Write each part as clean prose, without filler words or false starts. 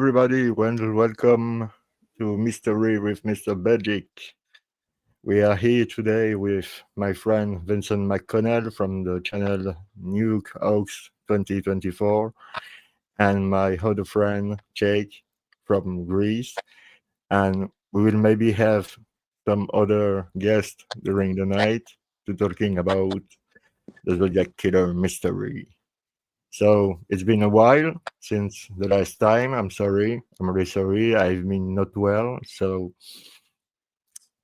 everybody. Welcome to Mystery with Mr. Bejic. We are here today with my friend Vincent McConnell from the channel Nuke Hoax 2024 and my other friend Jake from Greece. And we will maybe have some other guests during the night to talking about the Zodiac Killer mystery. So it's been a while since the last time. I'm sorry. I'm really sorry. I've been not well. So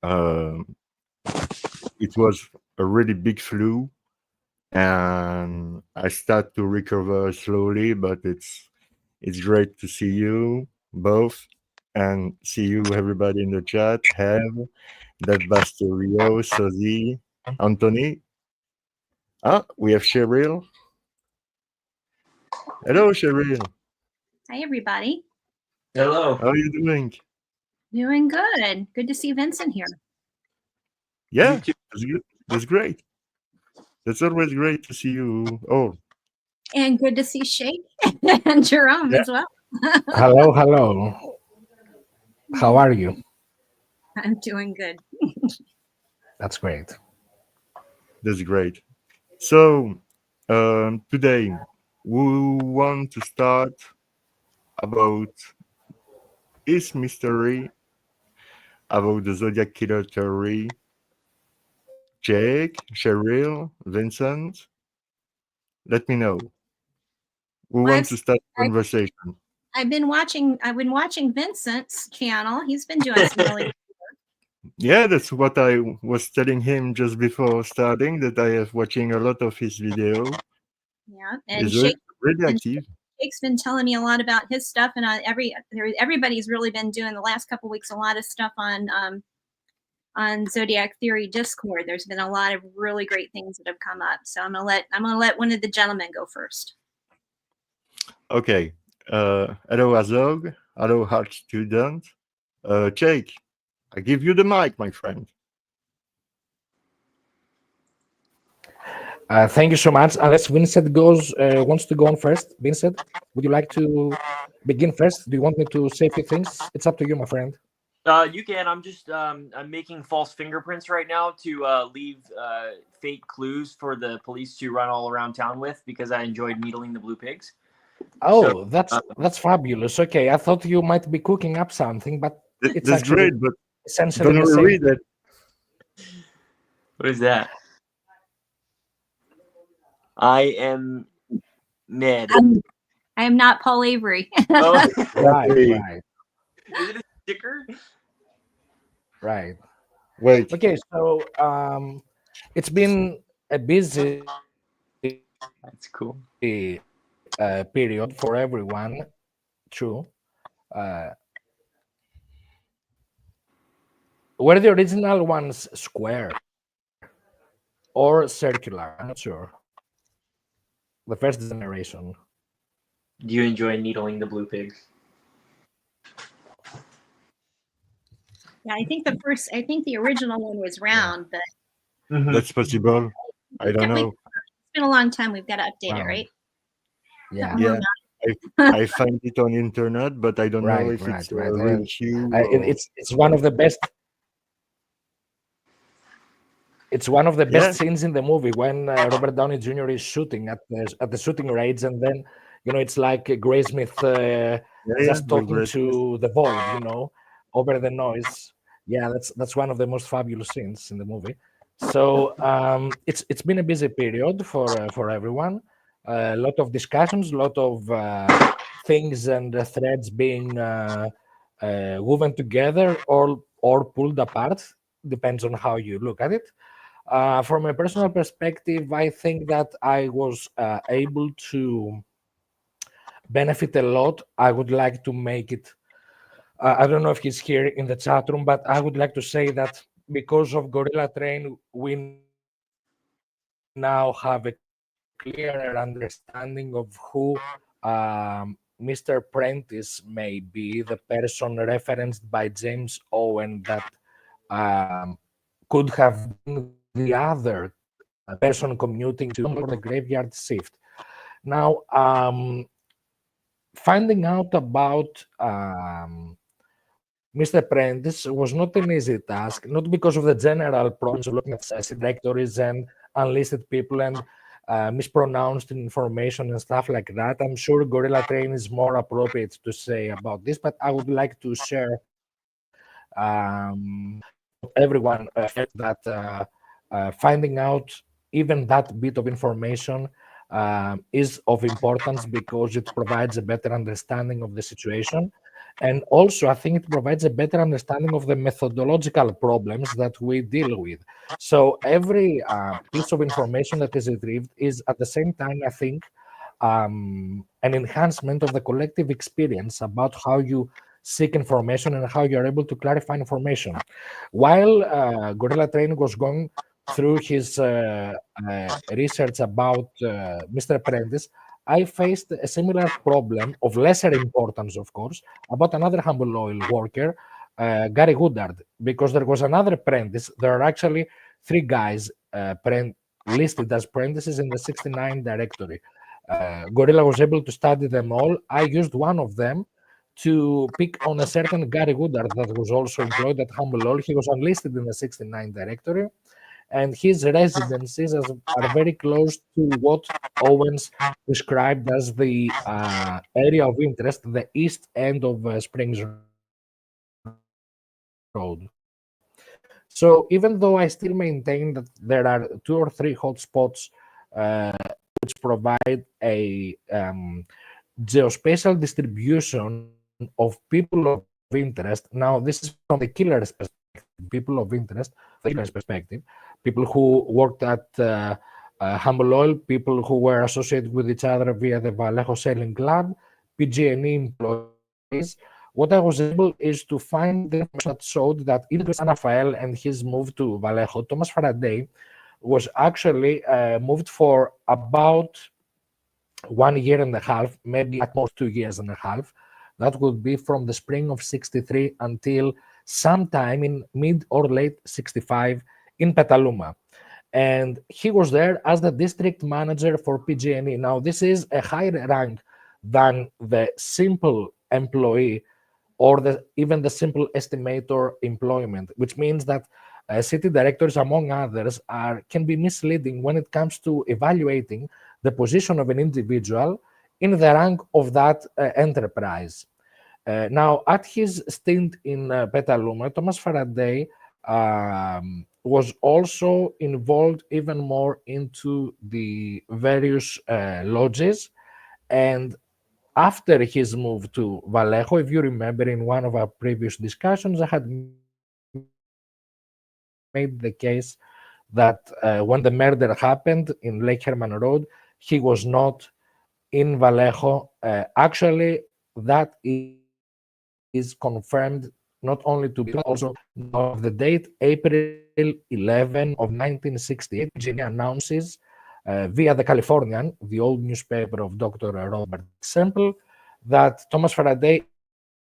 um, it was a really big flu, and I start to recover slowly. But it's great to see you both and see you everybody in the chat. Have that Basterio, Sozi, Anthony. We have Cheryl. Hello, Cheryl. Hi, everybody. Hello. How are you doing? Doing good. Good to see Vincent here. Yeah, that's good. That's great. That's always great to see you. Oh, And good to see Shake and Jerome as well. Hello. How are you? I'm doing good. That's great. that's great. So today we want to start about this mystery about the Zodiac Killer theory. Jake, Cheryl, Vincent, let me know. We want to start a conversation. I've been watching Vincent's channel. He's been doing some really Yeah, that's what I was telling him just before starting, that I have watching a lot of his video. Yeah, and He's really active. Shake's been telling me a lot about his stuff, and everybody's really been doing the last couple weeks a lot of stuff on Zodiac Theory Discord. There's been a lot of really great things that have come up. So I'm gonna let one of the gentlemen go first. Okay. Hello, Azog. Hello, Hard Student. Jake, I give you the mic, my friend. Thank you so much. Unless Vincent wants to go on first. Vincent, would you like to begin first? Do you want me to say a few things? It's up to you, my friend. You can. I'm just I'm making false fingerprints right now to leave fake clues for the police to run all around town with, because I enjoyed needling the blue pigs. Oh, so, that's fabulous. Okay, I thought you might be cooking up something, but it's that's actually great. But essentially don't the same. read it. What is that? I am Ned. I am not Paul Avery. Oh, Right. is it a sticker? Right. Wait. Okay, so it's been a busy That's cool. Period for everyone. True. Were the original ones square or circular? I'm not sure. The first generation. Do you enjoy needling the blue pigs? Yeah, I think the original one was round, but That's possible. I don't know. It's been a long time. We've got to update it, right? Yeah. I find it on internet, but I don't know if it's a real hue. It's one of the best. It's one of the best scenes in the movie when Robert Downey Jr. is shooting at the shooting range, and then it's like Graysmith just talking to the void, over the noise. Yeah, that's one of the most fabulous scenes in the movie. So it's been a busy period for everyone. A lot of discussions, a lot of things and threads being woven together or pulled apart. Depends on how you look at it. From a personal perspective, I think that I was able to benefit a lot. I would like to make it. I don't know if he's here in the chat room, but I would like to say that because of Gorilla Train, we now have a clearer understanding of who Mr. Prentice may be, the person referenced by James Owen that could have been the other person commuting to the graveyard shift. Now, finding out about Mr. Apprentice was not an easy task, not because of the general problems of looking at directories and unlisted people and mispronounced information and stuff like that. I'm sure Gorilla Train is more appropriate to say about this, but I would like to share everyone that finding out even that bit of information is of importance because it provides a better understanding of the situation. And also, I think it provides a better understanding of the methodological problems that we deal with. So every piece of information that is retrieved is at the same time, I think, an enhancement of the collective experience about how you seek information and how you're able to clarify information. While Gorilla Train was going through his research about Mr. Apprentice, I faced a similar problem of lesser importance, of course, about another humble oil worker, Gary Woodard, because there was another apprentice. There are actually three guys listed as apprentices in the 69 directory. Gorilla was able to study them all. I used one of them to pick on a certain Gary Woodard that was also employed at Humble Oil. He was unlisted in the 69 directory, and his residencies are very close to what Owens described as the area of interest, the east end of Springs Road. So even though I still maintain that there are 2 or 3 hotspots which provide a geospatial distribution of people of interest. Now, this is from the killer's perspective, people of interest, the killer's perspective, people who worked at Humble Oil, people who were associated with each other via the Vallejo Sailing Club, PG&E employees. What I was able is to find the information that showed that even with San Rafael and his move to Vallejo, Thomas Faraday was actually moved for about 1 year and a half, maybe at most 2 years and a half. That would be from the spring of 63 until sometime in mid or late 65 in Petaluma. And he was there as the district manager for PG&E. Now, this is a higher rank than the simple employee or even the simple estimator employment, which means that city directors, among others, can be misleading when it comes to evaluating the position of an individual in the rank of that enterprise. Now, at his stint in Petaluma, Thomas Faraday was also involved even more into the various lodges. And after his move to Vallejo, if you remember in one of our previous discussions, I had made the case that when the murder happened in Lake Herman Road, he was not in Vallejo. Actually, that is confirmed not only to be also of the date, April 11 of 1968, Virginia announces via the Californian, the old newspaper of Dr. Robert Semple, that Thomas Faraday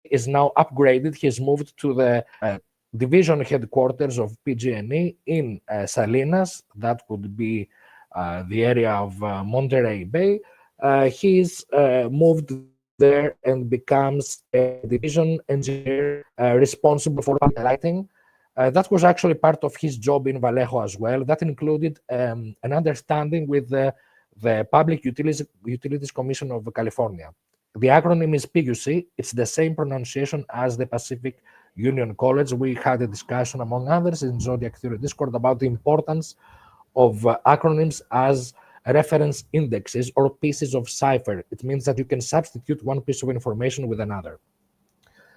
is now upgraded. He's moved to the division headquarters of PG&E in Salinas. That would be the area of Monterey Bay. He's moved there and becomes a division engineer responsible for lighting. That was actually part of his job in Vallejo as well. That included an understanding with the Public Utilities Commission of California. The acronym is PUC. It's the same pronunciation as the Pacific Union College. We had a discussion, among others, in Zodiac Theory Discord about the importance of acronyms as reference indexes or pieces of cipher. It means that you can substitute one piece of information with another.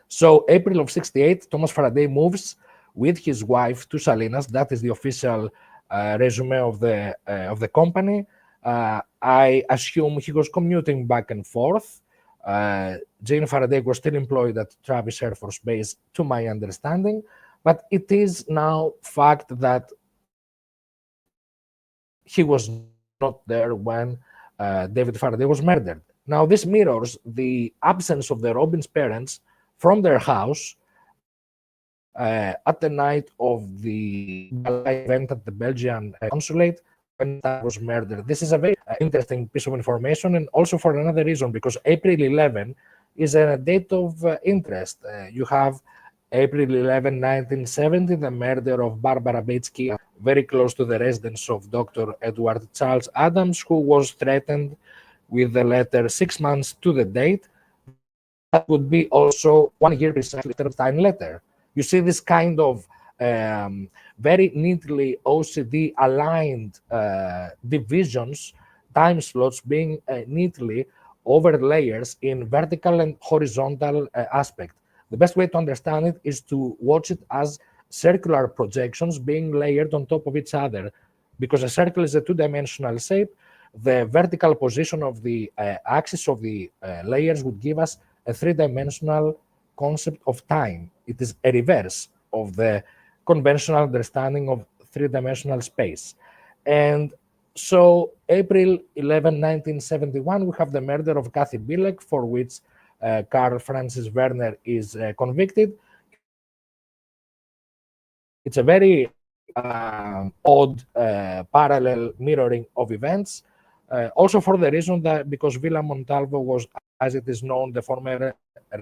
So April of 68, Thomas Faraday moves with his wife to Salinas. That is the official resume of the company. I assume he was commuting back and forth. Jane Faraday was still employed at Travis Air Force Base, to my understanding, but it is now fact that he was not there when David Faraday was murdered. Now, this mirrors the absence of the Robbins parents from their house at the night of the event at the Belgian consulate, when Stan was murdered. This is a very interesting piece of information, and also for another reason, because April 11 is a date of interest. You have April 11, 1970, the murder of Barbara Batesky, very close to the residence of Dr. Eduard Charles Adams, who was threatened with the letter 6 months to the date. That would be also 1 year precisely after the time letter. You see this kind of very neatly OCD aligned divisions, time slots being neatly over layers in vertical and horizontal aspect. The best way to understand it is to watch it as circular projections being layered on top of each other, because a circle is a two-dimensional shape. The vertical position of the axis of the layers would give us a three-dimensional concept of time. It is a reverse of the conventional understanding of three-dimensional space. And so April 11, 1971, we have the murder of Kathy Bilek, for which Carl Francis Werner is convicted. It's a very odd parallel mirroring of events. Also for the reason that because Villa Montalvo was, as it is known, the former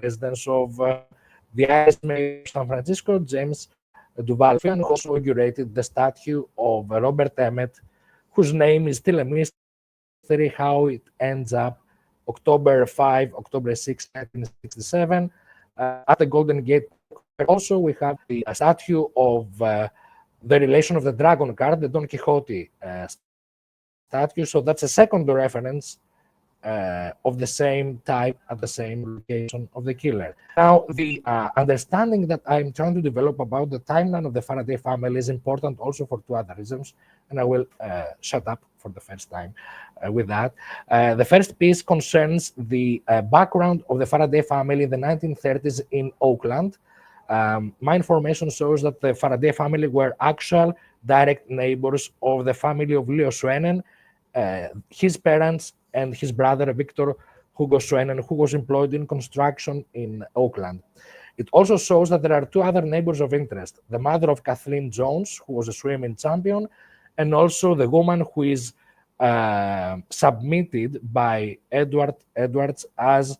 residence of the Irish mayor of San Francisco, James Duval, and also inaugurated the statue of Robert Emmet, whose name is still a mystery how it ends up October 5, October 6, 1967, at the Golden Gate. Also, we have the statue of the relation of the dragon card, the Don Quixote statue. So that's a second reference of the same type at the same location of the killer. Now, the understanding that I'm trying to develop about the timeline of the Faraday family is important also for two other reasons, and I will shut up for the first time with that. The first piece concerns the background of the Faraday family in the 1930s in Oakland. My information shows that the Faraday family were actual direct neighbors of the family of Leo Schwennen, his parents, and his brother Victor Hugo Schwennen, who was employed in construction in Oakland. It also shows that there are two other neighbors of interest: the mother of Kathleen Jones, who was a swimming champion, and also the woman who is submitted by Edwards as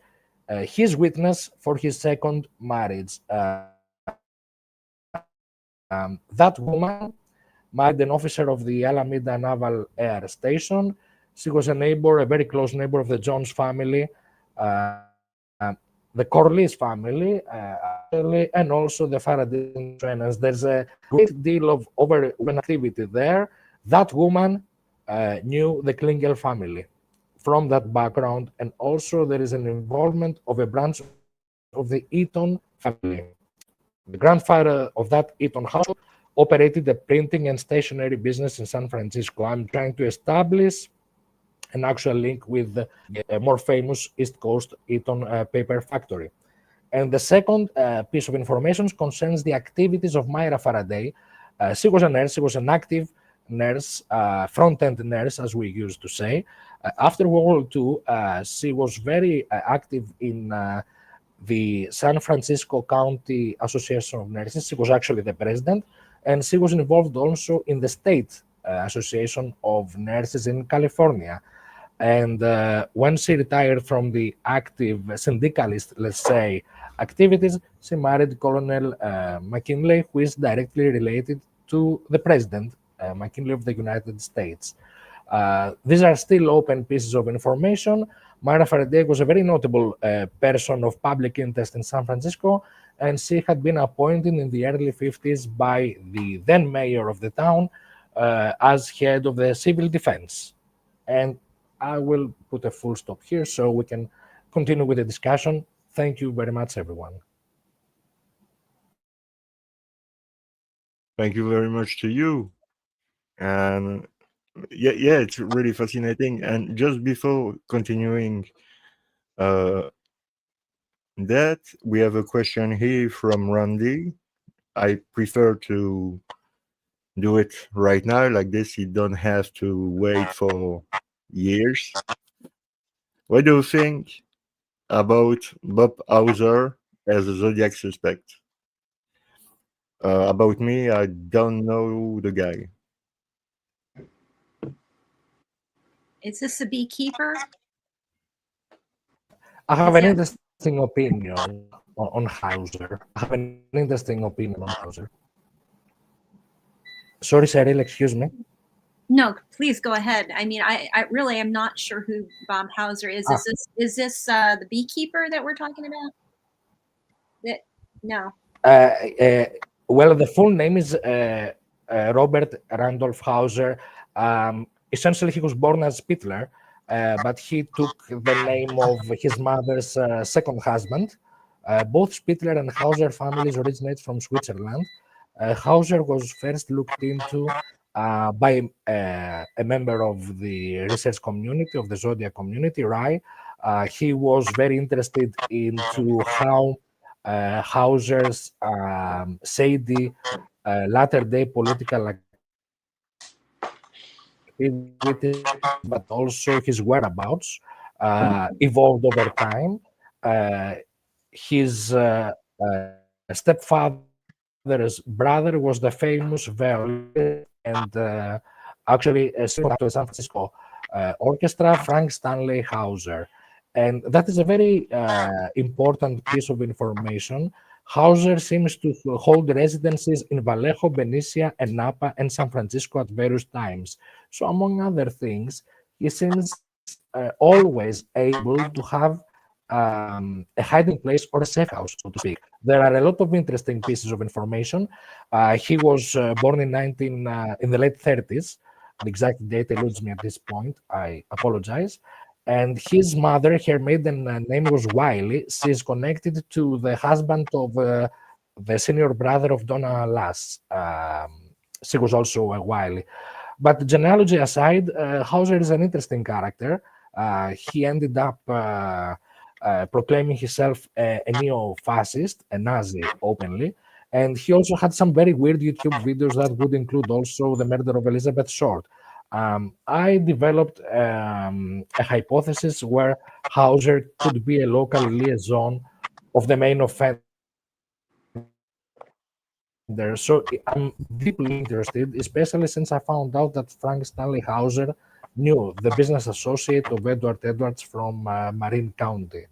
his witness for his second marriage. That woman married an officer of the Alameda Naval Air Station. She was a neighbor, a very close neighbor of the Jones family, the Corliss family, actually, and also the Faraday trainers. There's a great deal of women activity there. That woman knew the Klingel family from that background, and also there is an involvement of a branch of the Eaton family. The grandfather of that Eaton household operated a printing and stationery business in San Francisco. I'm trying to establish an actual link with the more famous East Coast Eaton paper factory. And the second piece of information concerns the activities of Myra Faraday. She was a nurse, she was an active nurse, front-end nurse, as we used to say. After World War II, she was very active in the San Francisco County Association of Nurses. She was actually the president, and she was involved also in the State Association of Nurses in California. And when she retired from the active syndicalist, let's say, activities, she married Colonel McKinley, who is directly related to the president, McKinley of the United States. These are still open pieces of information. Myra Faraday was a very notable person of public interest in San Francisco, and she had been appointed in the early 50s by the then mayor of the town as head of the civil defense. And I will put a full stop here so we can continue with the discussion. Thank you very much, everyone. Thank you very much to you. And yeah, it's really fascinating. And just before continuing that, we have a question here from Randy. I prefer to do it right now like this. You don't have to wait for years. What do you think about Bob Hauser as a Zodiac suspect? About me, I don't know the guy. Is this a beekeeper? I have an interesting opinion on Hauser. I have an interesting opinion on Hauser. Sorry, Cheryl, excuse me. No, please go ahead. I mean, I really am not sure who Bob Hauser is. Is this the beekeeper that we're talking about? No. Well, the full name is Robert Randolph Hauser. Essentially, he was born as Spittler, but he took the name of his mother's second husband. Both Spittler and Hauser families originate from Switzerland. Hauser was first looked into by a member of the research community, of the Zodiac community, Rai. He was very interested into how Hauser's shady latter-day political activities, but also his whereabouts, evolved over time. His stepfather's brother was the famous violinist and actually a singer to the San Francisco orchestra, Frank Stanley Hauser. And that is a very important piece of information. Hauser seems to hold residences in Vallejo, Benicia, and Napa, and San Francisco at various times. So, among other things, he seems always able to have a hiding place or a safe house, so to speak. There are a lot of interesting pieces of information. He was born in the late 30s. The exact date eludes me at this point. I apologize. And his mother, her maiden name was Wiley. She is connected to the husband of the senior brother of Donna Lass. She was also a Wiley. But genealogy aside, Hauser is an interesting character. He ended up proclaiming himself a neo-fascist, a Nazi, openly. And he also had some very weird YouTube videos that would include also the murder of Elizabeth Short. I developed a hypothesis where Hauser could be a local liaison of the main offender. So I'm deeply interested, especially since I found out that Frank Stanley Hauser knew the business associate of Eduard Edwards from Marin County.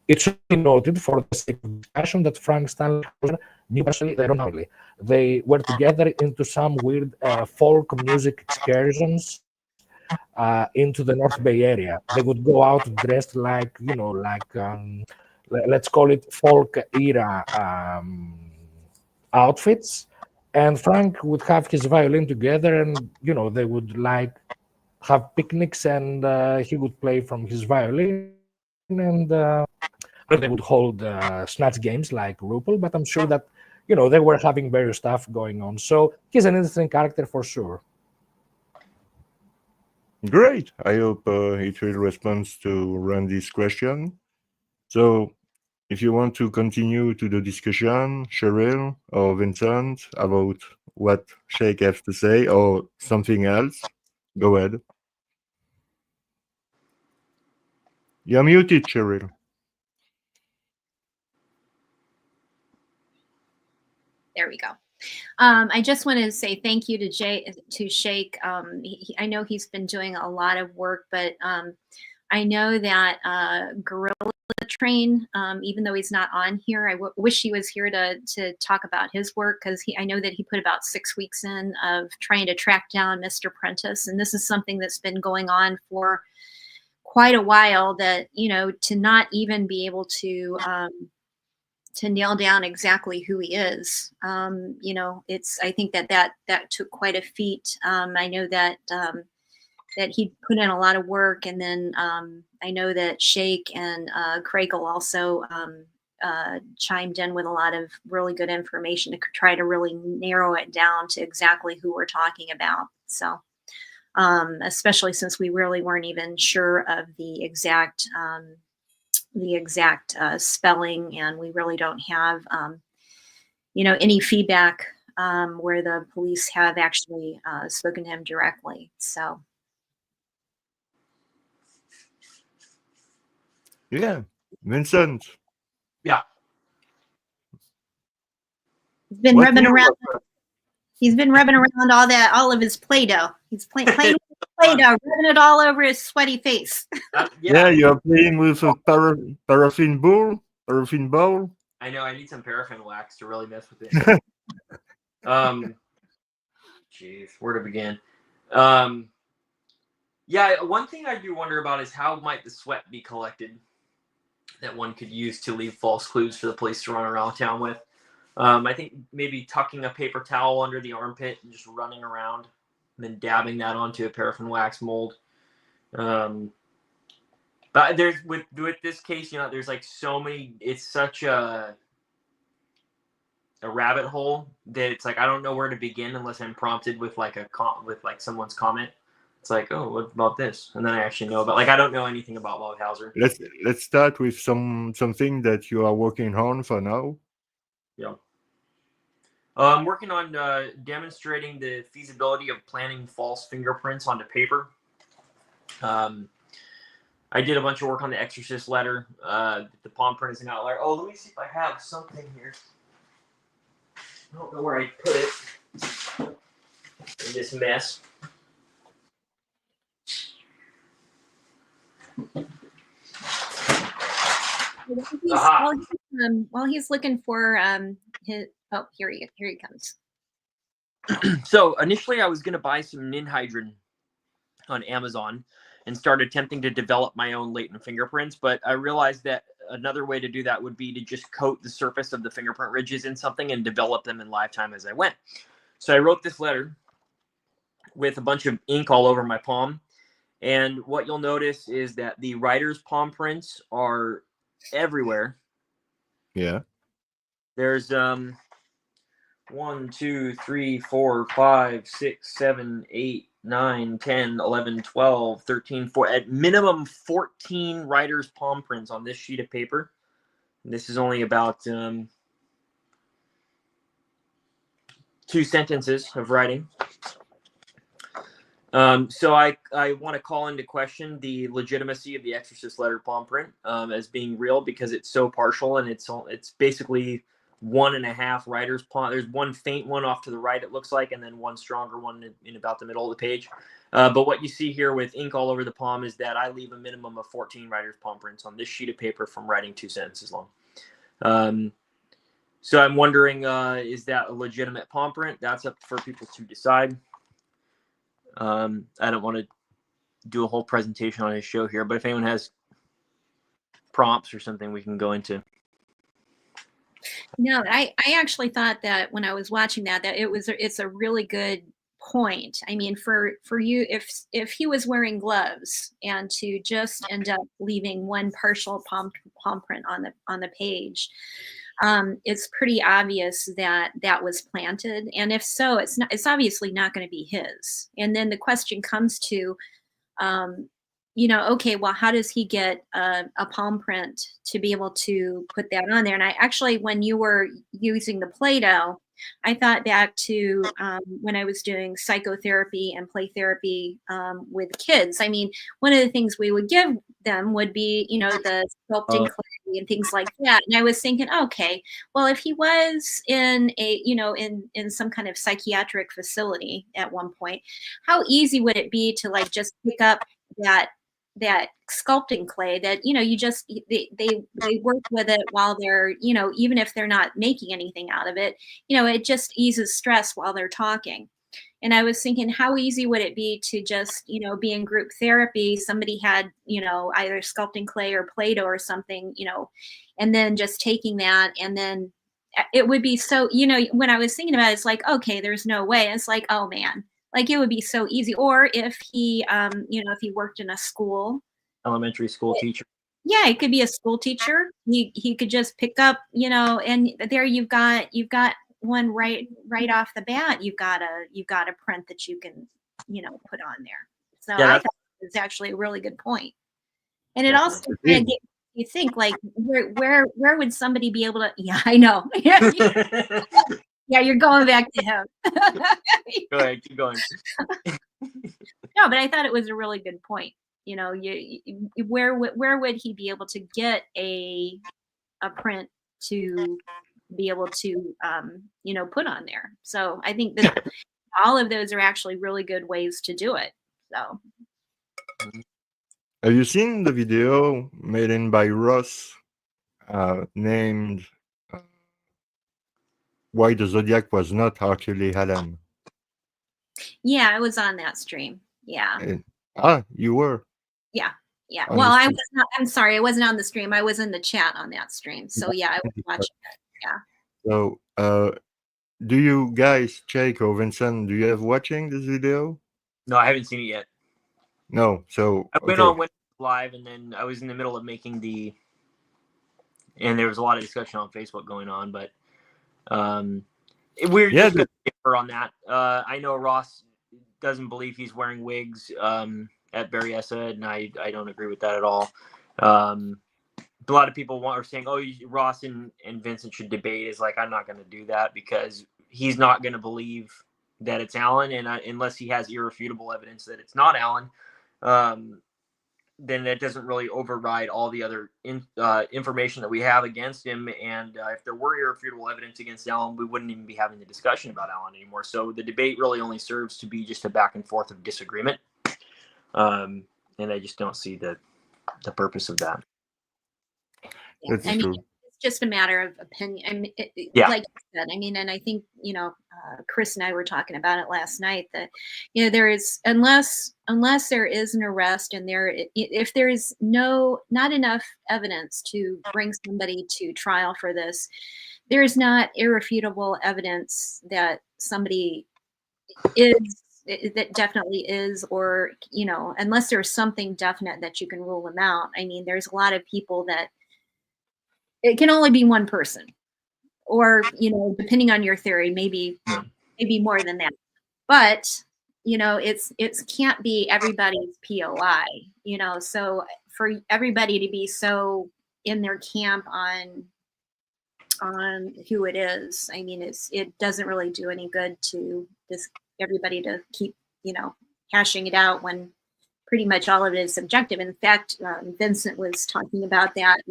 It should be noted for the sake of discussion that Frank Stanley Hauser knew personally their own family. They were together into some weird folk music excursions into the North Bay area. They would go out dressed like, let's call it folk era outfits. And Frank would have his violin together and, they would have picnics and he would play from his violin and they would hold snatch games like RuPaul, but I'm sure that, they were having various stuff going on. So he's an interesting character for sure. Great. I hope it will respond to Randy's question. So if you want to continue to the discussion, Cheryl or Vincent, about what Shake has to say or something else, go ahead. You're muted, Cheryl. There we go. I just want to say thank you to Shake. I know he's been doing a lot of work, but I know that Gorilla Train, even though he's not on here, I wish he was here to talk about his work, because I know that he put about 6 weeks in of trying to track down Mr. Prentice, and this is something that's been going on for quite a while. That to not even be able to nail down exactly who he is. I think that took quite a feat. I know that he put in a lot of work, and then I know that Shake and Craigle also chimed in with a lot of really good information to try to really narrow it down to exactly who we're talking about. So, especially since we really weren't even sure of the exact spelling, and we really don't have any feedback where the police have actually spoken to him directly. So yeah, Vincent. Yeah, he's been rubbing around all of his Play-Doh. He's playing with Play-Doh, rubbing it all over his sweaty face. Yeah, you're playing with a paraffin bowl. I know. I need some paraffin wax to really mess with it. Jeez, where to begin? Yeah, one thing I do wonder about is how might the sweat be collected that one could use to leave false clues for the police to run around town with. I think maybe tucking a paper towel under the armpit and just running around and then dabbing that onto a paraffin wax mold. But there's with this case, there's like so many. It's such a rabbit hole that it's like I don't know where to begin unless I'm prompted with like someone's comment. It's like, oh, what about this? And then I actually know about, like, I don't know anything about Waughauser. Let's start with something that you are working on for now. Yeah. I'm working on demonstrating the feasibility of planting false fingerprints onto paper. I did a bunch of work on the Exorcist letter. The palm print is an outlier. Oh, let me see if I have something here. I don't know where I put it in this mess. While he's looking for his, oh, here he comes. So initially I was going to buy some ninhydrin on Amazon and start attempting to develop my own latent fingerprints, but I realized that another way to do that would be to just coat the surface of the fingerprint ridges in something and develop them in live time as I went. So I wrote this letter with a bunch of ink all over my palm, and what you'll notice is that the writer's palm prints are everywhere. Yeah. There's 1, 2, 3, 4, 5, 6, 7, 8, 9, 10, 11, 12, 13, 14, at minimum 14 writer's palm prints on this sheet of paper. And this is only about 2 sentences of writing. So I want to call into question the legitimacy of the Exorcist letter palm print as being real, because it's so partial, and it's basically 1.5 writer's palm. There's one faint one off to the right, it looks like, and then one stronger one in about the middle of the page. But what you see here with ink all over the palm is that I leave a minimum of 14 writer's palm prints on this sheet of paper from writing 2 sentences long. So I'm wondering, is that a legitimate palm print? That's up for people to decide. I don't want to do a whole presentation on his show here, but if anyone has prompts or something we can go into. No, I actually thought that when I was watching that it's a really good point. I mean, for you, if he was wearing gloves and to just end up leaving one partial palm print on the page, it's pretty obvious that that was planted, and if so, it's obviously not going to be his. And then the question comes to, okay, well, how does he get a palm print to be able to put that on there? And I actually, when you were using the Play-Doh, I thought back to when I was doing psychotherapy and play therapy with kids. I mean, one of the things we would give them would be, the sculpting clay and things like that. And I was thinking, okay, well, if he was in a, in some kind of psychiatric facility at one point, how easy would it be to like just pick up that sculpting clay that, you just, they work with it while they're, even if they're not making anything out of it, it just eases stress while they're talking. And I was thinking, how easy would it be to just, be in group therapy, somebody had, either sculpting clay or Play-Doh or something, and then just taking that, and then it would be so, when I was thinking about it, it's like, okay, there's no way. It's like, oh man, like it would be so easy. Or if he, if he worked in a school, elementary school teacher. Yeah, it could be a school teacher. He could just pick up, and there you've got one right off the bat. You've got a print that you can, put on there. So yeah, I thought it was actually a really good point. And it also kind of gets you think, like, where would somebody be able to? Yeah, I know. Yeah, you're going back to him. Go ahead, keep going. No, but I thought it was a really good point. Where would he be able to get a print to be able to put on there? So I think that all of those are actually really good ways to do it. So Have you seen the video made in by Ross named Why the Zodiac Was Not Actually Alan? Yeah, I was on that stream. Yeah. You were? Yeah. Yeah. On Well, the I stream. was not, I'm sorry, I wasn't on the stream. I was in the chat on that stream. So yeah, I was watching it. Yeah. So, do you guys, Jake or Vincent, do you have watching this video? No, I haven't seen it yet. No. So, I went okay. on live, and then I was in the middle of making and there was a lot of discussion on Facebook going on, but we're just going to differ on that. I know Ross doesn't believe he's wearing wigs at Berryessa, and I don't agree with that at all. A lot of people are saying, "Oh, Ross and Vincent should debate." Is like, I'm not going to do that because he's not going to believe that it's Alan, and unless he has irrefutable evidence that it's not Alan, then that doesn't really override all the other information that we have against him. And if there were irrefutable evidence against Alan, we wouldn't even be having the discussion about Alan anymore. So the debate really only serves to be just a back and forth of disagreement. And I just don't see the purpose of that. Yeah. That's true. It's just a matter of opinion. I mean, like you said, I mean, and I think, Chris and I were talking about it last night that, there is, unless there is an arrest and if there is not enough evidence to bring somebody to trial for this, there is not irrefutable evidence that somebody that definitely is, or, unless there's something definite that you can rule them out. I mean, there's a lot of people that it can only be one person, or, depending on your theory, maybe more than that. But, it can't be everybody's POI, so for everybody to be so in their camp on who it is, I mean, it doesn't really do any good to everybody to keep, hashing it out when pretty much all of it is subjective. In fact, Vincent was talking about that,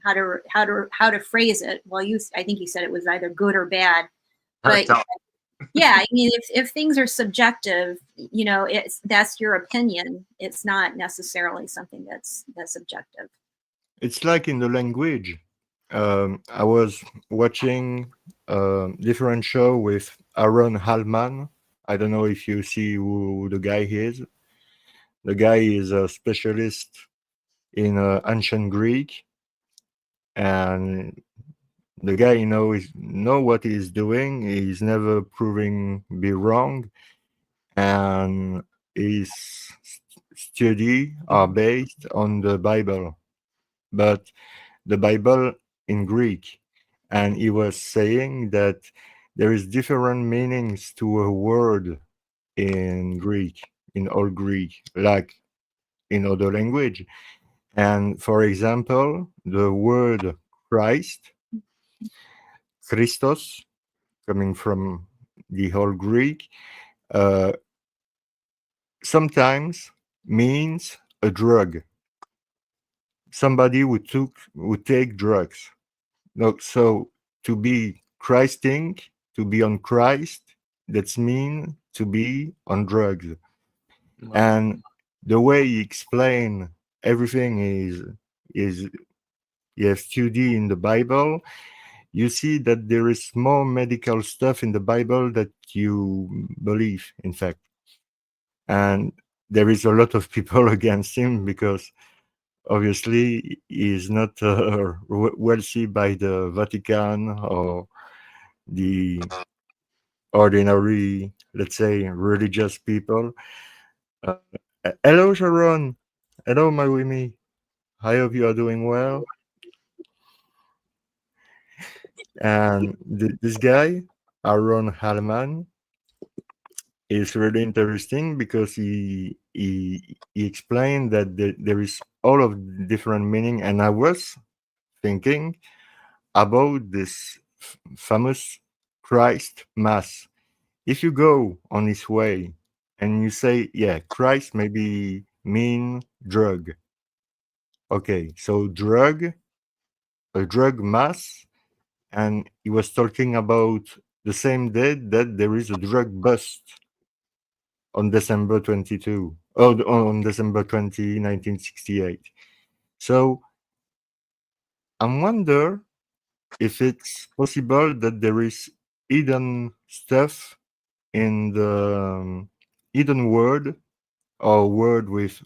how to phrase it. Well, I think you said it was either good or bad, but yeah, I mean, if things are subjective, that's your opinion. It's not necessarily something that's objective. It's like in the language. I was watching a different show with Aaron Hallman. I don't know if you see who the guy is. The guy is a specialist in ancient Greek, and the guy know what he's doing. He's never proving be wrong, and his study are based on the Bible, but the Bible in Greek. And he was saying that there is different meanings to a word in Greek, in Old Greek, like in other language. And for example, the word Christ, Christos, coming from the Old Greek, sometimes means a drug. Somebody who take drugs. No, so to be Christing, to be on Christ, that's mean to be on drugs. Wow. And the way he explain everything is you have study in the Bible. You see that there is more medical stuff in the Bible that you believe, in fact. And there is a lot of people against him because obviously he is not wealthy by the Vatican or the ordinary, let's say, religious people. Hello, Sharon. Hello, Marimi. I hope you are doing well. And this guy, Aaron Hallman, is really interesting because he explained that there is all of different meaning. And I was thinking about this famous Christ Mass. If you go on his way and you say, yeah, Christ maybe mean drug. Okay, so a drug mass, and he was talking about the same day that there is a drug bust on December 22. on December 20, 1968. So I wonder if it's possible that there is hidden stuff in the hidden word or word with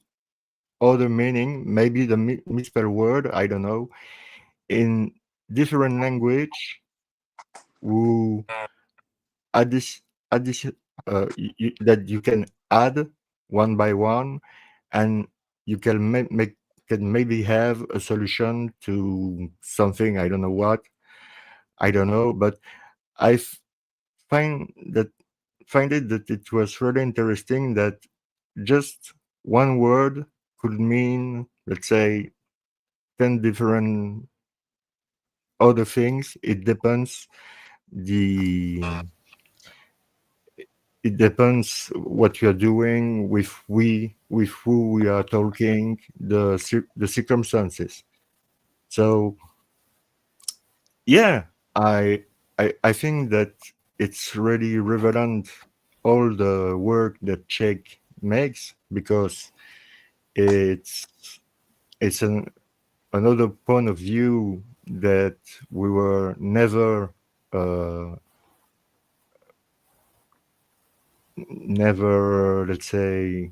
other meaning, maybe the misspelled word, I don't know, in different language who add this that you can add one by one, and you can can maybe have a solution to something. I don't know what. I don't know, but I find it that it was really interesting that just one word could mean, let's say, 10 different other things. It depends what you're doing, with who we are talking, the circumstances. So yeah, I think that it's really relevant, all the work that Shake makes, because it's another point of view that we were never let's say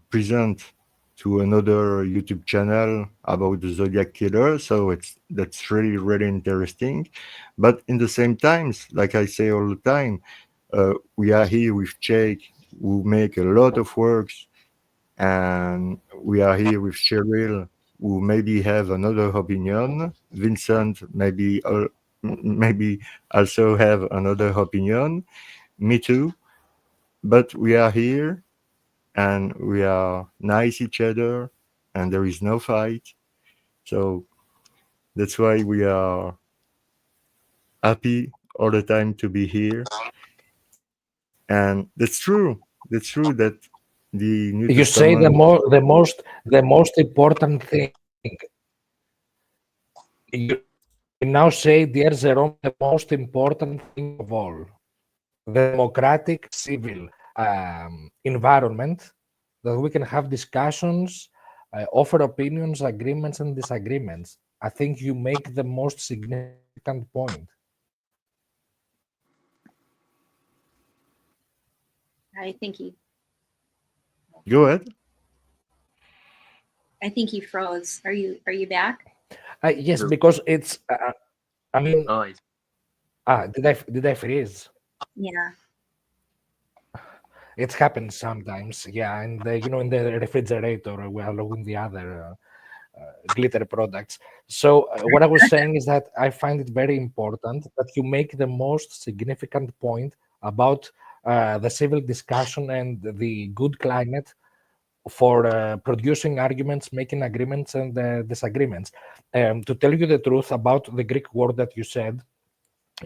present to another YouTube channel about the Zodiac Killer. So that's really interesting. But in the same times, like I say all the time, we are here with Jake, who make a lot of works, and we are here with Cheryl, who maybe have another opinion. Vincent maybe also have another opinion. Me too. But we are here, and we are nice each other, and there is no fight. So that's why we are happy all the time to be here. And that's true. That's true that the New You say Testament. the most important thing. You now say, dear Jerome, the most important thing of all, the democratic civil environment, that we can have discussions, offer opinions, agreements, and disagreements. I think you make the most significant point. I think he. Go ahead. I think he froze. Are you back? Yes, because it's. I mean, Oh, did I freeze? Yeah. It happens sometimes, yeah. And in the refrigerator, we are looking the other glitter products. So what I was saying is that I find it very important that you make the most significant point about the civil discussion and the good climate for producing arguments, making agreements and disagreements. To tell you the truth about the Greek word that you said,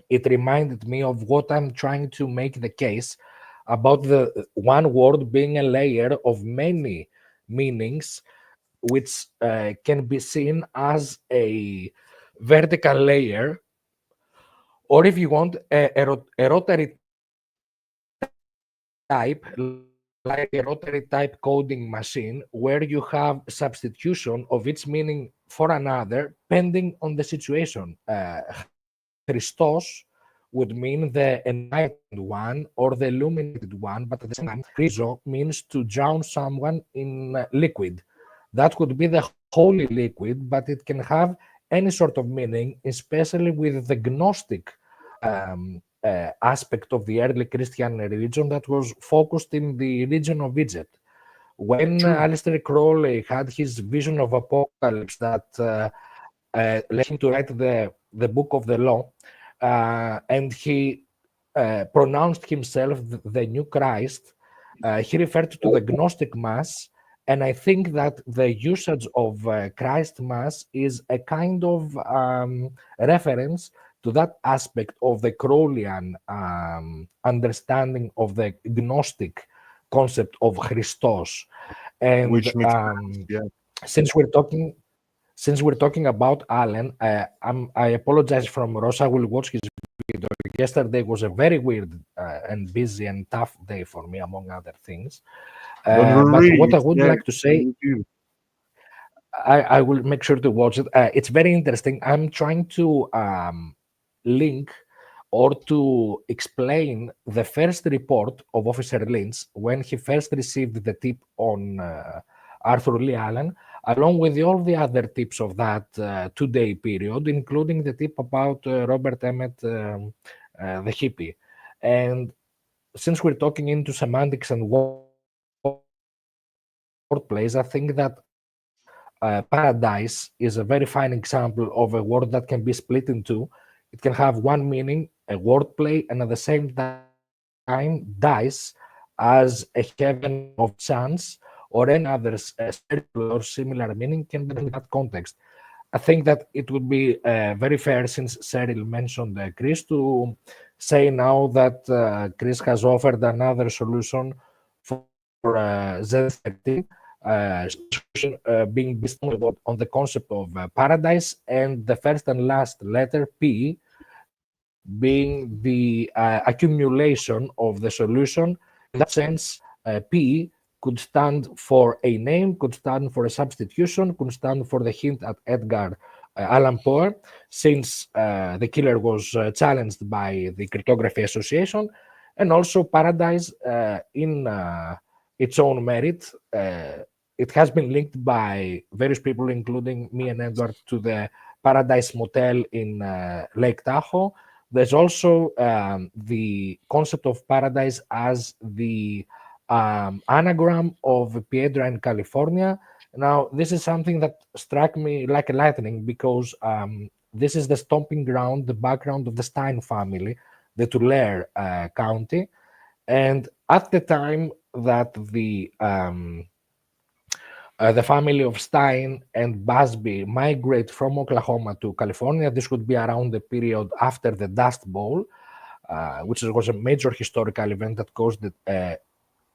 it reminded me of what I'm trying to make the case about the one word being a layer of many meanings, which can be seen as a vertical layer, or if you want, a rotary type, like a rotary type coding machine, where you have substitution of its meaning for another, depending on the situation. Christos would mean the enlightened one or the illuminated one, but at the same time, Chryso means to drown someone in liquid. That could be the holy liquid, but it can have any sort of meaning, especially with the Gnostic aspect of the early Christian religion that was focused in the region of Egypt. When Aleister Crowley had his vision of apocalypse that led him to write the book of the law, and he pronounced himself the new Christ, he referred to the Gnostic Mass, and I think that the usage of Christ Mass is a kind of reference to that aspect of the Crowleyan understanding of the Gnostic concept of Christos. And Which makes sense, yeah. since we're talking about Alan, I apologize from Ross. I will watch his Yesterday was a very weird and busy and tough day for me, among other things. Don't But worry, what I it's would there like to say, with you. I will make sure to watch it. It's very interesting. I'm trying to link or to explain the first report of Officer Lynch when he first received the tip on Arthur Lee Allen, along with all the other tips of that 2-day period, including the tip about Robert Emmett, the hippie. And since we're talking into semantics and wordplays, I think that paradise is a very fine example of a word that can be split in two. It can have one meaning, a wordplay, and at the same time, dice as a heaven of chance or any other spiritual or similar meaning can be in that context. I think that it would be very fair, since Cheryl mentioned Chris, to say now that Chris has offered another solution for Z13, being based on the concept of paradise, and the first and last letter P being the accumulation of the solution. In that sense, P could stand for a name, could stand for a substitution, could stand for the hint at Edgar Allan Poe, since the killer was challenged by the Cryptography Association, and also paradise in its own merit. It has been linked by various people, including me and Eduard, to the Paradise Motel in Lake Tahoe. There's also the concept of paradise as the anagram of Piedra in California. Now, this is something that struck me like a lightning, because this is the stomping ground, the background of the Stein family, the Tulare County. And at the time that the family of Stein and Busby migrate from Oklahoma to California, this would be around the period after the Dust Bowl, which was a major historical event that caused a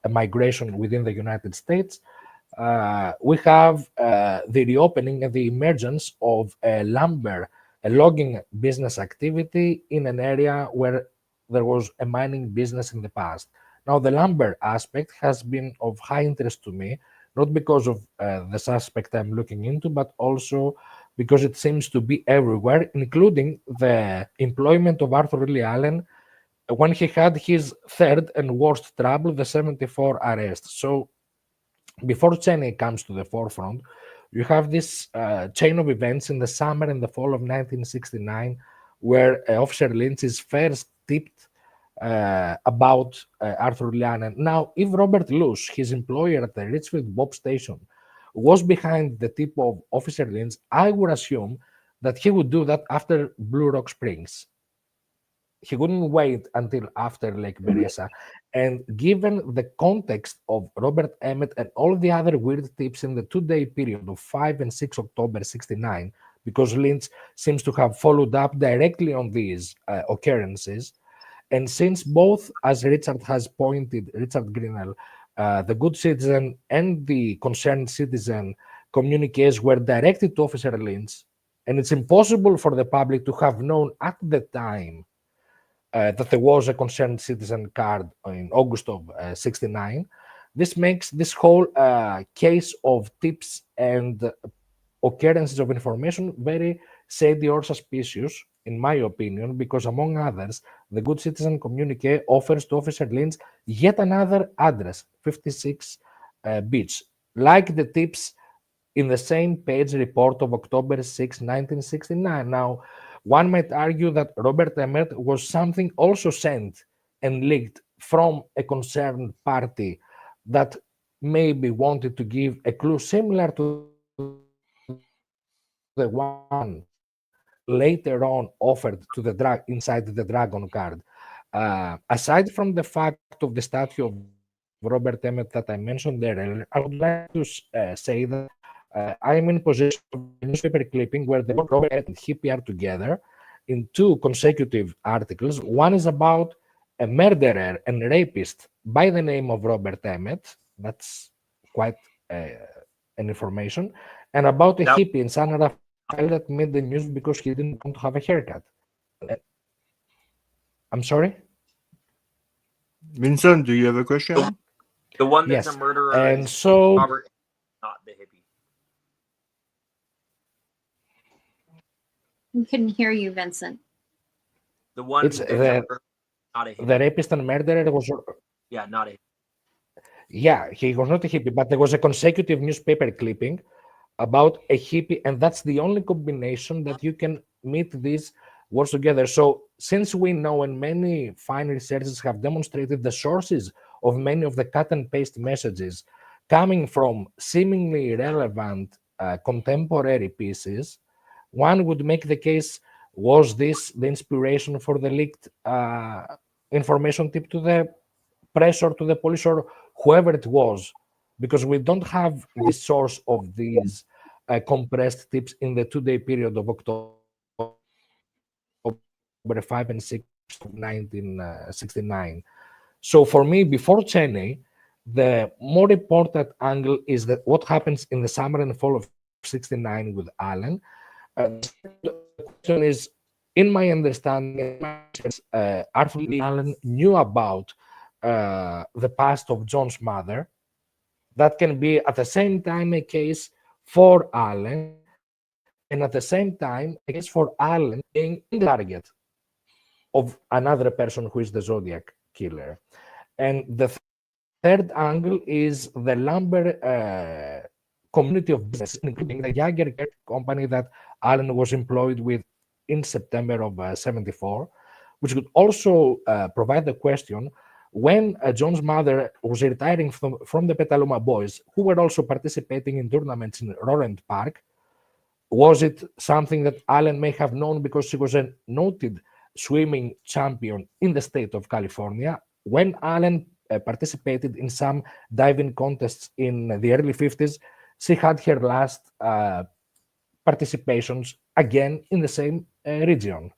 migration within the United States. We have the reopening and the emergence of a logging business activity in an area where there was a mining business in the past. Now, the lumber aspect has been of high interest to me, not because of the suspect I'm looking into, but also because it seems to be everywhere, including the employment of Arthur Lee Allen when he had his third and worst trouble, the 74 arrest. So before Cheney comes to the forefront, you have this chain of events in the summer and the fall of 1969, where Officer Lynch is first tipped about Arthur Lee Allen. Now, if Robert Luce, his employer at the Richfield Bob station, was behind the tip of Officer Lynch, I would assume that he would do that after Blue Rock Springs. He wouldn't wait until after Lake Berryessa. And given the context of Robert Emmett and all the other weird tips in the 2-day period of 5 and 6 October 69, because Lynch seems to have followed up directly on these occurrences, and since both, as Richard has pointed, Richard Grinnell, the good citizen and the concerned citizen communiques were directed to Officer Lynch, and it's impossible for the public to have known at the time that there was a concerned citizen card in August of 69. This makes this whole case of tips and occurrences of information very shady or suspicious, in my opinion, because among others, the good citizen communique offers to Officer Lynch yet another address, 56 Beach, like the tips in the same page report of October 6, 1969. Now, one might argue that Robert Emmett was something also sent and leaked from a concerned party that maybe wanted to give a clue similar to the one later on offered to the inside the Dragon card. Aside from the fact of the statue of Robert Emmett that I mentioned earlier, I would like to say that I'm in possession of a newspaper clipping where the Robert Emmett and Hippie are together in 2 consecutive articles. One is about a murderer and rapist by the name of Robert Emmett. That's quite an information. And about a hippie in San Rafael that made the news because he didn't want to have a haircut. I'm sorry? Vincent, do you have a question? The one that's Yes. a murderer And is so Robert, not the hippie. We couldn't hear you, Vincent. The one it's that's the not a hippie. the rapist and murderer was, Yeah, not a hippie. yeah, he was not a hippie, but there was a consecutive newspaper clipping about a hippie, and that's the only combination that you can meet these words together. So since we know, and many fine researchers have demonstrated, the sources of many of the cut and paste messages coming from seemingly irrelevant contemporary pieces, one would make the case, was this the inspiration for the leaked information tip to the press or to the police or whoever it was? Because we don't have the source of these compressed tips in the 2-day period of October 5 and 6 of 1969. So for me, before Cheney, the more important angle is that what happens in the summer and fall of 69 with Allen. The question is, in my understanding, Arthur Lee Allen knew about the past of John's mother. That can be at the same time a case for Allen, and at the same time a case for Allen being in the target of another person who is the Zodiac Killer. And the third angle is the lumber community of business, including the Jaeger company that Allen was employed with in September of 74, which could also provide the question, when John's mother was retiring from the Petaluma Boys, who were also participating in tournaments in Rorent Park, was it something that Allen may have known because she was a noted swimming champion in the state of California? When Allen participated in some diving contests in the early 50s, she had her last participations again in the same region.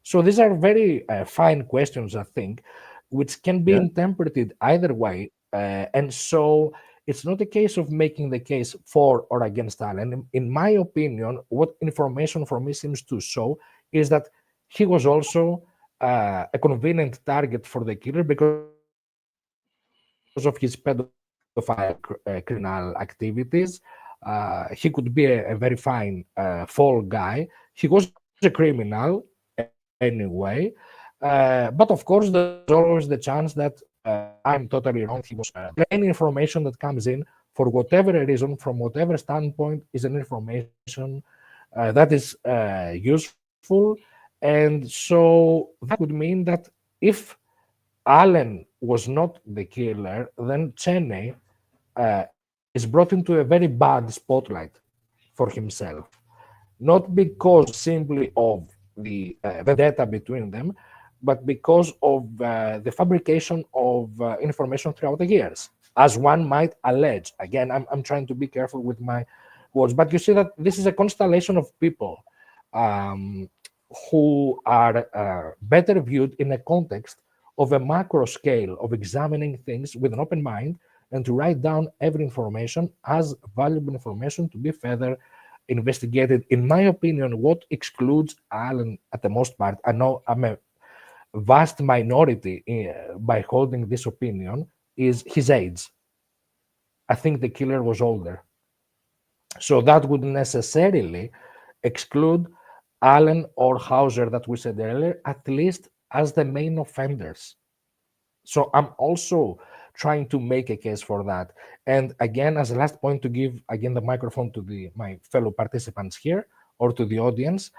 So these are very fine questions, I think, which can be interpreted either way. And so it's not a case of making the case for or against Allen. In my opinion, what information for me seems to show is that he was also a convenient target for the killer because of his pedophile criminal activities. He could be a very fine fall guy. He was a criminal anyway. But of course, there's always the chance that I'm totally wrong. He was any information that comes in for whatever reason, from whatever standpoint, is an information that is useful. And so that would mean that if Allen was not the killer, then Cheney is brought into a very bad spotlight for himself. Not because simply of the vendetta between them, but because of the fabrication of information throughout the years, as one might allege. Again, I'm trying to be careful with my words, but you see that this is a constellation of people who are better viewed in a context of a macro scale of examining things with an open mind and to write down every information as valuable information to be further investigated. In my opinion, what excludes Allen at the most part, I know I'm a vast minority by holding this opinion, is his age. I think the killer was older. So that would necessarily exclude Allen or Hauser that we said earlier, at least as the main offenders. So I'm also trying to make a case for that. And again, as a last point, to give again the microphone to my fellow participants here or to the audience,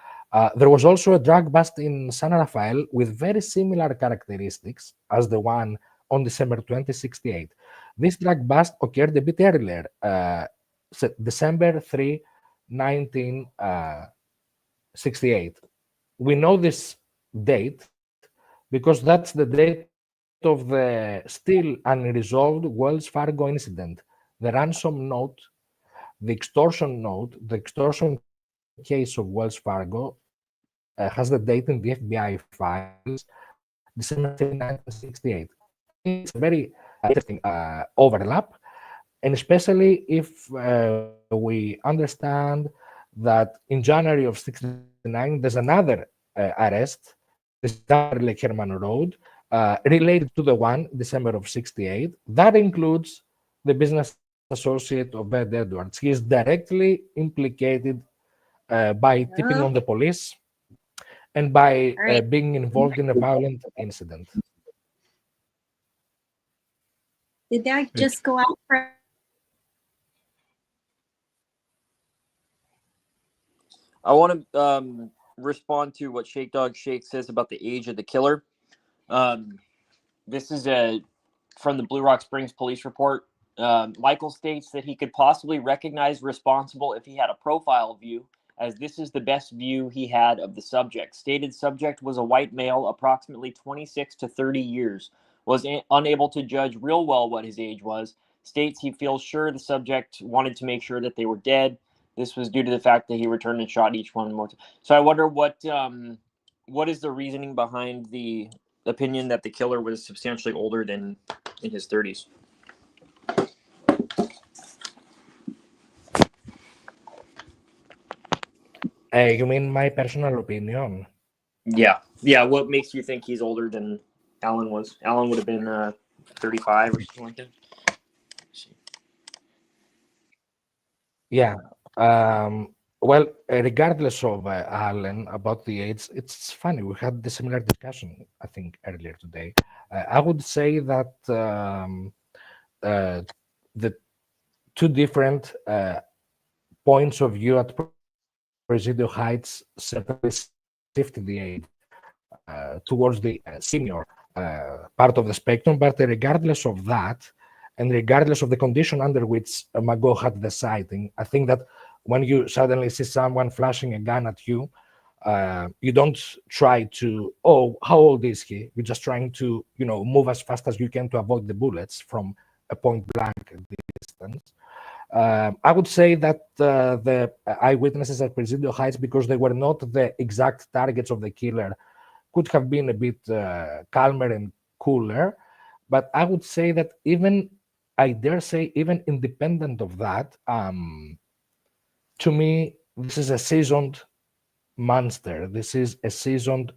there was also a drug bust in San Rafael with very similar characteristics as the one on December 2068. This drug bust occurred a bit earlier, December 3, 1968. We know this date because that's the date of the still unresolved Wells Fargo incident. The ransom note, the extortion case of Wells Fargo has the date in the FBI files, December 3, 1968. It's a very interesting overlap, and especially if we understand that in January of 69, there's another arrest Lake Herman Road, related to the one December of '68. That includes the business associate of Ed Edwards. He is directly implicated by tipping on the police and by being involved in a violent incident. Did that just go out for? I want to respond to what ShakeDogShake says about the age of the killer. This is from the Blue Rock Springs police report. Michael states that he could possibly recognize responsible if he had a profile view, as this is the best view he had of the subject. Stated subject was a white male, approximately 26 to 30 years, was unable to judge real well what his age was. States he feels sure the subject wanted to make sure that they were dead. This was due to the fact that he returned and shot each one more time. So I wonder what is the reasoning behind the opinion that the killer was substantially older than in his 30s. You mean my personal opinion? Yeah. What makes you think he's older than Alan was? Alan would have been 35 or something like that. Yeah. Well, regardless of Alan about the age, it's funny. We had the similar discussion, I think, earlier today. I would say that the two different points of view at Presidio Heights separately shifted the age towards the senior part of the spectrum. But regardless of that, and regardless of the condition under which Mago had the sighting, I think that when you suddenly see someone flashing a gun at you, you don't try to, oh, how old is he? You're just trying to, move as fast as you can to avoid the bullets from a point blank distance. I would say that the eyewitnesses at Presidio Heights, because they were not the exact targets of the killer, could have been a bit calmer and cooler. But I would say that I dare say, even independent of that, to me, this is a seasoned monster. This is a seasoned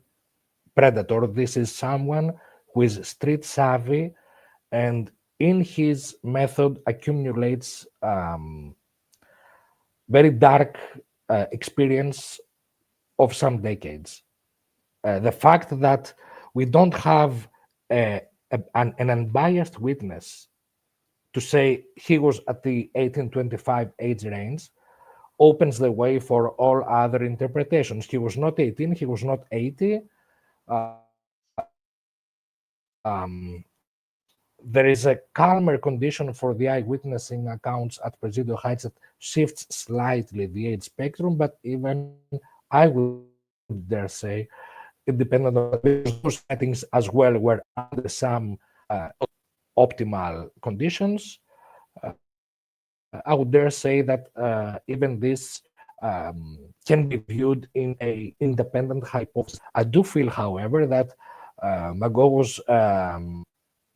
predator. This is someone who is street savvy and in his method accumulates very dark experience of some decades. The fact that we don't have an unbiased witness to say he was at the 1825 age range opens the way for all other interpretations. He was not 18, he was not 80. There is a calmer condition for the eyewitnessing accounts at Presidio Heights that shifts slightly the age spectrum, but even I would dare say, independent of those settings as well, were under some optimal conditions. I would dare say that even this can be viewed in a independent hypothesis. I do feel, however, that Mago was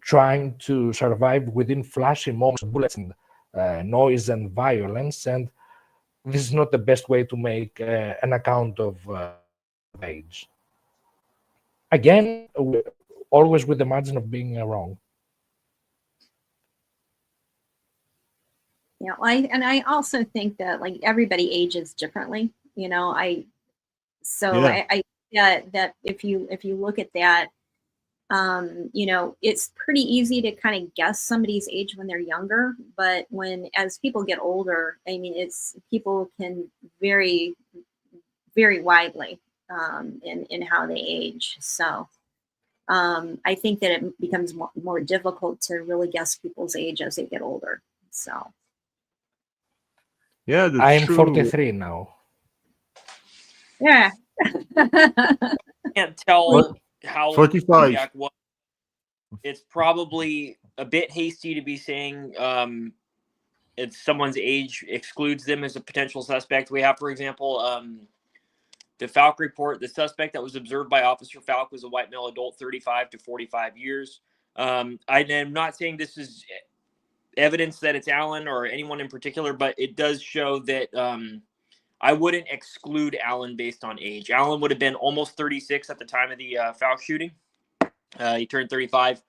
trying to survive within flashy moments of bullets and noise and violence, and this is not the best way to make an account of age. Again, always with the margin of being wrong. Yeah, I also think that like everybody ages differently. I that if you look at that, it's pretty easy to kind of guess somebody's age when they're younger, but as people get older, I mean, people can vary very widely in how they age. So I think that it becomes more difficult to really guess people's age as they get older. So. Yeah, that's I'm true. 43 now. Yeah. Can't tell how 45. Zodiac was. It's probably a bit hasty to be saying if someone's age excludes them as a potential suspect. We have, for example, the Falk report. The suspect that was observed by Officer Falk was a white male adult, 35 to 45 years. I am not saying this is evidence that it's Alan or anyone in particular, but it does show that I wouldn't exclude Alan based on age. Alan would have been almost 36 at the time of the Falk shooting. He turned 35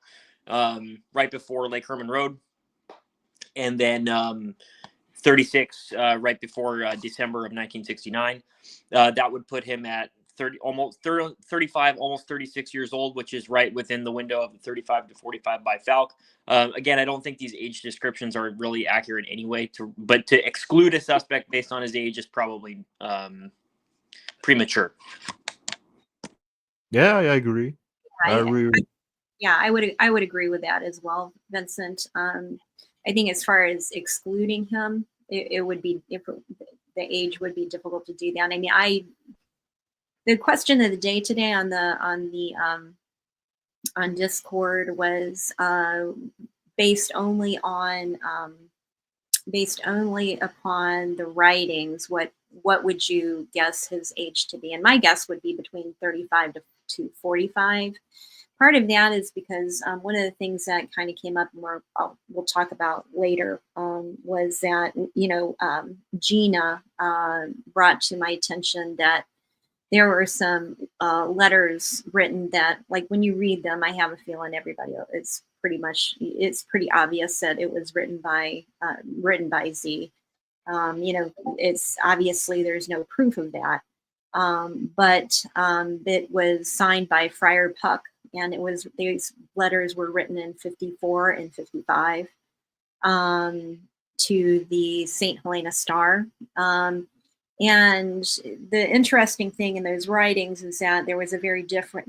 right before Lake Herman Road, and then 36 right before December of 1969. That would put him at 35, almost 36 years old, which is right within the window of the 35 to 45 by Falk. Again, I don't think these age descriptions are really accurate anyway, but to exclude a suspect based on his age is probably premature. Yeah, I agree. I would agree with that as well, Vincent. I think as far as excluding him, it would be the age would be difficult to do that. I mean, the question of the day today on Discord was based only upon the writings. What would you guess his age to be? And my guess would be between 35 to 45. Part of that is because one of the things that kind of came up, and we'll talk about later, was that Gina brought to my attention that there were some letters written that, like, when you read them, I have a feeling it's pretty obvious that it was written by Z. It's obviously there's no proof of that, but it was signed by Friar Puck, and these letters were written in 54 and 55 to the St. Helena Star. And the interesting thing in those writings is that there was a very different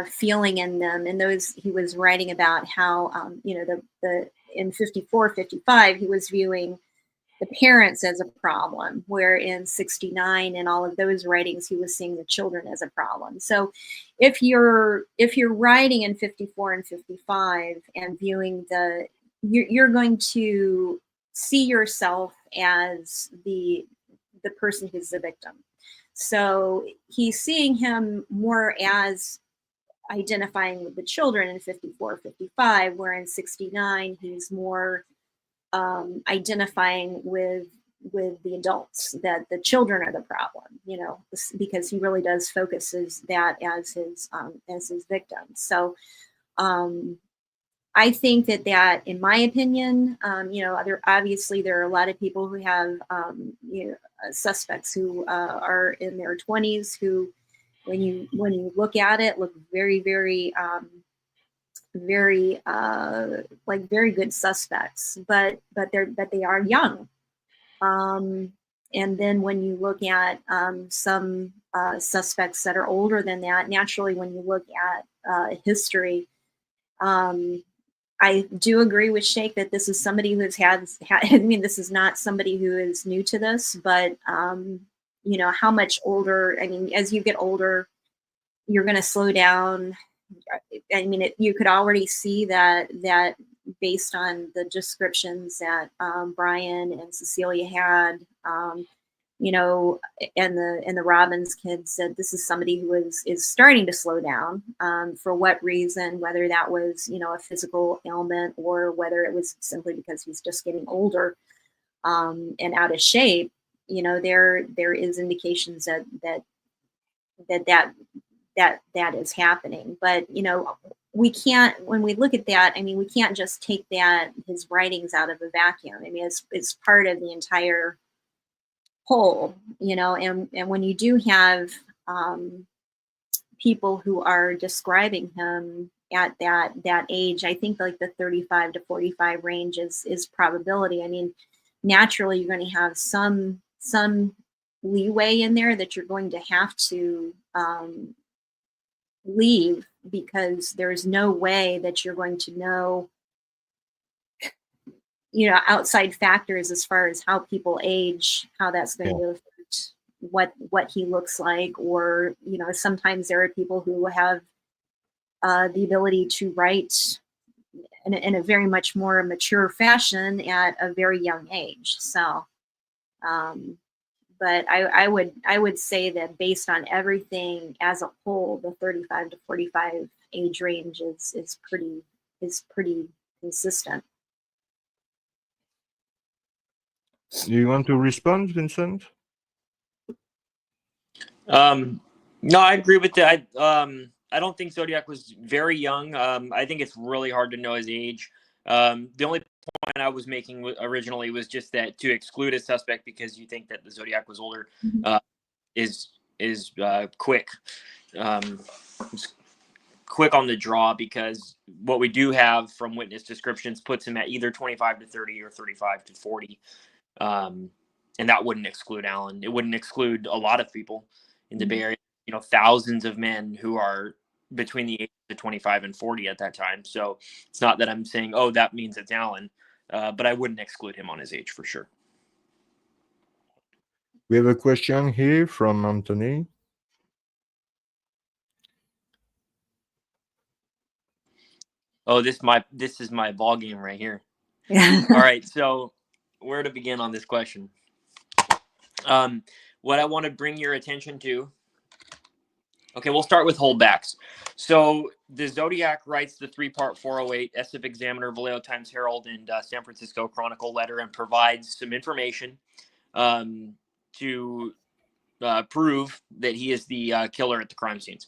feeling in them. And those, he was writing about how, in 54, 55, he was viewing the parents as a problem, where in 69 and all of those writings, he was seeing the children as a problem. So if you're writing in 54 and 55 and viewing you're going to see yourself as the person who's the victim. So he's seeing him more as identifying with the children in 54, 55, where in 69, he's more identifying with the adults, that the children are the problem, because he really does focuses that as his victim. So I think that, in my opinion, obviously there are a lot of people who have, suspects who are in their 20s who, when you look at it, look very, very, very good suspects, but they are young. And then when you look at some suspects that are older than that, naturally, when you look at history, I do agree with Shake that this is somebody who's had, this is not somebody who is new to this, but, how much older, as you get older, you're going to slow down. You could already see that based on the descriptions that Brian and Cecilia had, and the Robbins kids said this is somebody who is starting to slow down. For what reason? Whether that was a physical ailment or whether it was simply because he's just getting older and out of shape. There is indications that is happening. But we can't, when we look at that, we can't just take his writings out of a vacuum. It's part of the entire whole, and when you do have people who are describing him at that age, I think like the 35 to 45 range is probability. Naturally, you're going to have some leeway in there that you're going to have to leave, because there's no way that you're going to know outside factors as far as how people age, how that's going to affect what he looks like. Or sometimes there are people who have the ability to write in a very much more mature fashion at a very young age. So but I would say that based on everything as a whole, the 35 to 45 age range is pretty consistent. Do you want to respond, Vincent? No, I agree with that. I don't think Zodiac was very young. I think it's really hard to know his age. The only point I was making originally was just that to exclude a suspect because you think that the Zodiac was older is quick. It's quick on the draw because what we do have from witness descriptions puts him at either 25 to 30 or 35 to 40. And that wouldn't exclude Alan. It wouldn't exclude a lot of people in the Bay Area. You know, thousands of men who are between the ages of 25 and 40 at that time. So it's not that I'm saying, oh, that means it's Alan, but I wouldn't exclude him on his age for sure. We have a question here from Anthony. Oh, this is my ball game right here. All right, so where to begin on this question? What I want to bring your attention to. Okay, we'll start with holdbacks. So the Zodiac writes the 3-part 408 SF Examiner, Vallejo Times Herald, and San Francisco Chronicle letter and provides some information to prove that he is the killer at the crime scenes.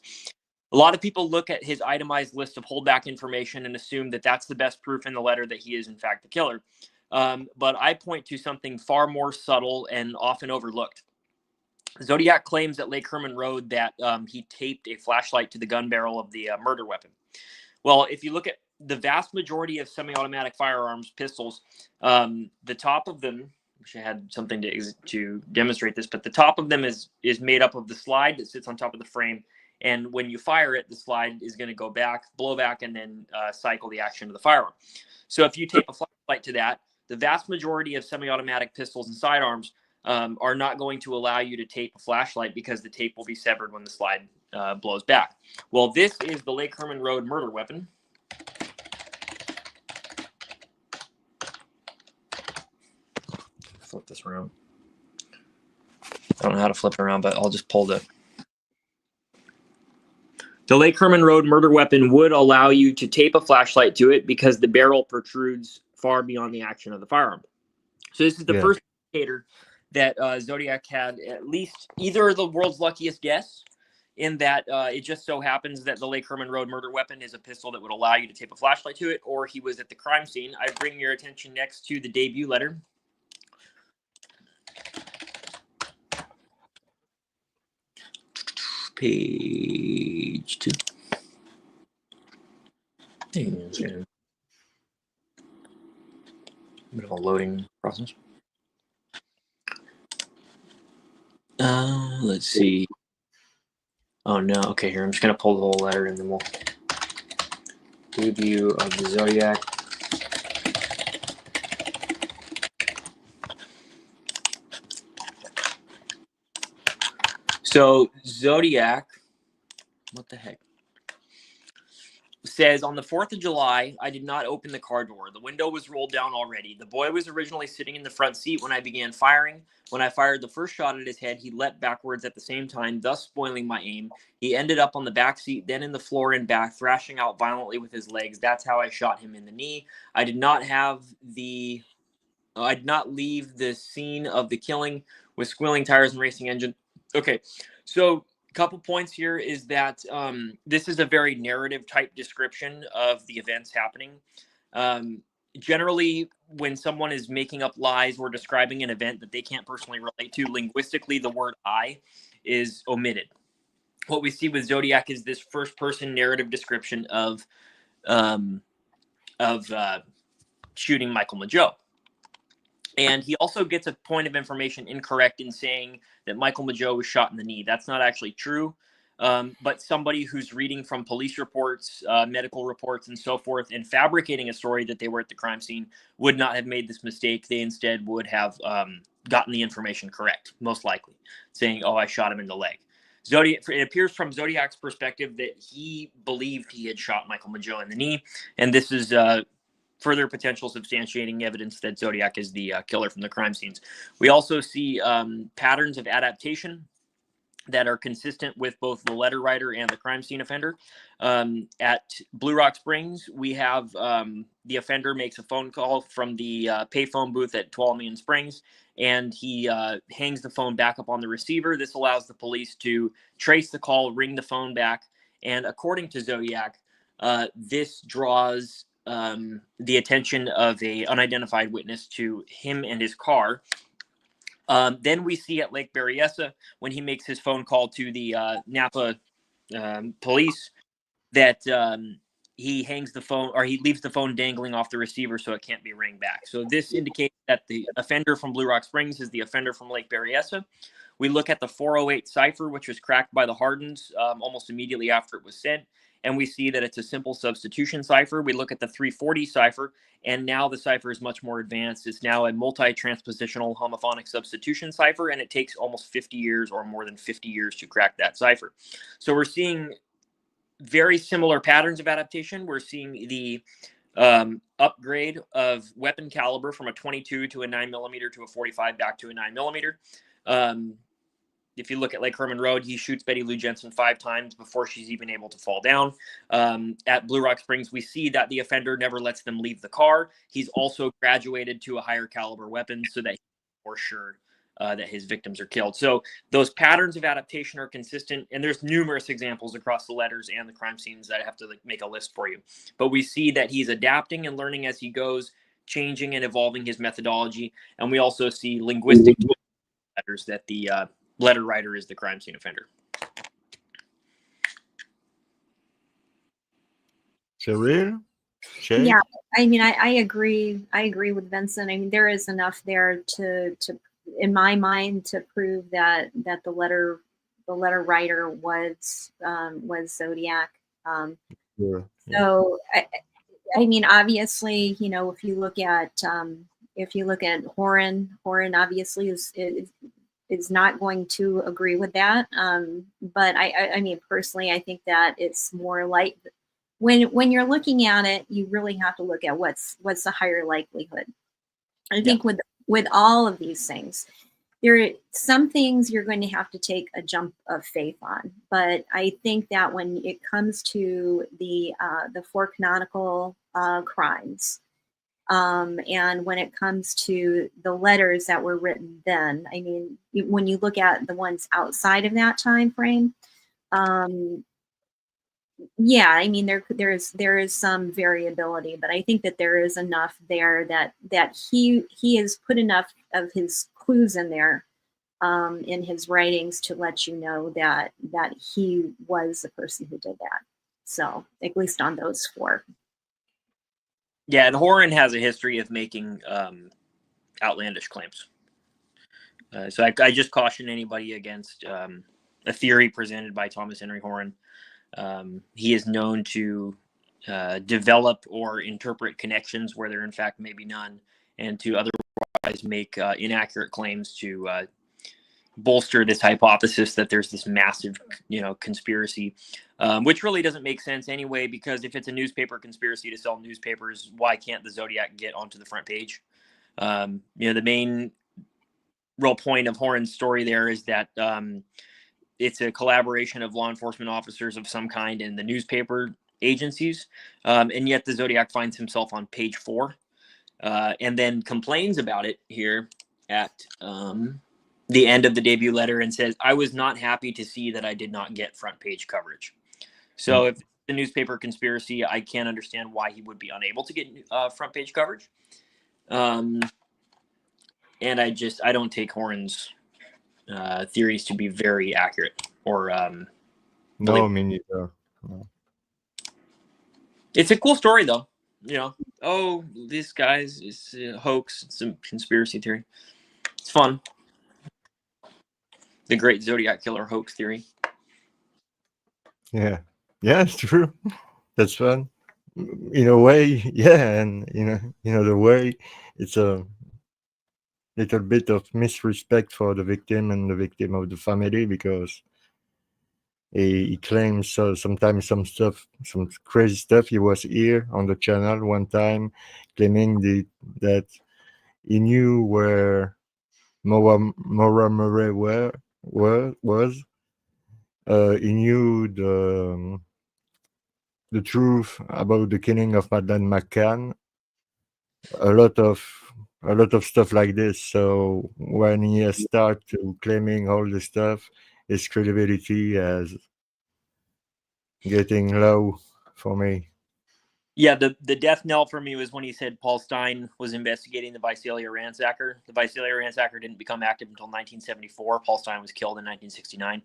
A lot of people look at his itemized list of holdback information and assume that that's the best proof in the letter that he is in fact the killer. But I point to something far more subtle and often overlooked. Zodiac claims at Lake Herman Road that he taped a flashlight to the gun barrel of the murder weapon. Well, if you look at the vast majority of semi-automatic firearms, pistols, the top of them, I wish I had something to demonstrate this, but the top of them is made up of the slide that sits on top of the frame. And when you fire it, the slide is going to go back, blow back, and then cycle the action of the firearm. So if you tape a flashlight to that, the vast majority of semi-automatic pistols and sidearms are not going to allow you to tape a flashlight because the tape will be severed when the slide blows back. Well, this is the Lake Herman Road murder weapon. Flip this around. I don't know how to flip it around, but I'll just pull the Lake Herman Road murder weapon would allow you to tape a flashlight to it because the barrel protrudes far beyond the action of the firearm. So this is the first indicator that Zodiac had at least either the world's luckiest guess in that it just so happens that the Lake Herman Road murder weapon is a pistol that would allow you to tape a flashlight to it, or he was at the crime scene. I bring your attention next to the debut letter. Page 2. Bit of a loading process. Let's see. Oh no. Okay, here I'm just gonna pull the whole letter and then we'll debut of the Zodiac. So Zodiac, what the heck? Says on the 4th of July, I did not open the car door. The window was rolled down already. The boy was originally sitting in the front seat when I began firing. When I fired the first shot at his head, he leapt backwards at the same time, thus spoiling my aim. He ended up on the back seat, then in the floor and back, thrashing out violently with his legs. That's how I shot him in the knee. I did not leave the scene of the killing with squealing tires and racing engine. Okay, so couple points here is that this is a very narrative type description of the events happening. Generally, when someone is making up lies or describing an event that they can't personally relate to, linguistically, the word I is omitted. What we see with Zodiac is this first person narrative description of shooting Michael Mageau. And he also gets a point of information incorrect in saying that Michael Mageau was shot in the knee. That's not actually true. But somebody who's reading from police reports, medical reports, and so forth, and fabricating a story that they were at the crime scene would not have made this mistake. They instead would have gotten the information correct, most likely, saying, oh, I shot him in the leg. It appears from Zodiac's perspective that he believed he had shot Michael Mageau in the knee. And this is further potential substantiating evidence that Zodiac is the killer from the crime scenes. We also see patterns of adaptation that are consistent with both the letter writer and the crime scene offender. At Blue Rock Springs, we have the offender makes a phone call from the payphone booth at Tuolumne Springs, and he hangs the phone back up on the receiver. This allows the police to trace the call, ring the phone back, and according to Zodiac, this draws the attention of a unidentified witness to him and his car. Then we see at Lake Berryessa, when he makes his phone call to the Napa police, that he hangs the phone, or he leaves the phone dangling off the receiver so it can't be ringed back. So this indicates that the offender from Blue Rock Springs is the offender from Lake Berryessa. We look at the 408 cipher, which was cracked by the Hardens almost immediately after it was sent, and we see that it's a simple substitution cipher. We look at the 340 cipher, and now the cipher is much more advanced. It's now a multi-transpositional homophonic substitution cipher, and it takes almost 50 years or more than 50 years to crack that cipher. So we're seeing very similar patterns of adaptation. We're seeing the upgrade of weapon caliber from a 22 to a 9mm to a 45 back to a 9mm. If you look at Lake Herman Road, he shoots Betty Lou Jensen 5 times before she's even able to fall down. At Blue Rock Springs, we see that the offender never lets them leave the car. He's also graduated to a higher caliber weapon so that he's more sure that his victims are killed. So those patterns of adaptation are consistent, and there's numerous examples across the letters and the crime scenes that I have to make a list for you. But we see that he's adapting and learning as he goes, changing and evolving his methodology. And we also see linguistic letters that the letter writer is the crime scene offender. Cheryl? Yeah, I mean, I agree. I agree with Vincent. I mean, there is enough there to in my mind, to prove that the letter writer was Zodiac. Yeah. So I mean, obviously, you know, if you look at Horan obviously is not going to agree with that. But I mean, personally, I think that it's more like when you're looking at it, you really have to look at what's the higher likelihood. I think with all of these things, there are some things you're going to have to take a jump of faith on. But I think that when it comes to the 4 canonical crimes, and when it comes to the letters that were written then, I mean, when you look at the ones outside of that time frame, yeah, I mean, there is some variability, but I think that there is enough there that he has put enough of his clues in there in his writings to let you know that he was the person who did that. So at least on those 4. Yeah, and Horan has a history of making outlandish claims. So I just caution anybody against a theory presented by Thomas Henry Horan. He is known to develop or interpret connections where there in fact may be none, and to otherwise make inaccurate claims to bolster this hypothesis that there's this massive, conspiracy, which really doesn't make sense anyway, because if it's a newspaper conspiracy to sell newspapers, why can't the Zodiac get onto the front page? The main real point of Horan's story there is that it's a collaboration of law enforcement officers of some kind and the newspaper agencies. And yet the Zodiac finds himself on page 4 and then complains about it here at the end of the debut letter and says, "I was not happy to see that I did not get front page coverage." So if the newspaper conspiracy, I can't understand why he would be unable to get front page coverage. And I don't take Horan's theories to be very accurate or no, me neither. No. It's a cool story though. Oh, this guy's is a hoax, it's a conspiracy theory. It's fun. The great Zodiac Killer hoax theory. Yeah, it's true. That's fun. In a way, yeah, and in another way, it's a little bit of misrespect for the victim and the victim of the family, because he claims sometimes some crazy stuff. He was here on the channel one time claiming that he knew where Maura Murray was, he knew the truth about the killing of Madeleine McCann. A lot of stuff like this. So when he has started to claiming all the stuff, his credibility is getting low for me. Yeah, the death knell for me was when he said Paul Stein was investigating the Visalia ransacker. The Visalia ransacker didn't become active until 1974. Paul Stein was killed in 1969.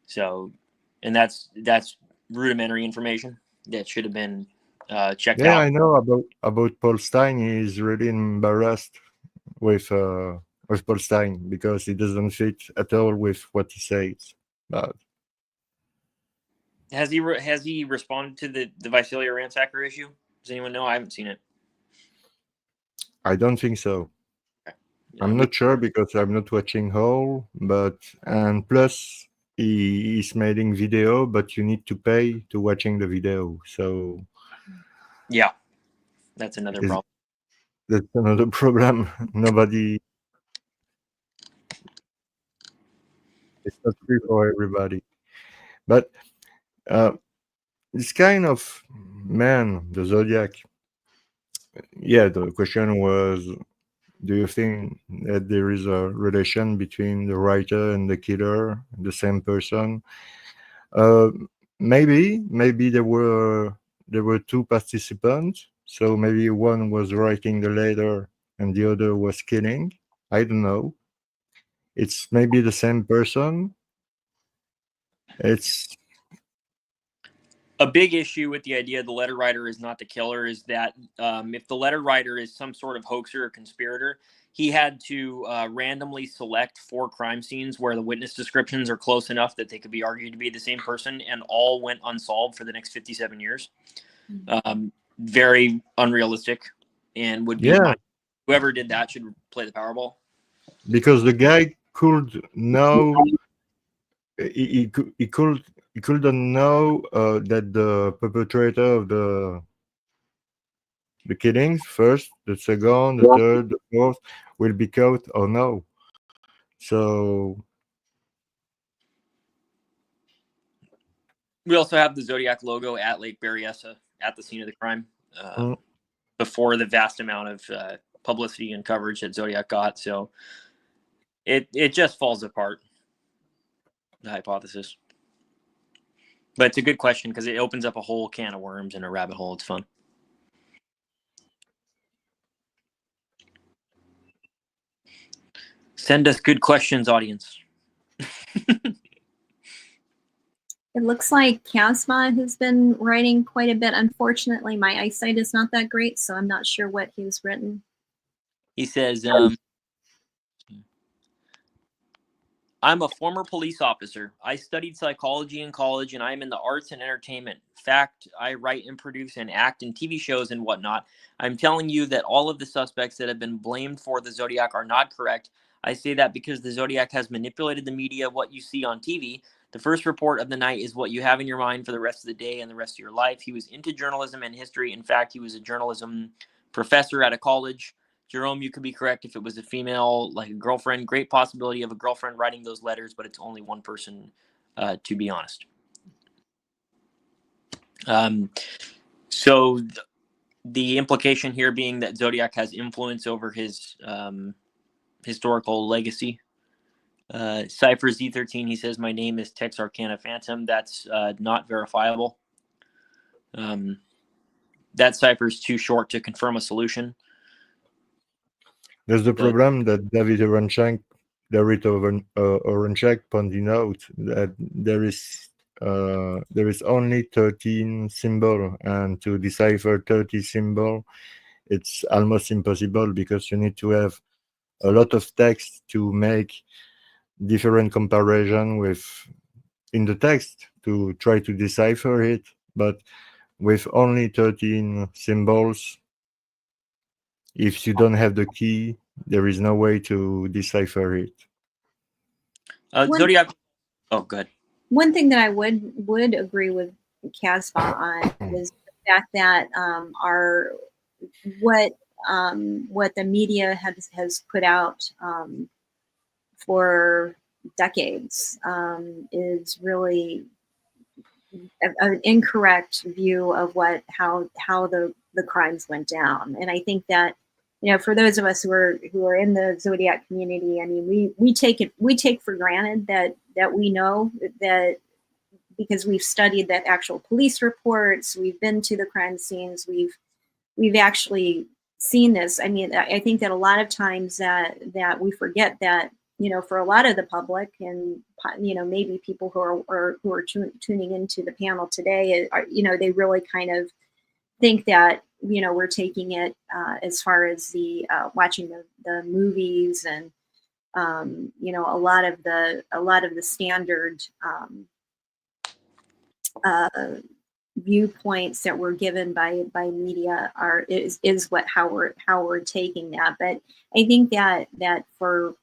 So, and that's rudimentary information that should have been checked out. Yeah, I know about Paul Stein. He's really embarrassed with Paul Stein because it doesn't fit at all with what he says. But has he responded to the Visalia ransacker issue? Does anyone know? I haven't seen it. I don't think so. Okay. I'm not sure because I'm not watching whole. But and plus he's making video, but you need to pay to watching the video. So yeah, that's another problem. That's another problem. Nobody. It's not free for everybody. But this kind of man, the Zodiac. Yeah, the question was, do you think that there is a relation between the writer and the killer, the same person? Maybe there were two participants. So maybe one was writing the letter and the other was killing. I don't know. It's maybe the same person. It's a big issue with the idea the letter writer is not the killer is that if the letter writer is some sort of hoaxer or conspirator, he had to randomly select 4 crime scenes where the witness descriptions are close enough that they could be argued to be the same person, and all went unsolved for the next 57 years. Very unrealistic, and would be whoever did that should play the Powerball. Because the guy could know, he couldn't know that the perpetrator of the killings, first, the second, the third, the fourth, will be caught or no. So we also have the Zodiac logo at Lake Berryessa at the scene of the crime before the vast amount of publicity and coverage that Zodiac got. So it just falls apart, the hypothesis. But it's a good question because it opens up a whole can of worms and a rabbit hole. It's fun. Send us good questions, audience. It looks like Casma has been writing quite a bit. Unfortunately, my eyesight is not that great, so I'm not sure what he's written. He says, I'm a former police officer. I studied psychology in college, and I am in the arts and entertainment. Fact, I write and produce and act in TV shows and whatnot. I'm telling you that all of the suspects that have been blamed for the Zodiac are not correct. I say that because the Zodiac has manipulated the media, what you see on TV. The first report of the night is what you have in your mind for the rest of the day and the rest of your life. He was into journalism and history. In fact, he was a journalism professor at a college. Jerome, you could be correct if it was a female, like a girlfriend. Great possibility of a girlfriend writing those letters, but it's only one person, to be honest. So the implication here being that Zodiac has influence over his historical legacy. Cypher Z13, he says, my name is Texarkana Phantom. That's not verifiable. That cipher is too short to confirm a solution. There's the problem that David Oranchak pointed out that there is only 13 symbols, and to decipher 30 symbols, it's almost impossible because you need to have a lot of text to make different comparison in the text to try to decipher it. But with only 13 symbols, if you don't have the key, there is no way to decipher it. Zodiac. Oh, good. One thing that I would agree with Casbah on is the fact that what the media has put out for decades is really an incorrect view of how the crimes went down. And I think that, you know, for those of us who are in the Zodiac community, I mean, we take for granted that we know that, because we've studied the actual police reports, we've been to the crime scenes, we've actually seen this. I mean, I think that a lot of times that we forget that, you know, for a lot of the public, and, you know, maybe people who are tuning into the panel today, are, you know, they really kind of think that, you know, we're taking it as far as the watching the movies and, you know, a lot of the standard viewpoints that were given by media is how we're taking that. But I think that for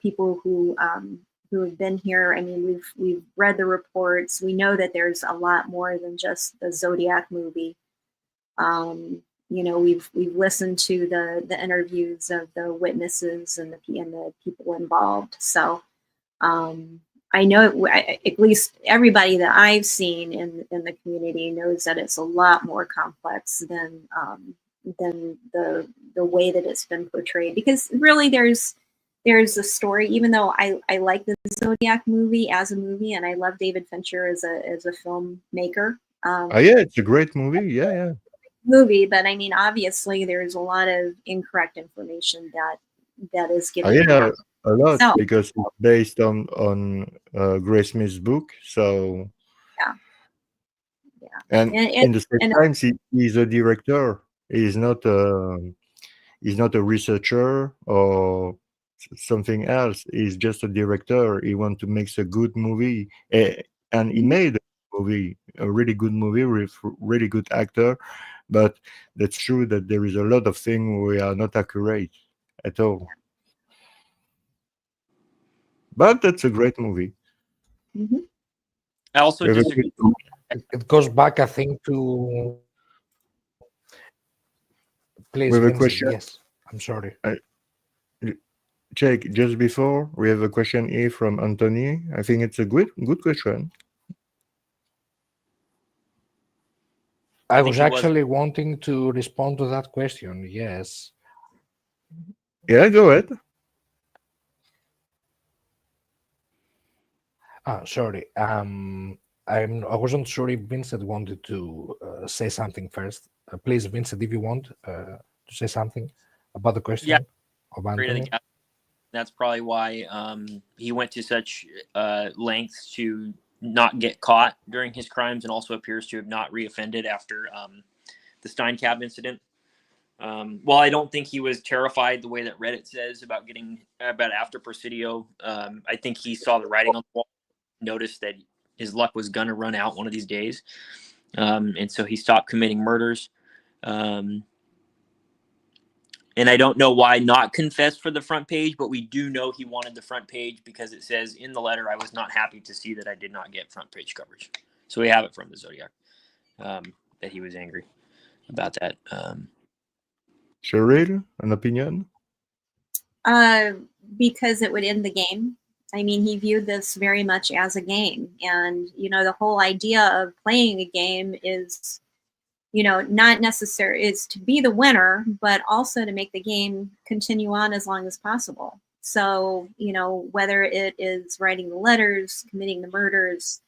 people who have been here, I mean, we've read the reports. We know that there's a lot more than just the Zodiac movie. You know, we've listened to the interviews of the witnesses and the people involved. So I know at least everybody that I've seen in the community knows that it's a lot more complex than the way that it's been portrayed. Because really, there's a story. Even though I like the Zodiac movie as a movie, and I love David Fincher as a filmmaker. Oh yeah, it's a great movie. Yeah. Movie, but I mean, obviously, there's a lot of incorrect information that is given. Oh yeah. A lot, So, because it's based on Grace Smith's book. So yeah. And in the same time, he's a director. He's not a researcher or something else. He's just a director. He wants to make a good movie, and he made a really good movie with really good actor. But that's true that there is a lot of things we are not accurate at all. But that's a great movie. Mm-hmm. I also disagree. It goes back, I think, to. Please, we have a Vincent, question. yes, I'm sorry. Jake, just before, we have a question here from Anthony. I think it's a good question. I was actually wanting to respond to that question. Yes. Yeah, go ahead. Sorry. I wasn't sure if Vincent wanted to say something first. Please, Vincent, if you want to say something about the question of Anthony. That's probably why he went to such lengths to not get caught during his crimes, and also appears to have not reoffended after the Steinkamp incident. While I don't think he was terrified the way that Reddit says about after Presidio, I think he saw the writing on the wall, noticed that his luck was going to run out one of these days. And so he stopped committing murders. And I don't know why not confess for the front page, but we do know he wanted the front page because it says in the letter, I was not happy to see that I did not get front page coverage. So we have it from the Zodiac, that he was angry about that. Cheryl, an opinion? Because it would end the game. I mean, he viewed this very much as a game. And, you know, the whole idea of playing a game is, you know, not necessary, is to be the winner, but also to make the game continue on as long as possible. So, you know, whether it is writing the letters, committing the murders,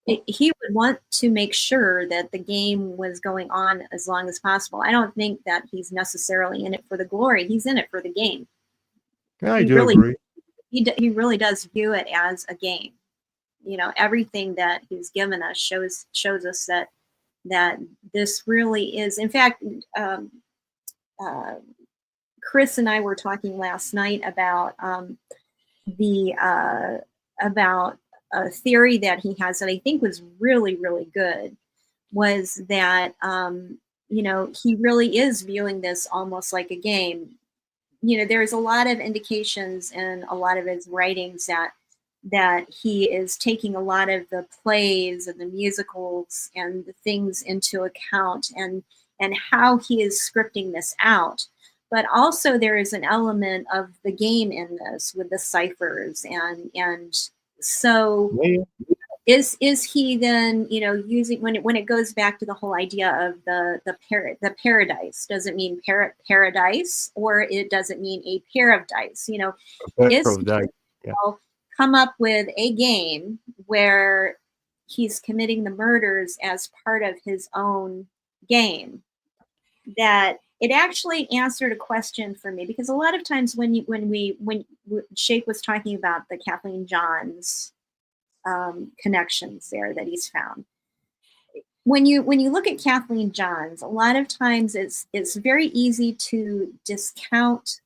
he would want to make sure that the game was going on as long as possible. I don't think that he's necessarily in it for the glory. He's in it for the game. Yeah, I do agree. He really does view it as a game. You know, everything that he's given us shows us that this really is. In fact, Chris and I were talking last night about about a theory that he has that I think was really, really good, was that you know, he really is viewing this almost like a game. You know, there's a lot of indications in a lot of his writings that he is taking a lot of the plays and the musicals and the things into account, and how he is scripting this out. but also there is an element of the game in this with the ciphers, and so is he then, you know, using when it goes back to the whole idea of the paradise? Does it mean paradise, or it doesn't mean a pair of dice? You know, is he come up with a game where he's committing the murders as part of his own game? That it actually answered a question for me, because a lot of times when Shake was talking about the Kathleen Johns connections there that he's found, when you look at Kathleen Johns, a lot of times it's very easy to discount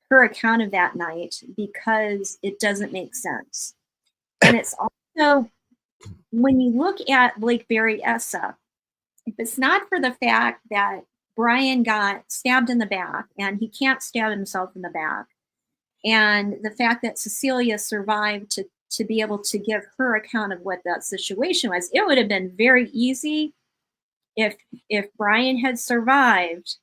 her account of that night because it doesn't make sense. And it's also, when you look at Blakeberry Essa, if it's not for the fact that Brian got stabbed in the back and he can't stab himself in the back, and the fact that Cecilia survived to be able to give her account of what that situation was, it would have been very easy if Brian had survived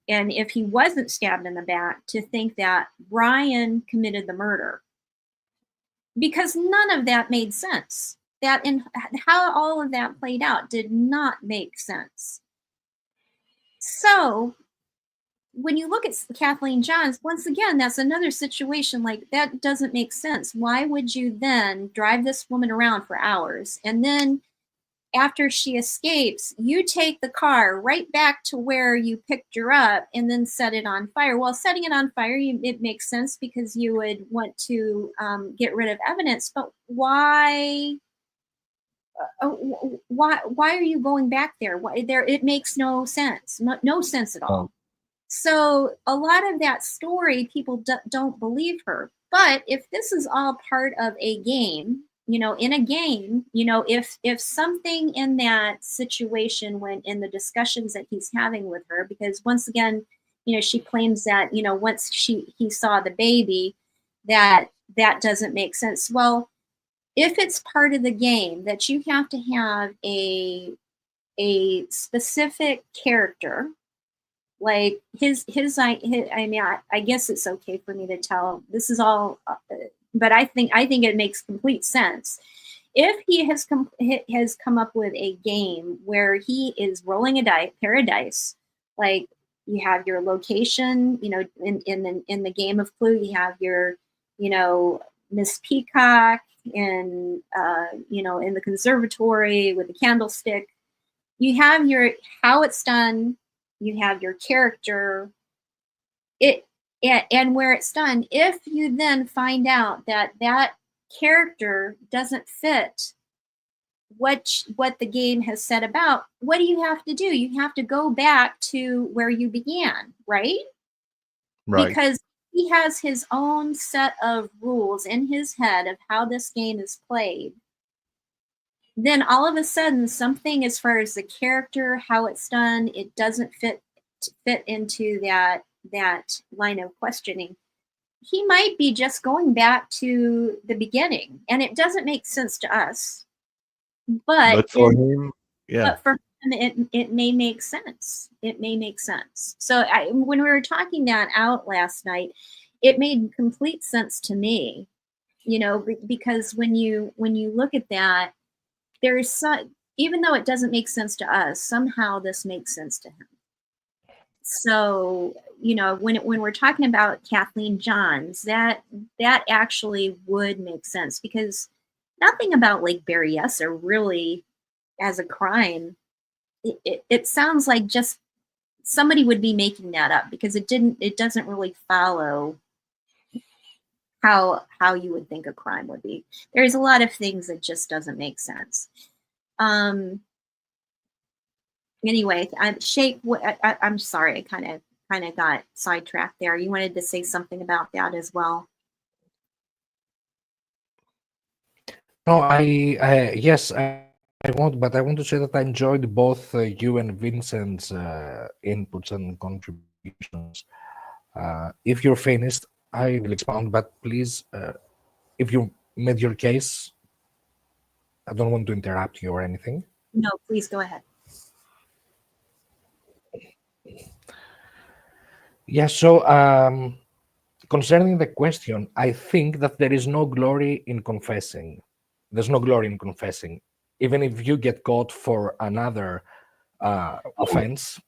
and if he wasn't stabbed in the back, to think that Brian committed the murder, because none of that made sense. That in how all of that played out did not make sense. So when you look at Kathleen Johns, once again, that's another situation like that doesn't make sense. Why would you then drive this woman around for hours, and then after she escapes, you take the car right back to where you picked her up and then set it on fire? Well, setting it on fire, it makes sense because you would want to get rid of evidence, but why are you going back there? It makes no sense, no sense at all. So a lot of that story, people don't believe her. But if this is all part of a game, you know, in a game, you know, if something in that situation, when in the discussions that he's having with her, because once again, you know, she claims that, you know, once he saw the baby, that doesn't make sense. Well, if it's part of the game that you have to have a specific character, like his I mean, I guess it's okay for me to tell this is all, but I think it makes complete sense. If he has come up with a game where he is rolling a pair of dice, like you have your location, you know, in the game of Clue, you have your, you know, Miss Peacock in you know, in the conservatory with the candlestick. You have your how it's done. You have your character, and where it's done. If you then find out that character doesn't fit what the game has said about, what do you have to do? You have to go back to where you began, right? Because he has his own set of rules in his head of how this game is played. Then all of a sudden, something as far as the character, how it's done, it doesn't fit into that line of questioning. He might be just going back to the beginning, and it doesn't make sense to us. But for him, yeah. But for him, it may make sense. It may make sense. So when we were talking that out last night, it made complete sense to me. You know, because when you look at that, there is some, even though it doesn't make sense to us, somehow this makes sense to him. So, you know, when we're talking about Kathleen Johns, that actually would make sense, because nothing about Lake Berryessa really, as a crime, it sounds like just somebody would be making that up, because it doesn't really follow how you would think a crime would be. There's a lot of things that just doesn't make sense. Anyway, Shake, I'm sorry, I kind of got sidetracked there. You wanted to say something about that as well. No, yes, I won't, but I want to say that I enjoyed both you and Vincent's inputs and contributions. If you're finished, I will expound, but please, if you made your case, I don't want to interrupt you or anything. No, please go ahead. Yeah, so concerning the question, I think that there is no glory in confessing. There's no glory in confessing. Even if you get caught for another offense,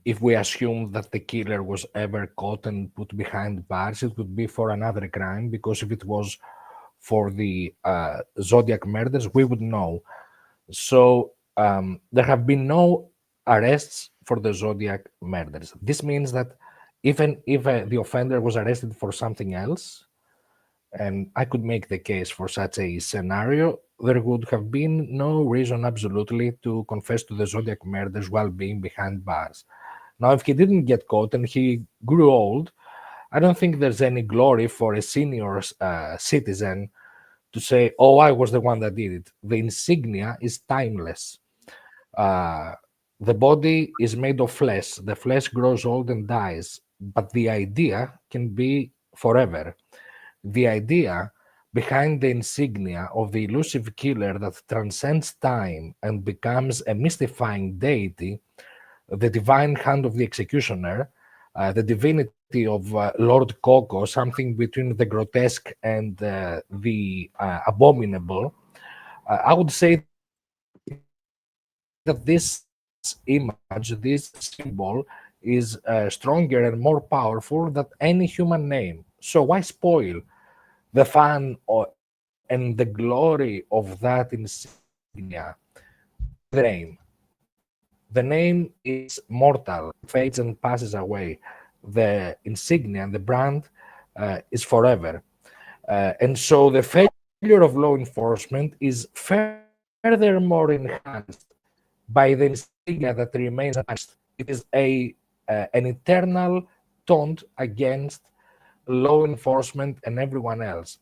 if we assume that the killer was ever caught and put behind bars, it would be for another crime, because if it was for the Zodiac murders, we would know. So there have been no arrests for the Zodiac murders. This means that even if the offender was arrested for something else, and I could make the case for such a scenario, there would have been no reason absolutely to confess to the Zodiac murders while being behind bars. Now, if he didn't get caught and he grew old, I don't think there's any glory for a senior citizen to say, oh, I was the one that did it. The insignia is timeless. The body is made of flesh. The flesh grows old and dies, but the idea can be forever. The idea behind the insignia of the elusive killer that transcends time and becomes a mystifying deity, the divine hand of the executioner, the divinity of Lord Coco, something between the grotesque and the abominable. I would say that this image, this symbol, is stronger and more powerful than any human name. So why spoil the fun and the glory of that insignia with the name? The name is mortal, fades and passes away. The insignia and the brand is forever. And so the failure of law enforcement is furthermore enhanced by the insignia that remains untarnished. It is an eternal taunt against law enforcement and everyone else.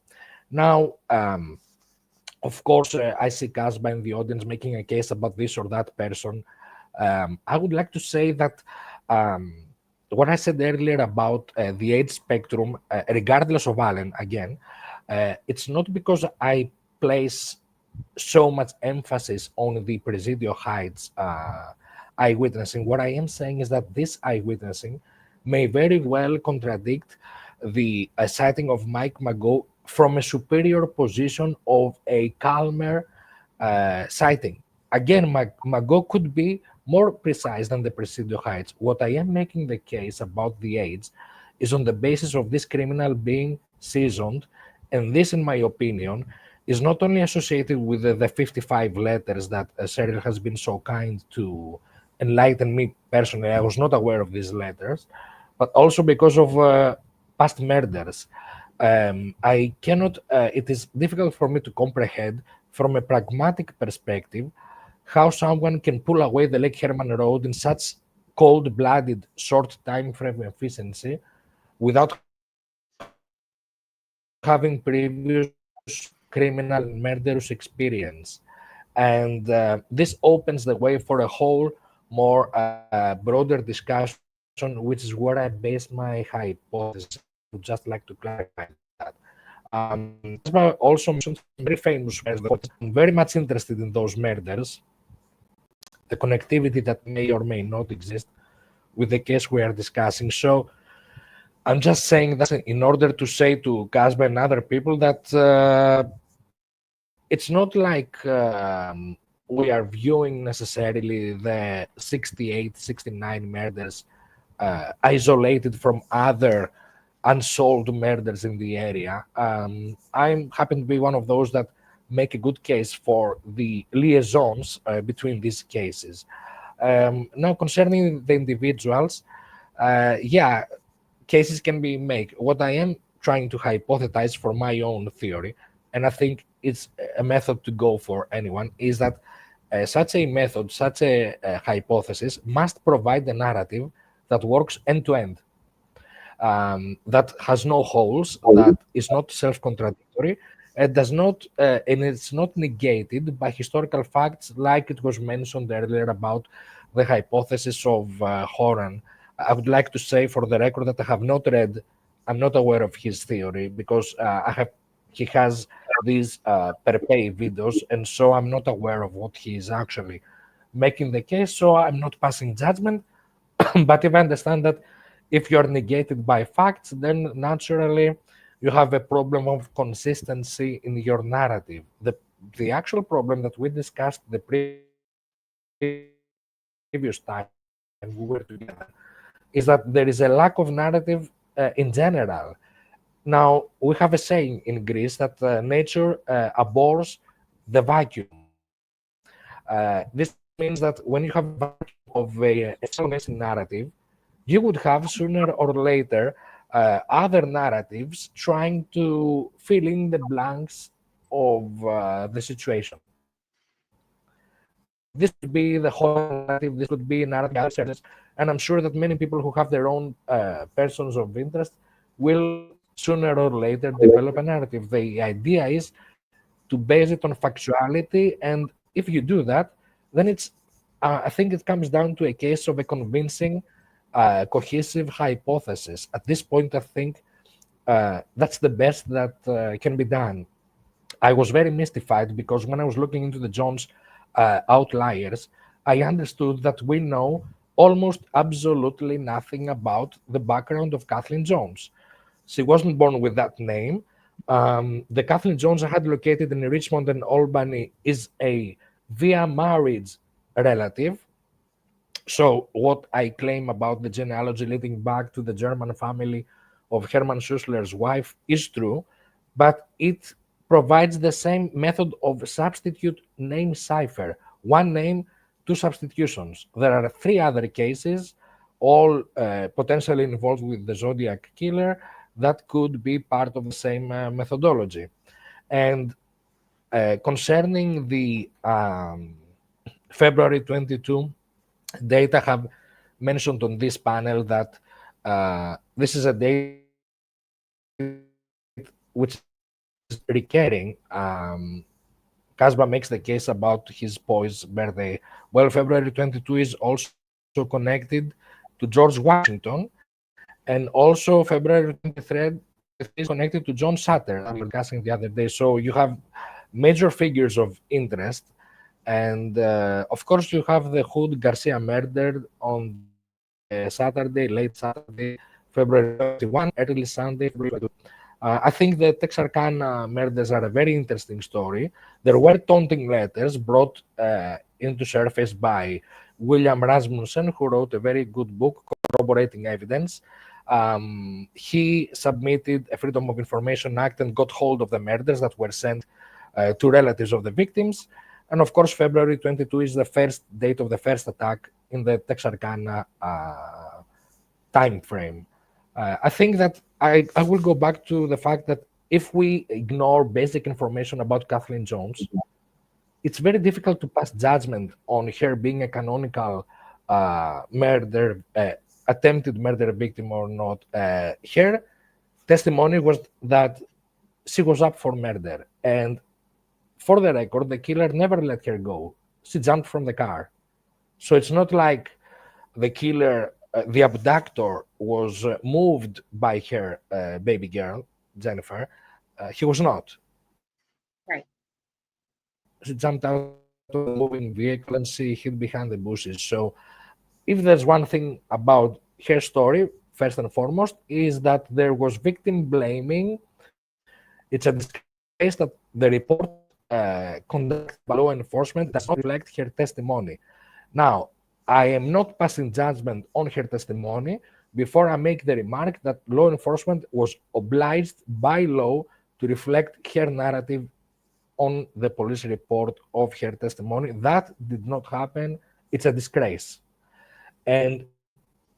Now, of course, I see Casba in the audience making a case about this or that person. I would like to say that what I said earlier about the age spectrum, regardless of Allen, again, it's not because I place so much emphasis on the Presidio Heights eyewitnessing. What I am saying is that this eyewitnessing may very well contradict the sighting of Mike Mago from a superior position of a calmer sighting. Again, Mago could be more precise than the Presidio Heights. What I am making the case about the age is on the basis of this criminal being seasoned, and this, in my opinion, is not only associated with the 55 letters that Cheryl has been so kind to enlighten me personally. I was not aware of these letters, but also because of past murders. I cannot, it is difficult for me to comprehend from a pragmatic perspective how someone can pull away the Lake Herman Road in such cold-blooded, short time frame efficiency without having previous criminal murderous experience. And this opens the way for a whole more broader discussion, which is where I base my hypothesis. I would just like to clarify that. Also mentioned very famous murders. I'm very much interested in those murders, the connectivity that may or may not exist with the case we are discussing. So I'm just saying that in order to say to Casper and other people that it's not like we are viewing necessarily the 68, 69 murders isolated from other unsolved murders in the area. I happen to be one of those that make a good case for the liaisons between these cases. Now, concerning the individuals, yeah, cases can be made. What I am trying to hypothesize for my own theory, and I think it's a method to go for anyone, is that such a method, such a hypothesis must provide a narrative that works end to end, that has no holes, that is not self-contradictory, and does not, and it's not negated by historical facts, like it was mentioned earlier about the hypothesis of Horan. I would like to say, for the record, that I have not read. I'm not aware of his theory because he has these per pay videos, and so I'm not aware of what he is actually making the case. So I'm not passing judgment. But if I understand that if you're negated by facts, then naturally you have a problem of consistency in your narrative. The actual problem that we discussed the previous time we were together is that there is a lack of narrative in general. Now, we have a saying in Greece that nature abhors the vacuum. This means that when you have a vacuum of a convincing narrative, you would have sooner or later other narratives trying to fill in the blanks of the situation. This could be the whole narrative, this could be narrative searches, and I'm sure that many people who have their own persons of interest will sooner or later develop a narrative. The idea is to base it on factuality, and if you do that, then it's I think it comes down to a case of a convincing cohesive hypothesis. At this point, I think that's the best that can be done. I was very mystified because when I was looking into the Jones outliers, I understood that we know almost absolutely nothing about the background of Kathleen Jones. She wasn't born with that name. The Kathleen Jones I had located in Richmond and Albany is a via marriage relative. So what I claim about the genealogy leading back to the German family of Hermann Schussler's wife is true, but it provides the same method of substitute name cipher. One name, two substitutions. There are 3 other cases, all potentially involved with the Zodiac Killer, that could be part of the same methodology. And concerning the February 22 data, have mentioned on this panel that this is a date which is recurring. Casbah makes the case about his boy's birthday. Well, February 22 is also connected to George Washington, and also February 23rd is connected to John Sutter, that we were discussing the other day. So you have major figures of interest. And of course, you have the Hood Garcia murder on Saturday, late Saturday, February 21, early Sunday, February 22. I think the Texarkana murders are a very interesting story. There were taunting letters brought into surface by William Rasmussen, who wrote a very good book, Corroborating Evidence. He submitted a Freedom of Information Act and got hold of the murders that were sent to relatives of the victims. And of course, February 22 is the first date of the first attack in the Texarkana time frame. I think that I will go back to the fact that if we ignore basic information about Kathleen Jones, it's very difficult to pass judgment on her being a canonical attempted murder victim or not. Her testimony was that she was up for murder. And for the record, the killer never let her go. She jumped from the car. So it's not like the killer, the abductor, was moved by her baby girl, Jennifer. He was not. Right. She jumped out of the moving vehicle and she hid behind the bushes. So if there's one thing about her story, first and foremost, is that there was victim blaming. It's a disgrace that the report conducted by law enforcement does not reflect her testimony. Now, I am not passing judgment on her testimony before I make the remark that law enforcement was obliged by law to reflect her narrative on the police report of her testimony. That did not happen. It's a disgrace. And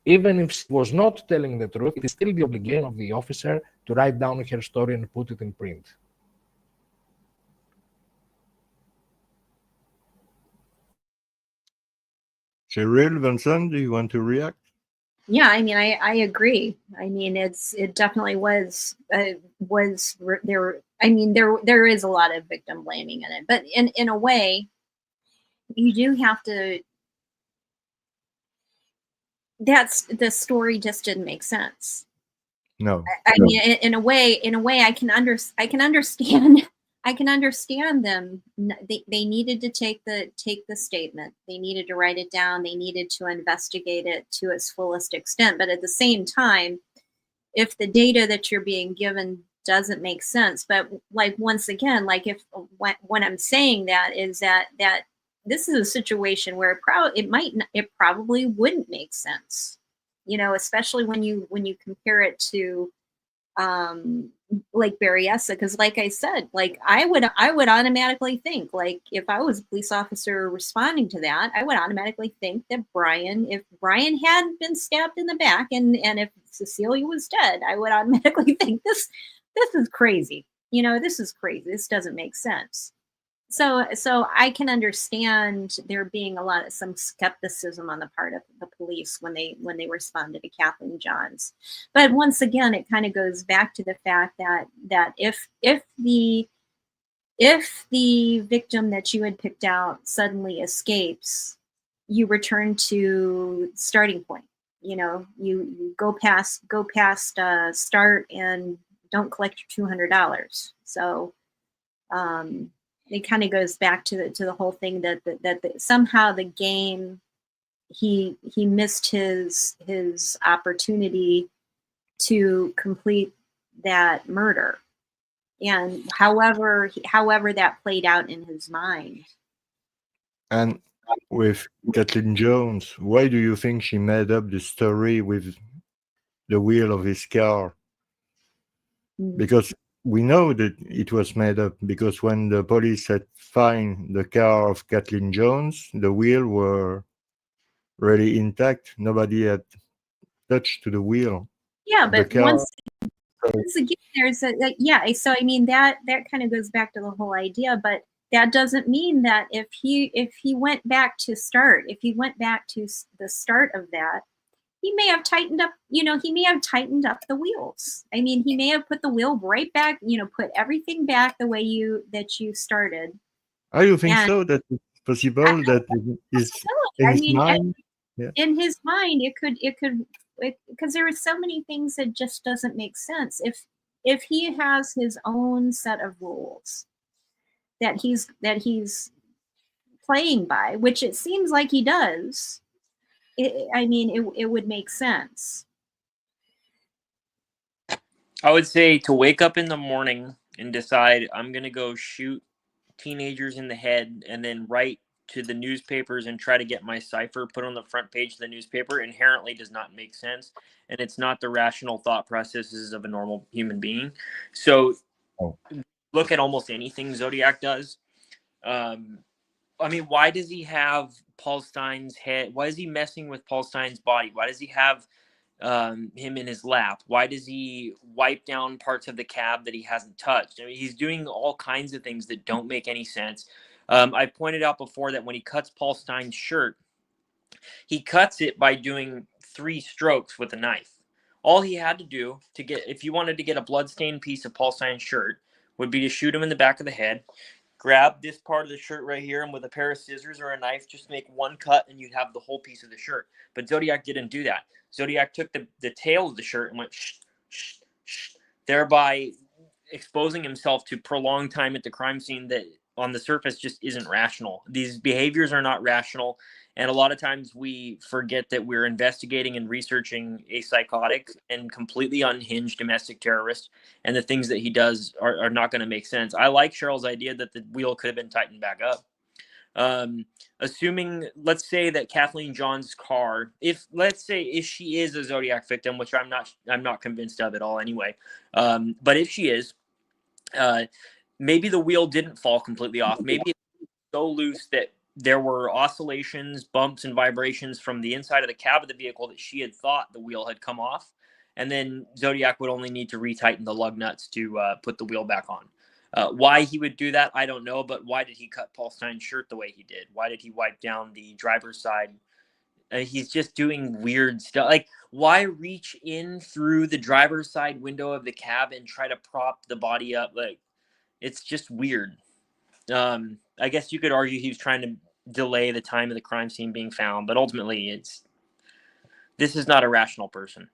even if she was not telling the truth, it is still the obligation of the officer to write down her story and put it in print. Cheryl, Vincent, do you want to react? Yeah, I mean, I agree. I mean, it definitely was there. I mean, there is a lot of victim blaming in it, but in a way, you do have to. That's the story just didn't make sense. No. I mean, in a way, I can understand I can understand them. They needed to take the statement. They needed to write it down. They needed to investigate it to its fullest extent. But at the same time, if the data that you're being given doesn't make sense, but like once again, like if when I'm saying that is that this is a situation where it probably wouldn't make sense, you know, especially when you compare it to like Berryessa, because like I said, like I would automatically think, like if I was a police officer responding to that, I would automatically think that if Brian hadn't been stabbed in the back and if Cecilia was dead, I would automatically think this is crazy. You know, this is crazy. This doesn't make sense. So I can understand there being some skepticism on the part of the police when they responded to Kathleen Johns. But once again, it kind of goes back to the fact that if the victim that you had picked out suddenly escapes, you return to starting point. You know, you go past start and don't collect your $200. So it kind of goes back to the whole thing that somehow the game, he missed his opportunity to complete that murder, and however that played out in his mind. And with Kathleen Jones, why do you think she made up the story with the wheel of his car? Because we know that it was made up, because when the police had found the car of Kathleen Jones, the wheel were really intact. Nobody had touched to the wheel. Yeah, but once again, there's so I mean that kind of goes back to the whole idea, but that doesn't mean that if he went back to the start of that, he may have tightened up, the wheels. I mean, he may have put the wheel right back, put everything back the way that you started. Oh, you think so? That it's possible that is in his mind? Yeah. In his mind, it could, because there are so many things that just doesn't make sense. If he has his own set of rules that he's playing by, which it seems like he does, it would make sense. I would say to wake up in the morning and decide I'm going to go shoot teenagers in the head and then write to the newspapers and try to get my cipher put on the front page of the newspaper inherently does not make sense. And it's not the rational thought processes of a normal human being. So look at almost anything Zodiac does. I mean, why does he have Paul Stein's head? Why is he messing with Paul Stein's body? Why does he have him in his lap? Why does he wipe down parts of the cab that he hasn't touched? I mean, he's doing all kinds of things that don't make any sense. I pointed out before that when he cuts Paul Stein's shirt, he cuts it by doing 3 strokes with a knife. All he had to do if you wanted to get a bloodstained piece of Paul Stein's shirt, would be to shoot him in the back of the head, grab this part of the shirt right here, and with a pair of scissors or a knife, just make one cut and you'd have the whole piece of the shirt. But Zodiac didn't do that. Zodiac took the tail of the shirt and went shh, shh, shh, thereby exposing himself to prolonged time at the crime scene that on the surface just isn't rational. These behaviors are not rational. And a lot of times we forget that we're investigating and researching a psychotic and completely unhinged domestic terrorist. And the things that he does are not going to make sense. I like Cheryl's idea that the wheel could have been tightened back up. Assuming, let's say that Kathleen John's car, if she is a Zodiac victim, which I'm not convinced of at all anyway. But if she is, maybe the wheel didn't fall completely off. Maybe it's so loose that there were oscillations, bumps, and vibrations from the inside of the cab of the vehicle that she had thought the wheel had come off. And then Zodiac would only need to retighten the lug nuts to put the wheel back on. Why he would do that, I don't know. But why did he cut Paul Stein's shirt the way he did? Why did he wipe down the driver's side? He's just doing weird stuff. Like, why reach in through the driver's side window of the cab and try to prop the body up? Like, it's just weird. I guess you could argue he was trying to delay the time of the crime scene being found, but ultimately this is not a rational person.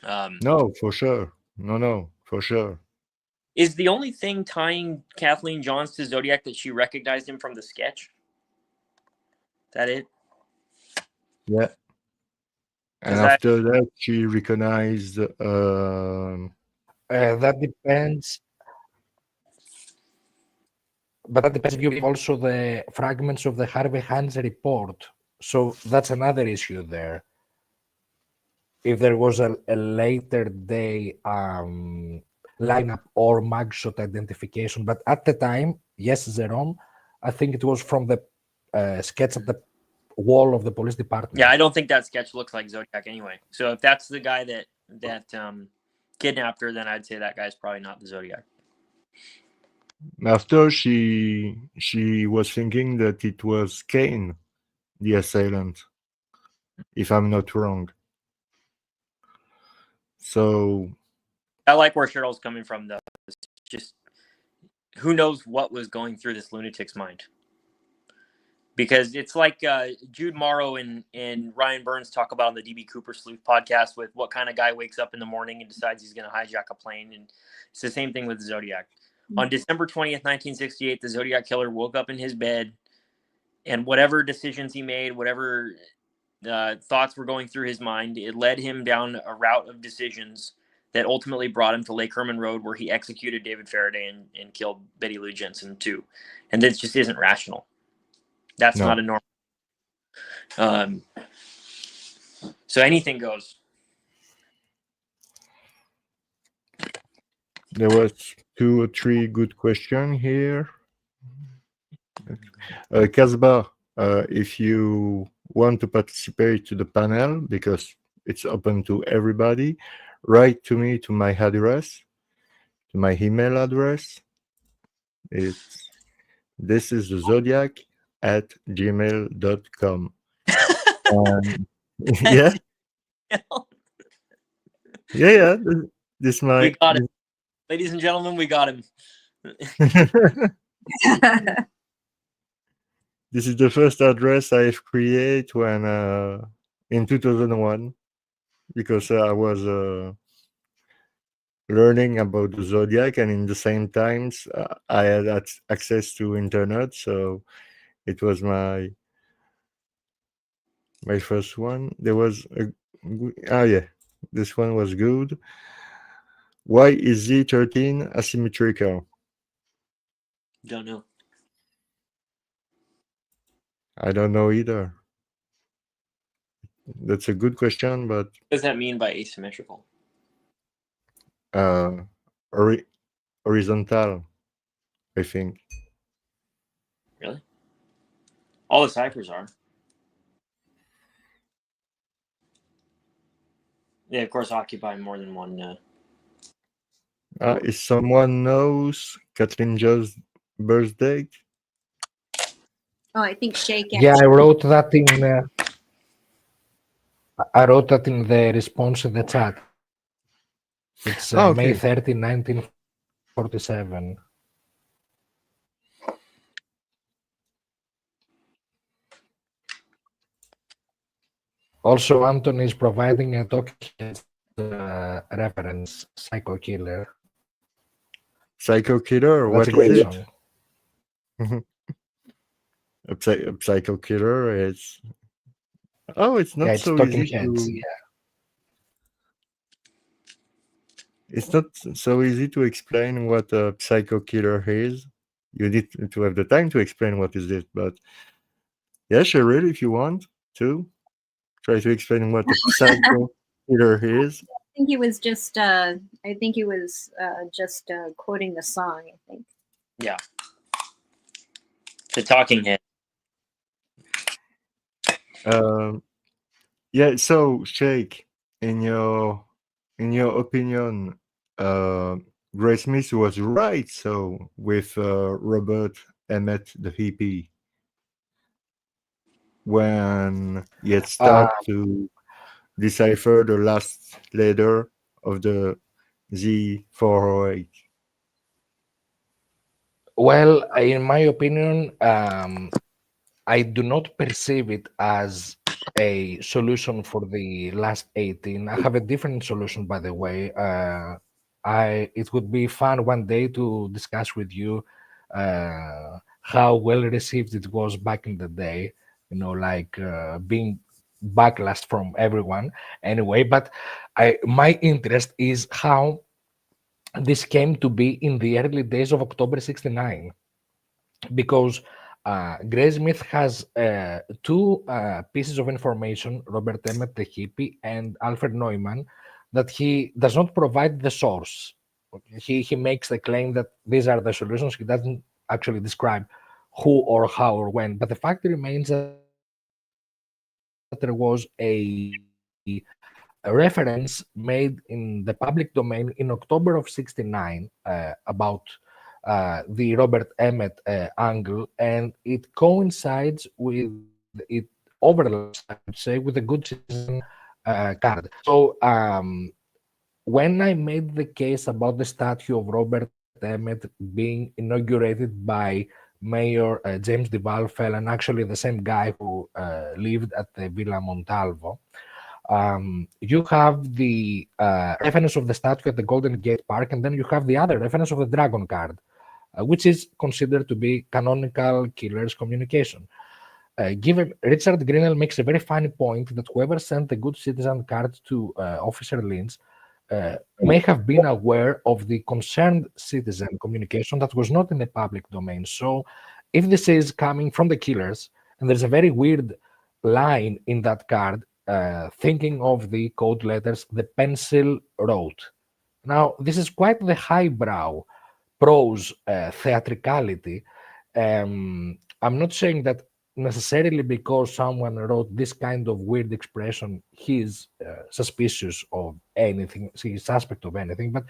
No, for sure. No, for sure. Is the only thing tying Kathleen Johns to Zodiac that she recognized him from the sketch? Is that it? Yeah. And after that, she recognized. That depends. But that depends if you give also the fragments of the Harvey Hans report. So that's another issue there. If there was a later day lineup or mugshot identification, but at the time, yes, Jerome, I think it was from the sketch at the wall of the police department. Yeah, I don't think that sketch looks like Zodiac anyway. So if that's the guy that kidnapped her, then I'd say that guy's probably not the Zodiac. After she was thinking that it was Kane, the assailant, if I'm not wrong. So I like where Cheryl's coming from, though. It's just who knows what was going through this lunatic's mind. Because it's like Jude Morrow and Ryan Burns talk about on the DB Cooper Sleuth podcast with what kind of guy wakes up in the morning and decides he's going to hijack a plane. And it's the same thing with Zodiac. Mm-hmm. On December 20th, 1968, the Zodiac Killer woke up in his bed, and whatever decisions he made, whatever thoughts were going through his mind, it led him down a route of decisions that ultimately brought him to Lake Herman Road, where he executed David Faraday and killed Betty Lou Jensen too. And this just isn't rational. That's not a normal. So anything goes. There was 2 or 3 good questions here. Casbah, if you want to participate to the panel, because it's open to everybody, write to me to my address, to my email address. This is the Zodiac at gmail.com. Yeah. Yeah. This We got it. Ladies and gentlemen, we got him. This is the first address I've created when in 2001, because I was learning about the Zodiac, and in the same times I had access to internet, so it was my first one. There was this one was good. Why is Z13 asymmetrical? Don't know. I don't know either. That's a good question, but what does that mean by asymmetrical? Horizontal, I think. Really? All the ciphers are. They, of course, occupy more than one. If someone knows Kathleen Joe's birthday? Oh, I think Shake. Yeah, I wrote that in. I wrote that in the response in the chat. It's May 30, 1947. Also, Anthony is providing a document reference, Psycho Killer. Psycho Killer? That's what a great is song. A Psycho Killer is... Oh, it's not it's so easy heads, to... It's not so easy to explain what a Psycho Killer is. You need to have the time to explain what is it, but... Yeah, Cheryl, if you want to try to explain what a Psycho Killer is. I think he was just quoting the song, I think. Yeah. The talking head. Yeah, so Shake, in your opinion, Grace Smith was right, so with Robert Emmett, the VP, when he had started to decipher the last letter of the Z408. Well, in my opinion, I do not perceive it as a solution for the last 18. I have a different solution, by the way. it would be fun one day to discuss with you how well received it was back in the day. Like being backlash from everyone. Anyway, but my interest is how this came to be in the early days of October '69, because Graysmith has two pieces of information, Robert Emmett, the hippie, and Alfred Neumann, that he does not provide the source. He makes the claim that these are the solutions. He doesn't actually describe who or how or when. But the fact remains that there was a reference made in the public domain in October of '69 about the Robert Emmett angle, and it coincides with, it overlaps, I would say, with the Good Citizen card. So when I made the case about the statue of Robert Emmett being inaugurated by Mayor James Duval Felon, actually the same guy who lived at the Villa Montalvo, you have the reference of the statue at the Golden Gate Park, and then you have the other reference of the Dragon card, which is considered to be canonical killer's communication. Given Richard Grinnell makes a very funny point that whoever sent the Good Citizen card to Officer Lynch may have been aware of the concerned citizen communication that was not in the public domain. So if this is coming from the killers, and there's a very weird line in that card, thinking of the code letters, the pencil wrote. Now, this is quite the highbrow prose theatricality. I'm not saying that necessarily because someone wrote this kind of weird expression, he's suspicious of anything, he's suspect of anything, but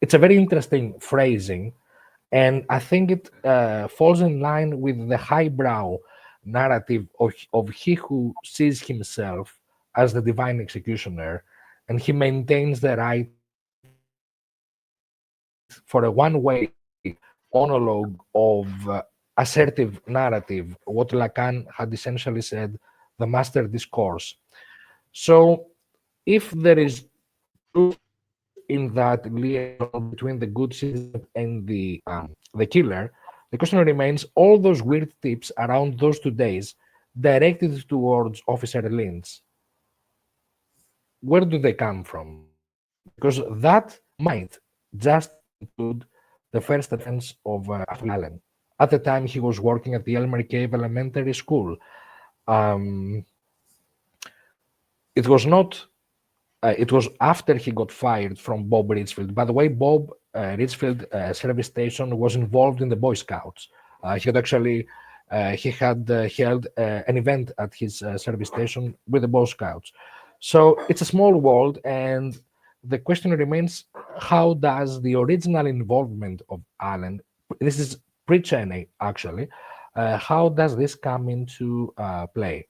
it's a very interesting phrasing. And I think it falls in line with the highbrow narrative of he who sees himself as the divine executioner, and he maintains the right for a one-way monologue of assertive narrative, what Lacan had essentially said, the master discourse. So if there is truth in that liaison between the good citizen and the killer, the question remains, all those weird tips around those 2 days directed towards Officer Lynch, where do they come from? Because that might just include the first offense of Allen. At the time, he was working at the Elmer Cave Elementary School. It was not. It was after he got fired from Bob Richfield. By the way, Bob Richfield service station was involved in the Boy Scouts. He had actually held an event at his service station with the Boy Scouts. So it's a small world, and the question remains: how does the original involvement of Allen? This is pre-Cheney, actually. How does this come into play?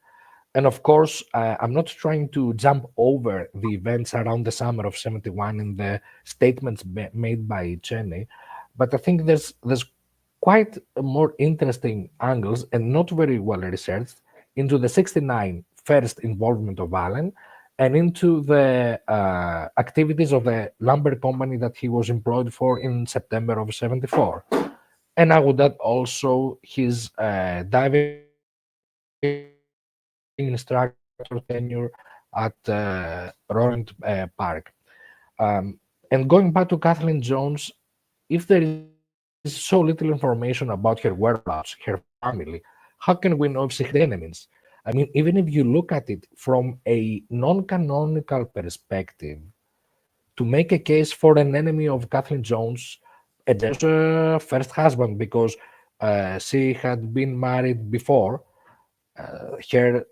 And of course, I'm not trying to jump over the events around the summer of '71 and the statements made by Cheney, but I think there's quite more interesting angles and not very well researched into the '69 first involvement of Allen and into the activities of the lumber company that he was employed for in September of '74. And I would add also his diving instructor tenure at Roaring Park. And going back to Kathleen Jones, if there is so little information about her whereabouts, her family, how can we know if she had enemies? I mean, even if you look at it from a non-canonical perspective, to make a case for an enemy of Kathleen Jones, a first husband, because she had been married before, her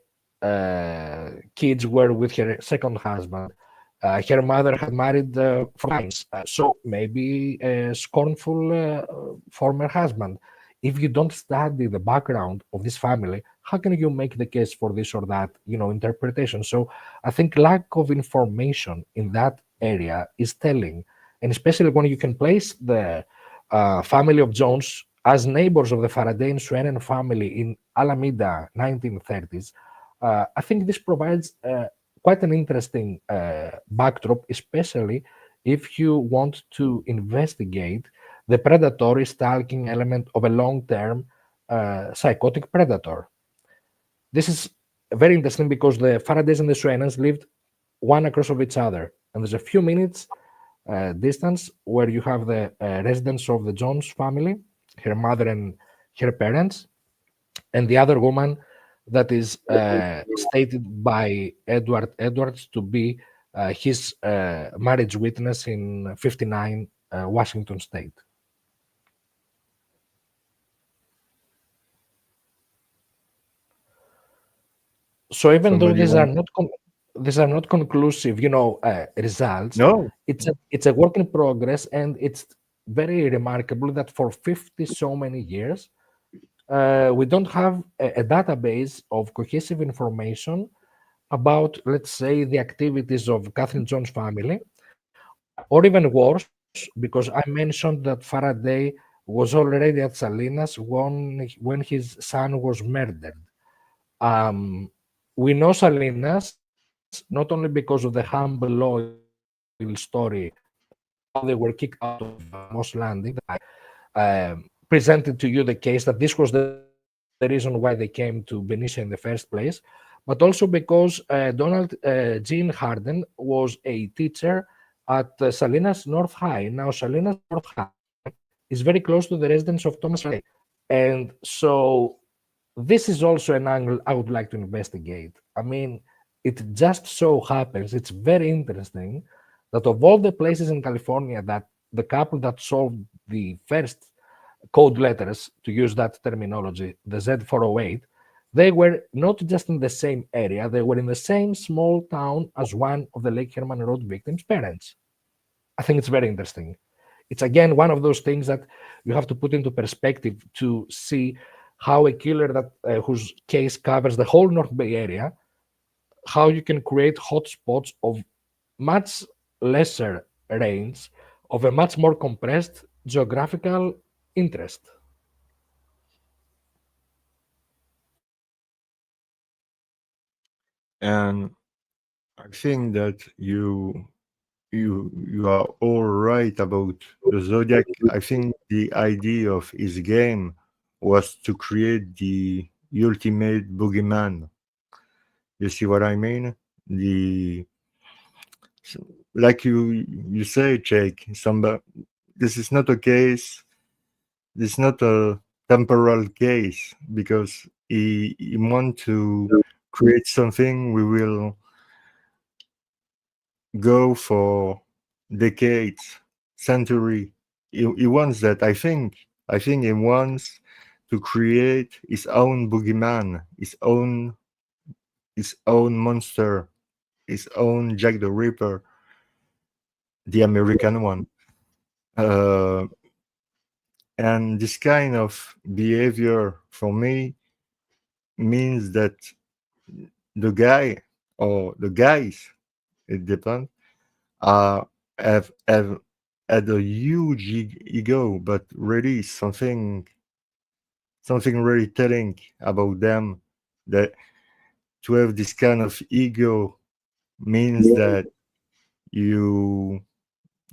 kids were with her second husband. Her mother had married so maybe a scornful former husband. If you don't study the background of this family, how can you make the case for this or that, interpretation? So I think lack of information in that area is telling, and especially when you can place the family of Jones as neighbors of the Faraday and Swennen family in Alameda 1930s. I think this provides quite an interesting backdrop, especially if you want to investigate the predatory stalking element of a long-term psychotic predator. This is very interesting because the Faradays and the Swenans lived one across of each other, and there's a few minutes distance where you have the residence of the Jones family, her mother and her parents, and the other woman that is stated by Edward Edwards to be his marriage witness in 59 Washington State. So even though Somebody want? these are not conclusive, results, No. it's a work in progress, and it's very remarkable that for 50 so many years we don't have a database of cohesive information about, let's say, the activities of Catherine Jones' family, or even worse, because I mentioned that Faraday was already at Salinas when his son was murdered. Um, we know Salinas not only because of the humble oil story about how they were kicked out of Moss Landing, that presented to you the case that this was the reason why they came to Benicia in the first place, but also because Donald Jean Harden was a teacher at Salinas North High. Now, Salinas North High is very close to the residence of Thomas Faraday. And so this is also an angle I would like to investigate. I mean, it just so happens, it's very interesting that of all the places in California that the couple that solved the first code letters, to use that terminology, the Z408, they were not just in the same area, they were in the same small town as one of the Lake Herman Road victims' parents. I think it's very interesting. It's again one of those things that you have to put into perspective to see how a killer that whose case covers the whole North Bay area, how you can create hotspots of much lesser range, of a much more compressed geographical interest. And I think that you are all right about the Zodiac. I think the idea of his game was to create the ultimate boogeyman. You see what I mean? The like you say, Jake. Somebody, this is not a case. This is not a temporal case because he want to create something we will go for decades, century. He wants that. I think he wants to create his own boogeyman, his own monster, his own Jack the Ripper, the American one. Uh, and this kind of behavior for me means that the guy or the guys, it depends, uh, have had a huge ego, but really something really telling about them, that to have this kind of ego means that you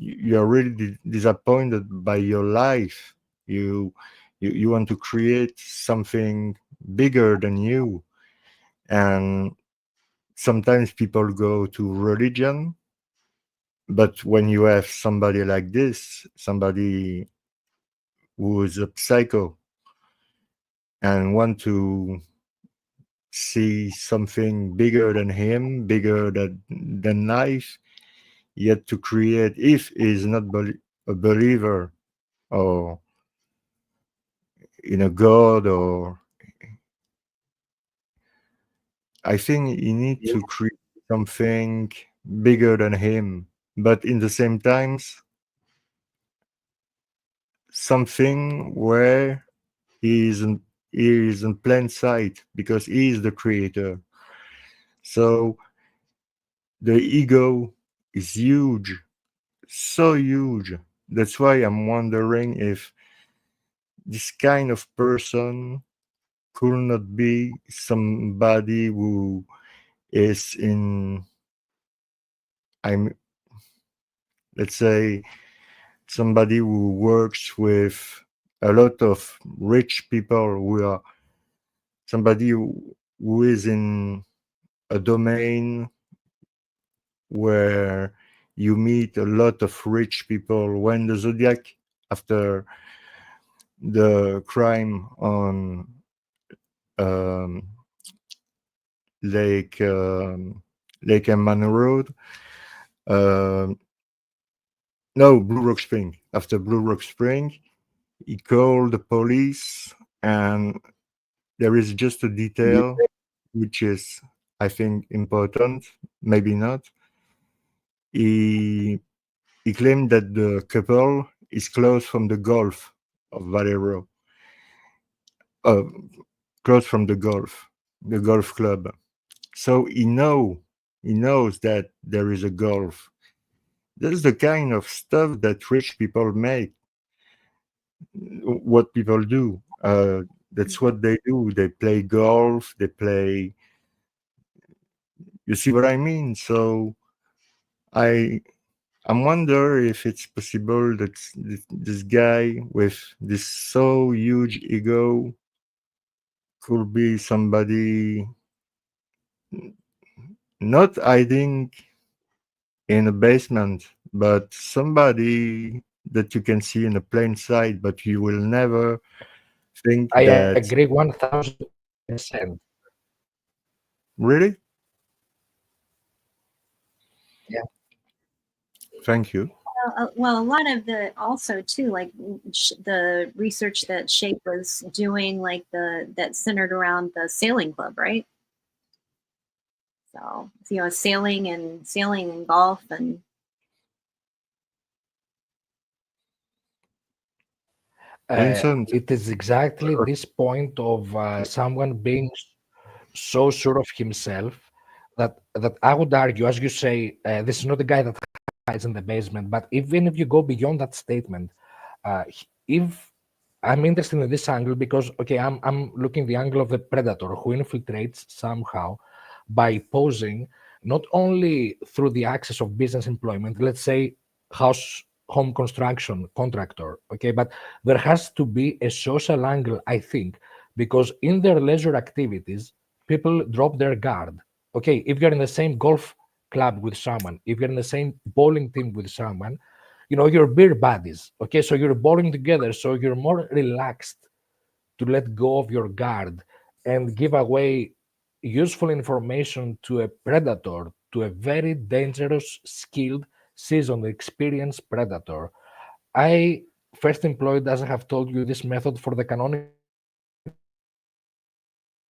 you are really disappointed by your life. You want to create something bigger than you, and sometimes people go to religion. But when you have somebody like this, somebody who is a psycho and want to see something bigger than him, bigger than life, yet to create, if he is not a believer or in a god, or I think he need to create something bigger than him, but in the same times something where he is in, he is in plain sight because he is the creator. So the ego is huge, so huge. That's why I'm wondering if this kind of person could not be somebody who is in, I'm let's say, somebody who works with a lot of rich people who are somebody who is in a domain where you meet a lot of rich people. When the Zodiac, after the crime on Lake Manor Road, no, Blue Rock Spring. After Blue Rock Spring, he called the police, and there is just a detail which is, I think, important, maybe not. He claimed that the couple is close from the Gulf of Valero, close from the Golf Club. So he knows that there is a Gulf. That's the kind of stuff that rich people make. What people do. That's what they do. They play golf. They play. You see what I mean? So I wonder if it's possible that this guy with this so huge ego could be somebody not hiding in a basement, but somebody that you can see in a plain sight, but you will never think I that. agree 1000%. Really? Yeah. Thank you. Well, a lot of the also too, like the research that Shake was doing, like that centered around the sailing club, right? So sailing and golf and. Vincent. It is exactly this point of someone being so sure of himself that I would argue, as you say, this is not the guy that hides in the basement. But even if you go beyond that statement, if I'm interested in this angle because I'm looking the angle of the predator who infiltrates somehow by posing not only through the access of business employment, let's say home construction contractor, but there has to be a social angle, I think, because in their leisure activities, people drop their guard. If you're in the same golf club with someone, if you're in the same bowling team with someone, you're beer buddies. So you're bowling together, so you're more relaxed to let go of your guard and give away useful information to a predator, to a very dangerous, skilled, seasoned, experienced predator. I first employed, as I have told you, this method for the canonical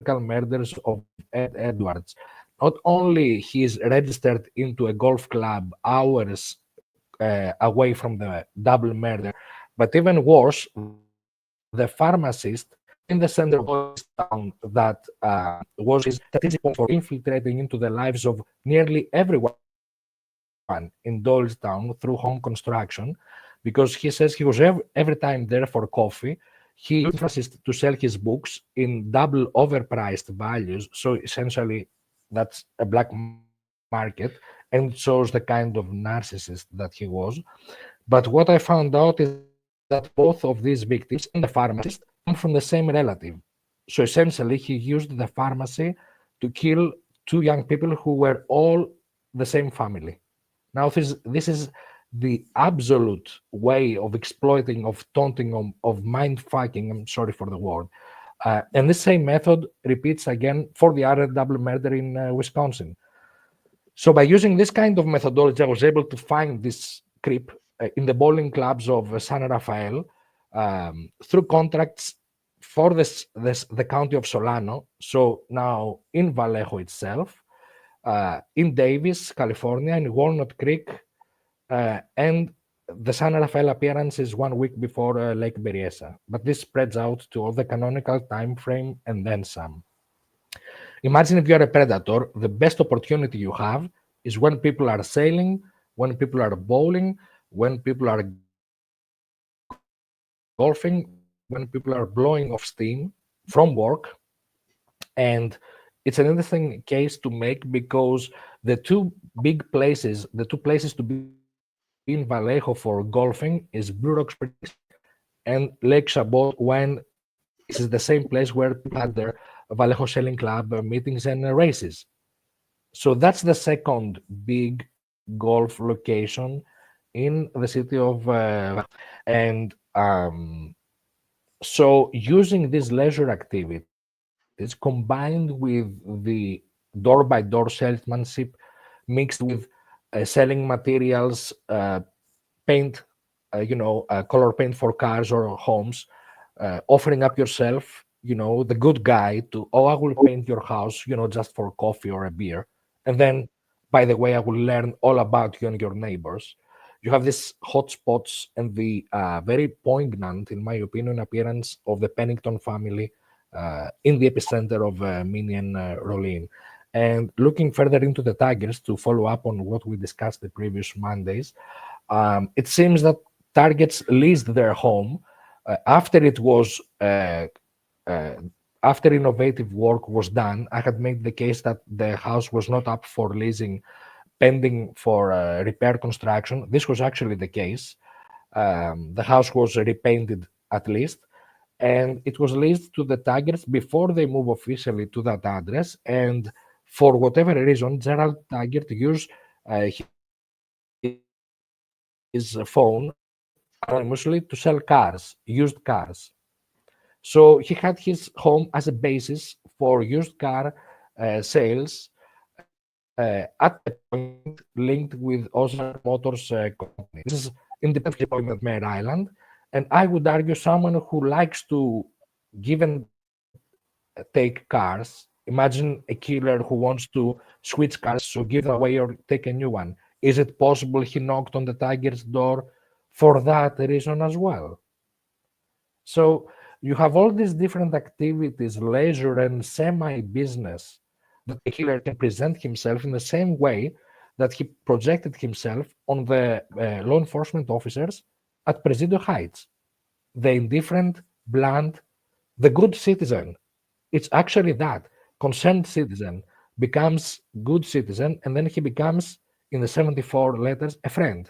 murders of Eduards. Not only he is registered into a golf club hours away from the double murder, but even worse, the pharmacist in the center of this town that was his strategic point for infiltrating into the lives of nearly everyone in Doylestown through home construction, because he says he was every time there for coffee. He used pharmacist to sell his books in double overpriced values. So essentially, that's a black market, and it shows the kind of narcissist that he was. But what I found out is that both of these victims and the pharmacist come from the same relative. So essentially, he used the pharmacy to kill two young people who were all the same family. Now, this is the absolute way of exploiting, of taunting, of mind fucking. I'm sorry for the word. And the same method repeats again for the other double murder in Wisconsin. So by using this kind of methodology, I was able to find this creep in the bowling clubs of San Rafael through contracts for the county of Solano. So now in Vallejo itself, in Davis, California, in Walnut Creek, and the San Rafael appearance is 1 week before Lake Berryessa. But this spreads out to all the canonical time frame and then some. Imagine if you're a predator, the best opportunity you have is when people are sailing, when people are bowling, when people are golfing, when people are blowing off steam from work. And it's an interesting case to make because the two places to be in Vallejo for golfing is Blue Rock Springs, and Lake Chabot when this is the same place where people had their Vallejo Sailing Club meetings and races. So that's the second big golf location in the city of and so using these leisure activities combined with the door-by-door salesmanship mixed with selling materials, paint, color paint for cars or homes, offering up yourself, the good guy to, oh, I will paint your house, just for coffee or a beer. And then, by the way, I will learn all about you and your neighbors. You have these hotspots and the very poignant, in my opinion, appearance of the Pennington family in the epicenter of Minnie and Rolene. And looking further into the Tigers to follow up on what we discussed the previous Mondays, it seems that targets leased their home after it was after innovative work was done. I had made the case that the house was not up for leasing pending for repair construction. This was actually the case. The house was repainted at least, and it was leased to the Tigers before they move officially to that address. And for whatever reason, Gerald Taggart used his phone anonymously to sell cars, used cars. So he had his home as a basis for used car sales at a point linked with Ozark Motors Company. This is independently appointed Mare Island, and I would argue someone who likes to give and take cars. Imagine a killer who wants to switch cars, so give them away or take a new one. Is it possible he knocked on the Tiger's door for that reason as well? So you have all these different activities, leisure and semi-business, that a killer can present himself in the same way that he projected himself on the law enforcement officers at Presidio Heights. The indifferent, bland, the good citizen. It's actually that. Concerned citizen becomes good citizen, and then he becomes, in the 74 letters, a friend.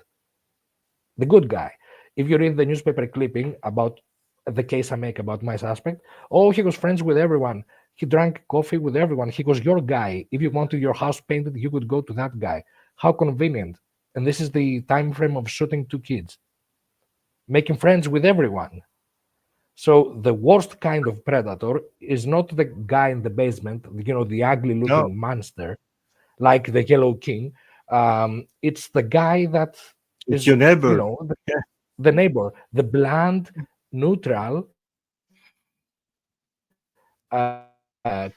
The good guy. If you read the newspaper clipping about the case I make about my suspect, oh, he was friends with everyone. He drank coffee with everyone. He was your guy. If you wanted your house painted, you could go to that guy. How convenient. And this is the time frame of shooting 2 kids. Making friends with everyone. So the worst kind of predator is not the guy in the basement, the ugly-looking monster, like the Yellow King. It's the guy that it's your neighbor. The neighbor, the bland, neutral,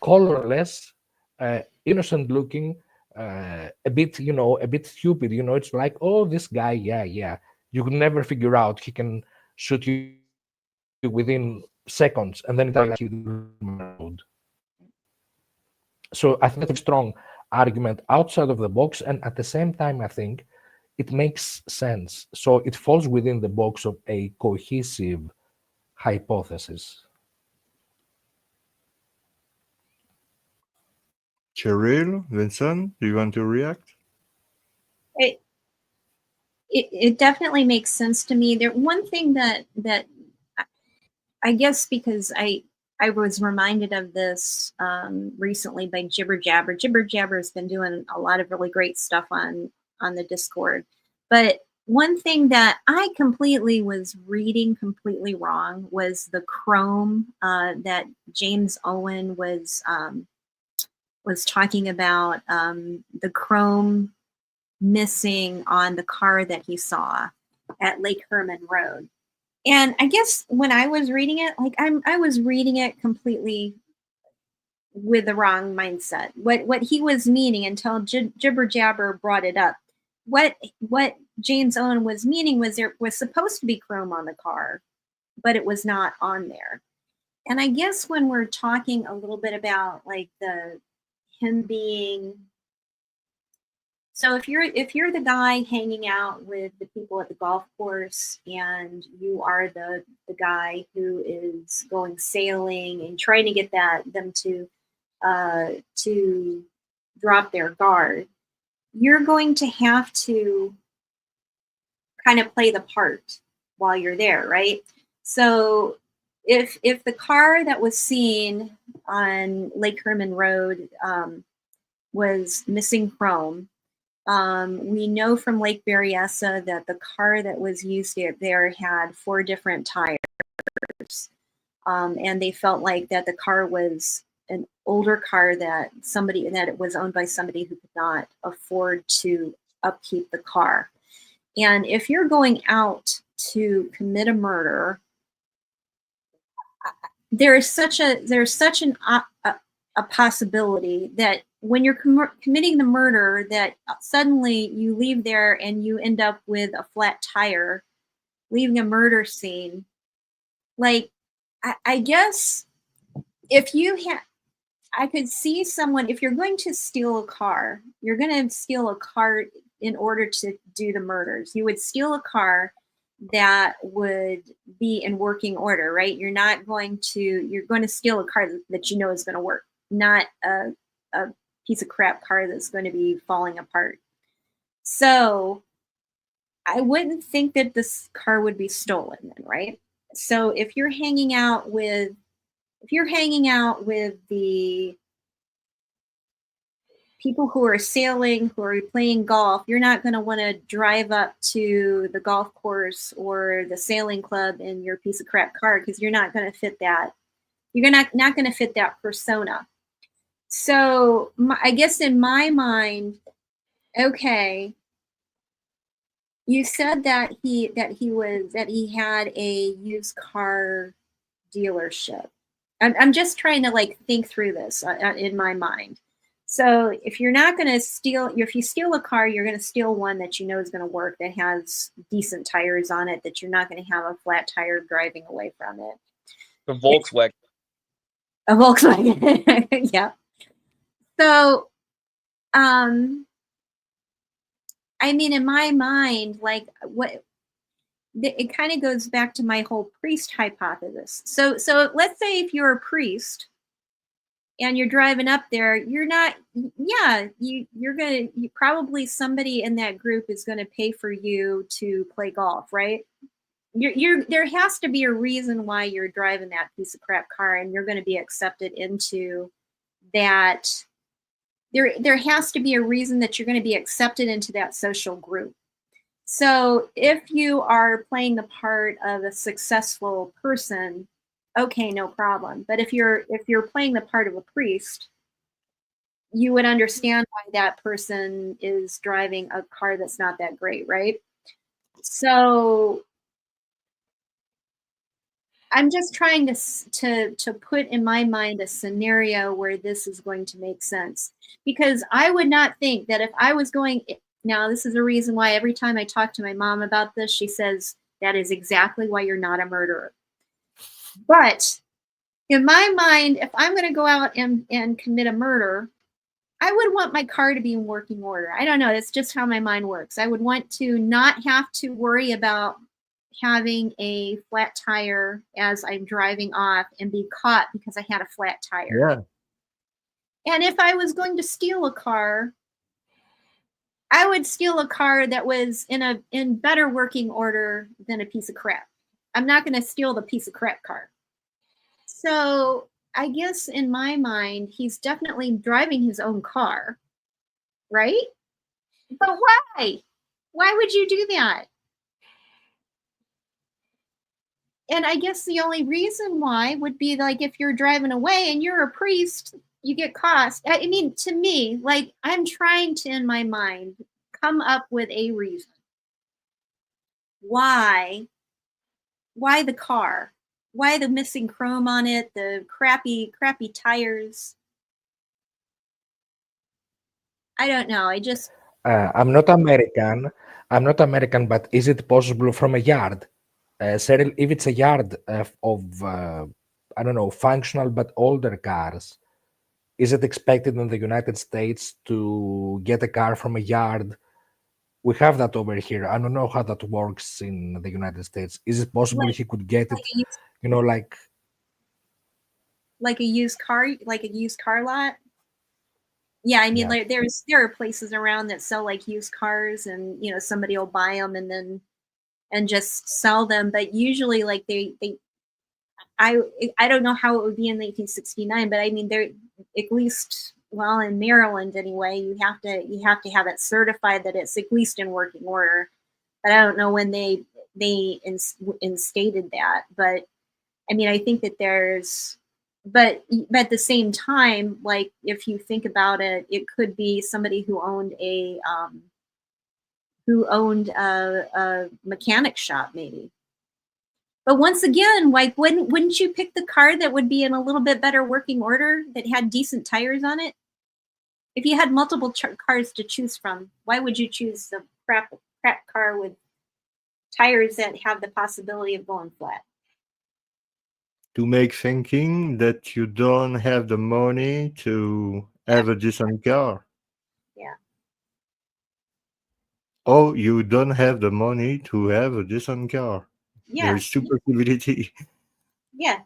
colorless, innocent-looking, a bit stupid. It's like, oh, this guy, yeah. You could never figure out he can shoot you within seconds, and then it's like road. So I think that's a strong argument outside of the box, and at the same time, I think it makes sense. So it falls within the box of a cohesive hypothesis. Cheryl, Vincent, do you want to react? It definitely makes sense to me. There, one thing that I guess because I was reminded of this recently by Jibber Jabber. Jibber Jabber has been doing a lot of really great stuff on the Discord. But one thing that I completely was reading completely wrong was the chrome that James Owen was talking about, the chrome missing on the car that he saw at Lake Herman Road. And I guess when I was reading it, like I was reading it completely with the wrong mindset. What he was meaning until Jibber Jabber brought it up. What James Owen was meaning was there was supposed to be chrome on the car, but it was not on there. And I guess when we're talking a little bit about like him being, so if you're the guy hanging out with the people at the golf course and you are the guy who is going sailing and trying to get them to drop their guard, you're going to have to kind of play the part while you're there, right? So if the car that was seen on Lake Herman Road was missing chrome, we know from Lake Berryessa that the car that was used there had 4 different tires. And they felt like that the car was an older car that it was owned by somebody who could not afford to upkeep the car. And if you're going out to commit a murder, there's such a possibility that when you're committing the murder, that suddenly you leave there and you end up with a flat tire, leaving a murder scene. Like, I guess if you I could see someone, if you're going to steal a car, you're going to steal a car in order to do the murders. You would steal a car that would be in working order, right? You're going to steal a car that you know is going to work, not a piece of crap car that's going to be falling apart. So I wouldn't think that this car would be stolen then, right? So if you're hanging out with the people who are sailing, who are playing golf, you're not going to want to drive up to the golf course or the sailing club in your piece of crap car, because you're not going to fit that. You're not going to fit that persona. So I guess in my mind, okay, you said that he had a used car dealership. I'm just trying to like think through this in my mind. So if you're not going to if you steal a car, you're going to steal one that you know is going to work, that has decent tires on it, that you're not going to have a flat tire driving away from it. A Volkswagen. A Volkswagen. Yeah. So, I mean, in my mind, like it kind of goes back to my whole priest hypothesis. So let's say if you're a priest and you're driving up there, you're probably somebody in that group is going to pay for you to play golf, right? There has to be a reason why you're driving that piece of crap car, and you're going to be accepted into that. There has to be a reason that you're going to be accepted into that social group. So if you are playing the part of a successful person, okay, no problem. But if you're playing the part of a priest, you would understand why that person is driving a car that's not that great, right? So I'm just trying to put in my mind a scenario where this is going to make sense, because I would not think that if I was going. Now, this is a reason why every time I talk to my mom about this, she says that is exactly why you're not a murderer. But in my mind, if I'm going to go out and commit a murder, I would want my car to be in working order. I don't know. That's just how my mind works. I would want to not have to worry about having a flat tire as I'm driving off and be caught because I had a flat tire. Yeah. And if I was going to steal a car, I would steal a car that was in better working order than a piece of crap. I'm not going to steal the piece of crap car. So I guess in my mind, he's definitely driving his own car, right? But why? Why would you do that? And I guess the only reason why would be like if you're driving away and you're a priest, you get caught. I mean, to me, like I'm trying to, in my mind, come up with a reason. Why the car? Why the missing chrome on it? The crappy tires? I don't know. I'm not American, but is it possible from a yard? Cheryl, if it's a yard of I don't know, functional but older cars, is it expected in the United States to get a car from a yard? We have that over here. I don't know how that works in the United States. Is it possible he could get it, like a used car lot? Yeah, I mean, like there are places around that sell like used cars, and somebody will buy them and then and just sell them. But usually, like I don't know how it would be in 1969, but I mean, they're at least, well, in Maryland anyway, you have to have it certified that it's at least in working order. But I don't know when they instated that. But I mean, I think that but at the same time, like if you think about it, it could be somebody who owned a mechanic shop, maybe. But once again, like, wouldn't you pick the car that would be in a little bit better working order, that had decent tires on it? If you had multiple cars to choose from, why would you choose the crap car with tires that have the possibility of going flat? To make thinking that you don't have the money to have a decent car. Yeah. Oh, you don't have the money to have a decent car. Yeah. There is two possibilities. Yeah.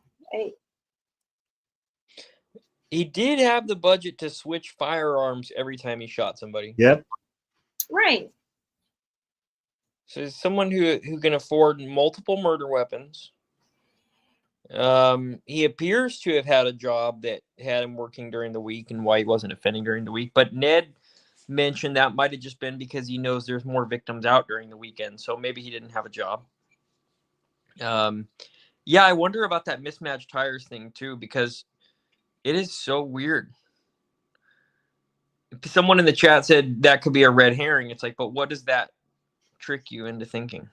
He did have the budget to switch firearms every time he shot somebody. Yep. Right. So he's someone who can afford multiple murder weapons. He appears to have had a job that had him working during the week and why he wasn't offending during the week. But Ned mentioned that might have just been because he knows there's more victims out during the weekend. So maybe he didn't have a job. Yeah, I wonder about that mismatched tires thing too, because it is so weird. Someone in the chat said that could be a red herring. It's like, but what does that trick you into thinking?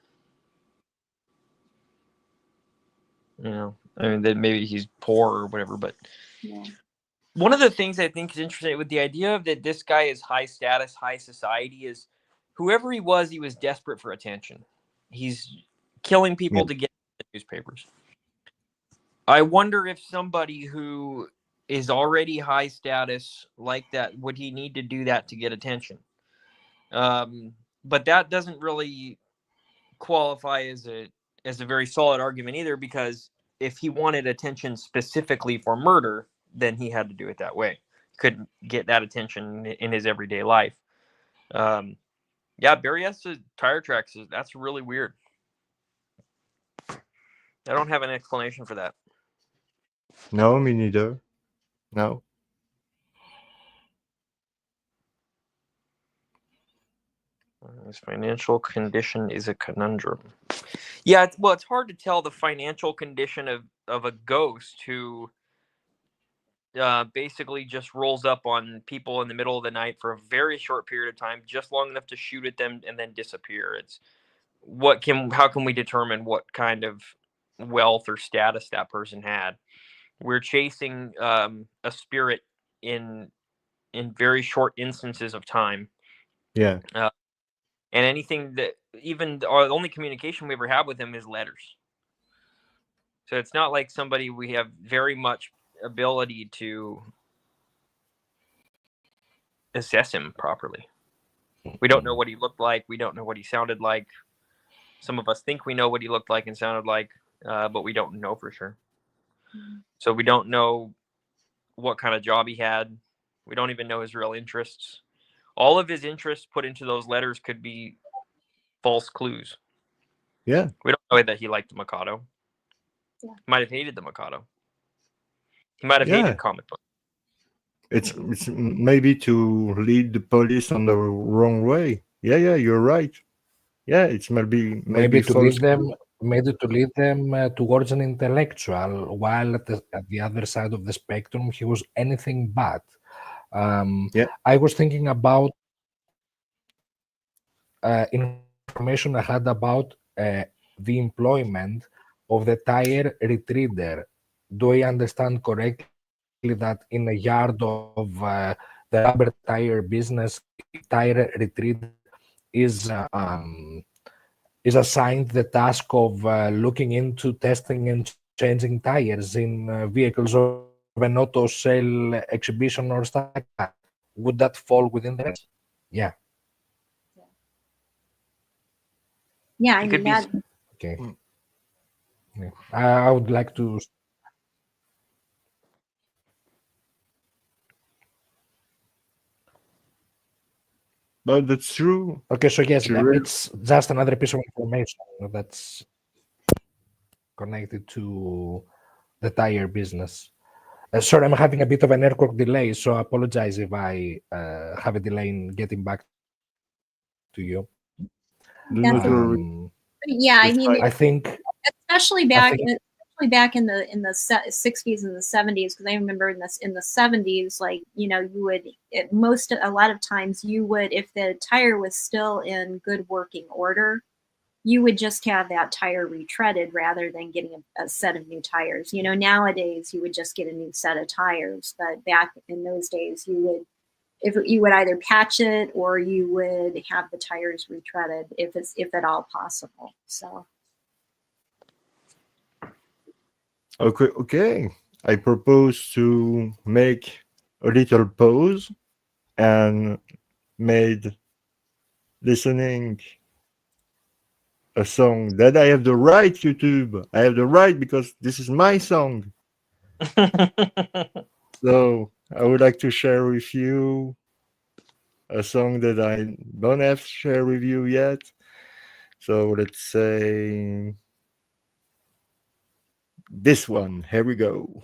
You know, I mean, that maybe he's poor or whatever, but yeah. One of the things I think is interesting with the idea of that this guy is high status, high society is whoever he was desperate for attention. He's killing people to get newspapers. I wonder if somebody who is already high status like that, would he need to do that to get attention? But that doesn't really qualify as a very solid argument either, because if he wanted attention specifically for murder, then he had to do it that way. Couldn't get that attention in his everyday life. Yeah, Berryessa's tire tracks, that's really weird. I don't have an explanation for that. No, me neither. No. His financial condition is a conundrum. Yeah, it's hard to tell the financial condition of a ghost who basically just rolls up on people in the middle of the night for a very short period of time, just long enough to shoot at them and then disappear. It's how can we determine what kind of wealth or status that person had? We're chasing a spirit in very short instances of time. Yeah. And anything that even the only communication we ever have with him is letters. So it's not like somebody we have very much ability to assess him properly. We don't know what he looked like. We don't know what he sounded like. Some of us think we know what he looked like and sounded like, but we don't know for sure. So we don't know what kind of job he had. We don't even know his real interests. All of his interests put into those letters could be false clues. Yeah. We don't know that he liked the Mikado. Yeah. He might have hated the Mikado. He might have hated comic books. It's maybe to lead the police on the wrong way. Yeah, you're right. Yeah, it's maybe to lead them towards an intellectual, while at the other side of the spectrum he was anything but. I was thinking about information I had about the employment of the tire retreader. Do I understand correctly that in a yard of the rubber tire business, the tire retreader is assigned the task of looking into testing and changing tires in vehicles of an auto sale exhibition or stuff like that? Would that fall within the rest? Yeah. Yeah, I mean that. Okay. Yeah. I would like to. But that's true. Okay, so yes, True. it's just another piece of information that's connected to the tire business. Sorry, I'm having a bit of a network delay, so I apologize if I have a delay in getting back to you. Do not worry. Yeah, I It's mean, fine. I think especially back in the 60s and the 70s, because I remember in the 70s, like, you know, you would a lot of times you would, if the tire was still in good working order, you would just have that tire retreaded rather than getting a set of new tires. You know, nowadays you would just get a new set of tires, but back in those days you would either patch it or you would have the tires retreaded if at all possible. So. Okay. I propose to make a little pause and made listening a song that I have the right, YouTube. I have the right because this is my song. So I would like to share with you a song that I don't have to share with you yet. So let's say this one. Here we go.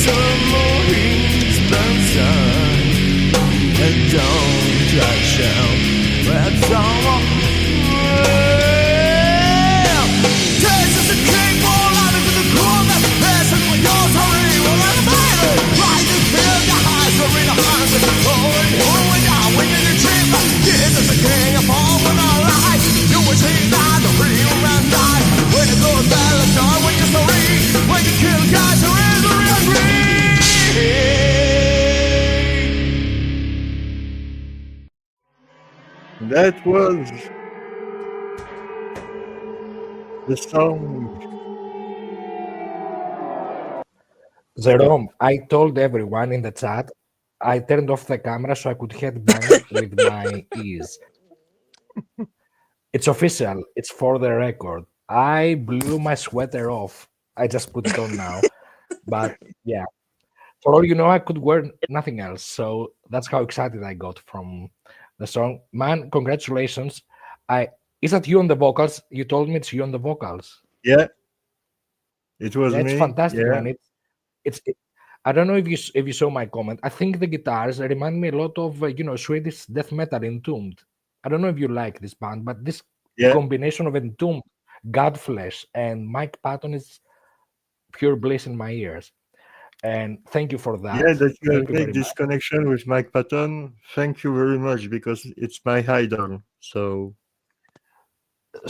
some more he's been done. And don't try to shout, that's all. Taste is a king, all out into the groove. That's what you're sorry, well, I'm a right to kill the highs, or in a heart with the cold. When you're winning the trip, this is a king of all when I lie. You will see that the real man die. When it goes bad, let's start when you're sorry. When you kill guys who is the real green. That was the song. Jerome, I told everyone in the chat I turned off the camera so I could headbang with my ears. It's official. It's for the record. I blew my sweater off. I just put it on now. But yeah, for all you know, I could wear nothing else. So that's how excited I got from the song. Man, congratulations. Is that you on the vocals? You told me it's you on the vocals. Yeah, it was Yeah, me. it's fantastic, Yeah. man. I don't know if you saw my comment. I think the guitars remind me a lot of Swedish death metal Entombed. I don't know if you like this band, but this Yeah. combination of Entombed, Godflesh, and Mike Patton is pure bliss in my ears. And thank you for that. Yeah, that you Thank have made this connection with Mike Patton. Thank you very much, because it's my idol. So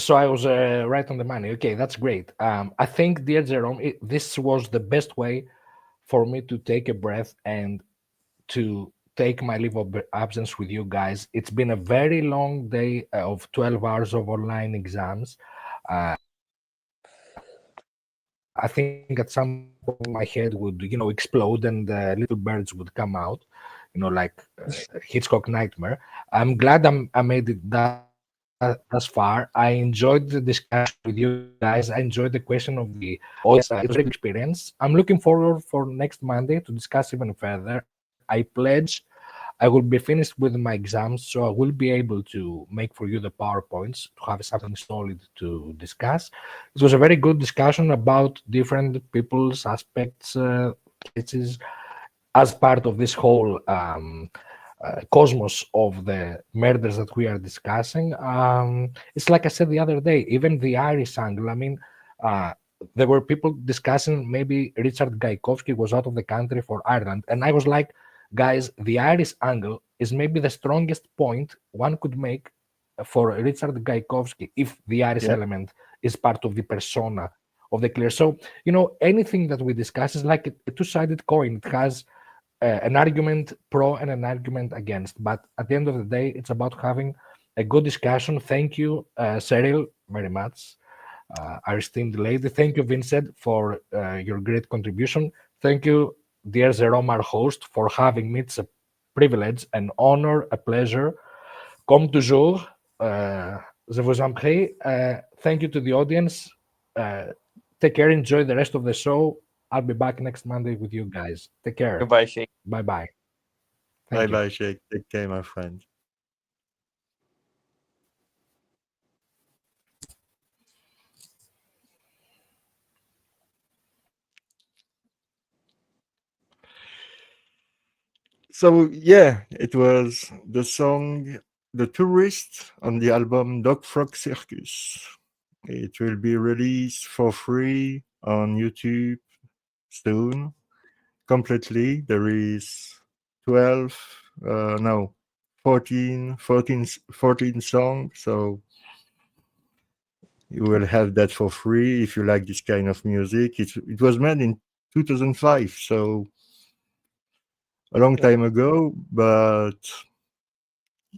I was right on the money. Okay, that's great. I think, dear Jerome, this was the best way for me to take a breath and to take my leave of absence with you guys. It's been a very long day of 12 hours of online exams. I think at some point my head would, explode and little birds would come out, like Hitchcock nightmare. I'm glad I made it thus far. I enjoyed the discussion with you guys. I enjoyed the question of the audience. It was a great experience. I'm looking forward for next Monday to discuss even further. I pledge I will be finished with my exams, so I will be able to make for you the PowerPoints to have something solid to discuss. It was a very good discussion about different people's aspects, cases, as part of this whole cosmos of the murders that we are discussing. It's like I said the other day, even the Irish angle. I mean, there were people discussing maybe Richard Gajkowski was out of the country for Ireland, and I was like, guys, the Irish angle is maybe the strongest point one could make for Richard Gajkowski if the Irish element is part of the persona of the Killer. So, anything that we discuss is like a two-sided coin. It has an argument pro and an argument against. But at the end of the day, it's about having a good discussion. Thank you, Cheryl, very much. Our esteemed lady. Thank you, Vincent, for your great contribution. Thank you, dear Jerome, our host, for having me. It's a privilege, an honor, a pleasure. Comme toujours, je vous en prie. Thank you to the audience. Take care. Enjoy the rest of the show. I'll be back next Monday with you guys. Take care. Goodbye, Shake. Bye-bye. Bye-bye, Shake. Take care, my friend. So yeah, it was the song "The Tourist" on the album Dog Frog Circus. It will be released for free on YouTube soon, completely. There is 14 songs, so you will have that for free if you like this kind of music. It was made in 2005, so a long time ago, but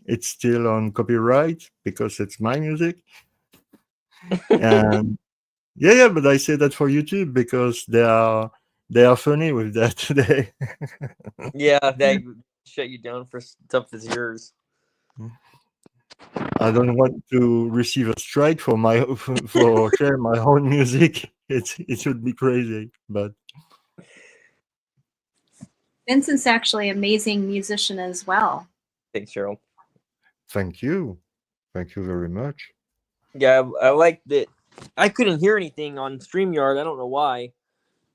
it's still on copyright because it's my music. And yeah, but I say that for YouTube because they are funny with that today. Yeah, they shut you down for stuff that's yours. I don't want to receive a strike for share my own music. It should be crazy, but Vincent's actually an amazing musician as well. Thanks, Cheryl. Thank you very much. Yeah, I like that. I couldn't hear anything on StreamYard. I don't know why.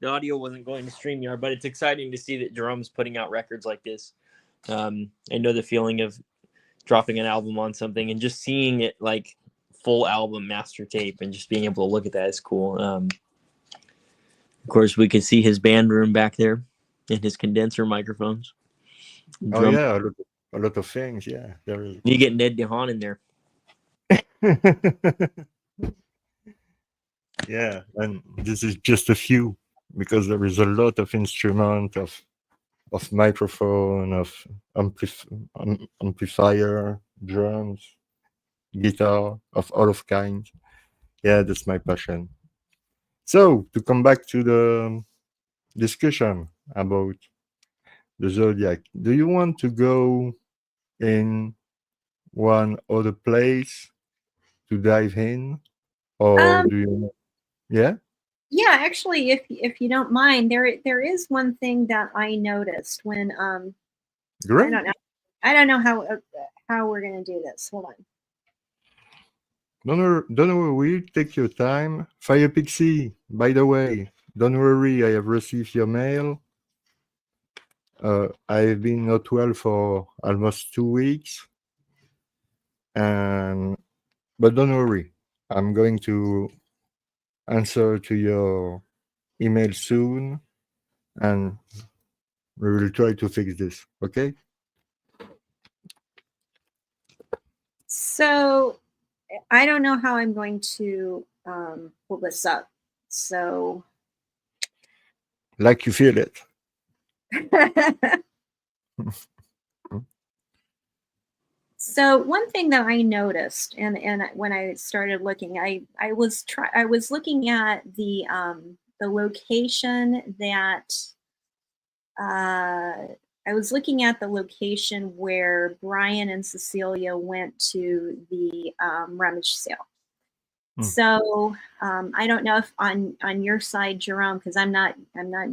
the audio wasn't going to StreamYard, but it's exciting to see that Jerome's putting out records like this. I know the feeling of dropping an album on something and just seeing it like full album master tape and just being able to look at that is cool. Of course, we could see his band room back there and his condenser microphones. Oh yeah, a lot of things. Yeah, there is. You get Ned Dehan in there. Yeah, and this is just a few because there is a lot of instrument of microphone, of amplifier, drums, guitar of all of kinds. Yeah, that's my passion. So to come back to the discussion about the Zodiac, do you want to go in one other place to dive in, or do you? Yeah. Yeah, actually, if you don't mind, there is one thing that I noticed when Great. I don't know how we're gonna do this. Hold on. Don't worry, take your time. Fire Pixie, by the way, don't worry, I have received your mail. I've been not well for almost 2 weeks. But don't worry, I'm going to answer to your email soon, and we will try to fix this, okay? So I don't know how I'm going to pull this up. So Like you feel it. So one thing that I noticed, and when I started looking, I was looking at the location that I was looking at the location where Brian and Cecilia went to the rummage sale. So I don't know if on your side, Jerome, because I'm not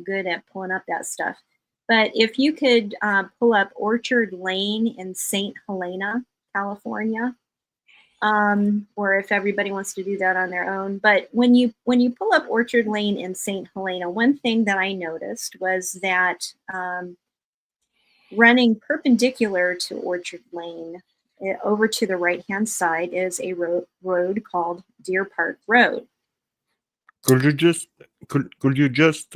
good at pulling up that stuff. But if you could pull up Orchard Lane in St. Helena, California, or if everybody wants to do that on their own. But when you pull up Orchard Lane in St. Helena, one thing that I noticed was that running perpendicular to Orchard Lane over to the right-hand side is a road called Deer Park Road. Could you just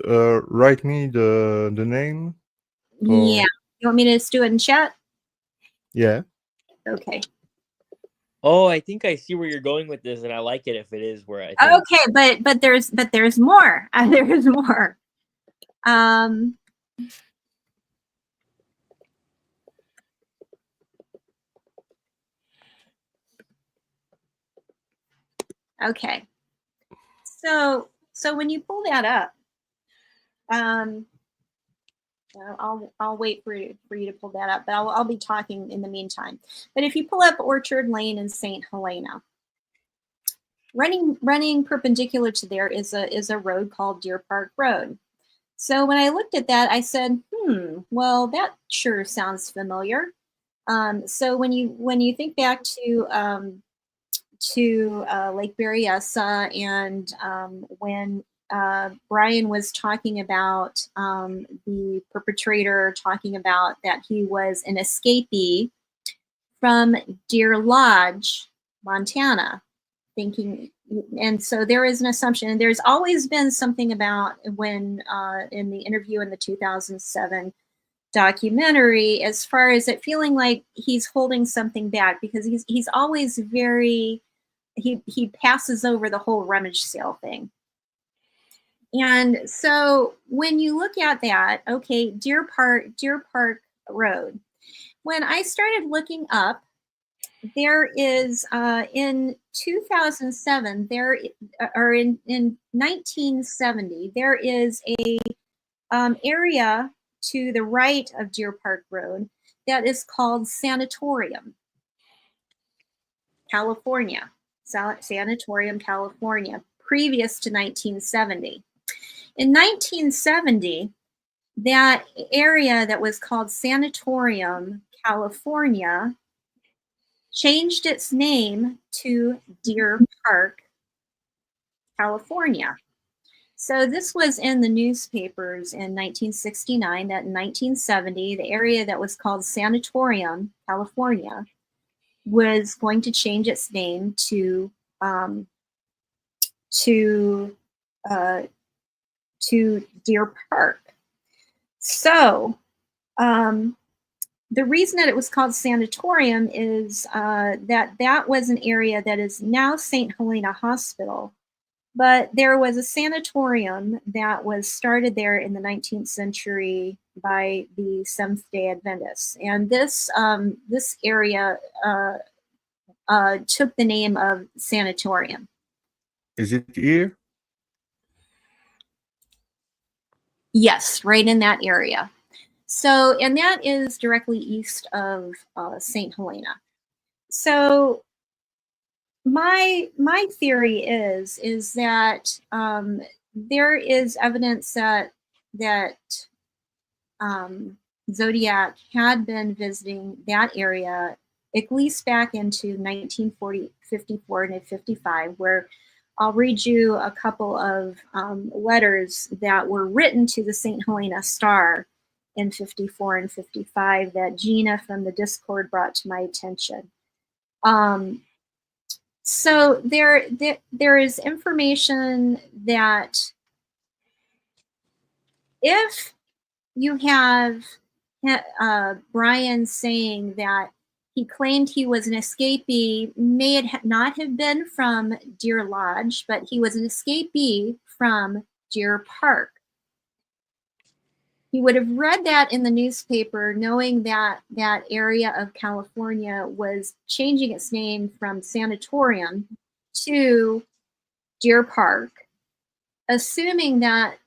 write me the name? Yeah. You want me to just do it in chat? Yeah. Okay. Oh, I think I see where you're going with this, and I like it if it is where I think. Okay, but there's more. There's more. Okay. So when you pull that up, I'll wait for you to pull that up, but I'll be talking in the meantime. But if you pull up Orchard Lane in St. Helena, running perpendicular to there is a road called Deer Park Road. So when I looked at that, I said, well, that sure sounds familiar. So when you think back to Lake Berryessa and when Brian was talking about the perpetrator talking about that he was an escapee from Deer Lodge, Montana, thinking, and so there is an assumption, and there's always been something about when in the interview in the 2007 documentary, as far as it feeling like he's holding something back because he's always very, he passes over the whole rummage sale thing. And so when you look at that, okay, Deer Park Road, when I started looking up, there is in 2007 or in 1970 there is a area to the right of Deer Park Road that is called Sanatorium, California. Sanatorium, California, previous to 1970. In 1970, that area that was called Sanatorium, California, changed its name to Deer Park, California. So this was in the newspapers in 1969, that in 1970, the area that was called Sanatorium, California, was going to change its name to Deer Park. So the reason that it was called Sanatorium is that was an area that is now St. Helena Hospital. But there was a sanatorium that was started there in the 19th century by the Seventh-day Adventists. And this area took the name of Sanatorium. Is it here? Yes, right in that area. So, and that is directly east of St. Helena. So my theory is that there is evidence that Zodiac had been visiting that area at least back into 1954 and 55, where I'll read you a couple of letters that were written to the St. Helena Star in 54 and 55 that Gina from the Discord brought to my attention. So there is information that if you have Brian saying that he claimed he was an escapee, may it not have been from Deer Lodge, but he was an escapee from Deer Park. He would have read that in the newspaper, knowing that that area of California was changing its name from Sanatorium to Deer Park, assuming that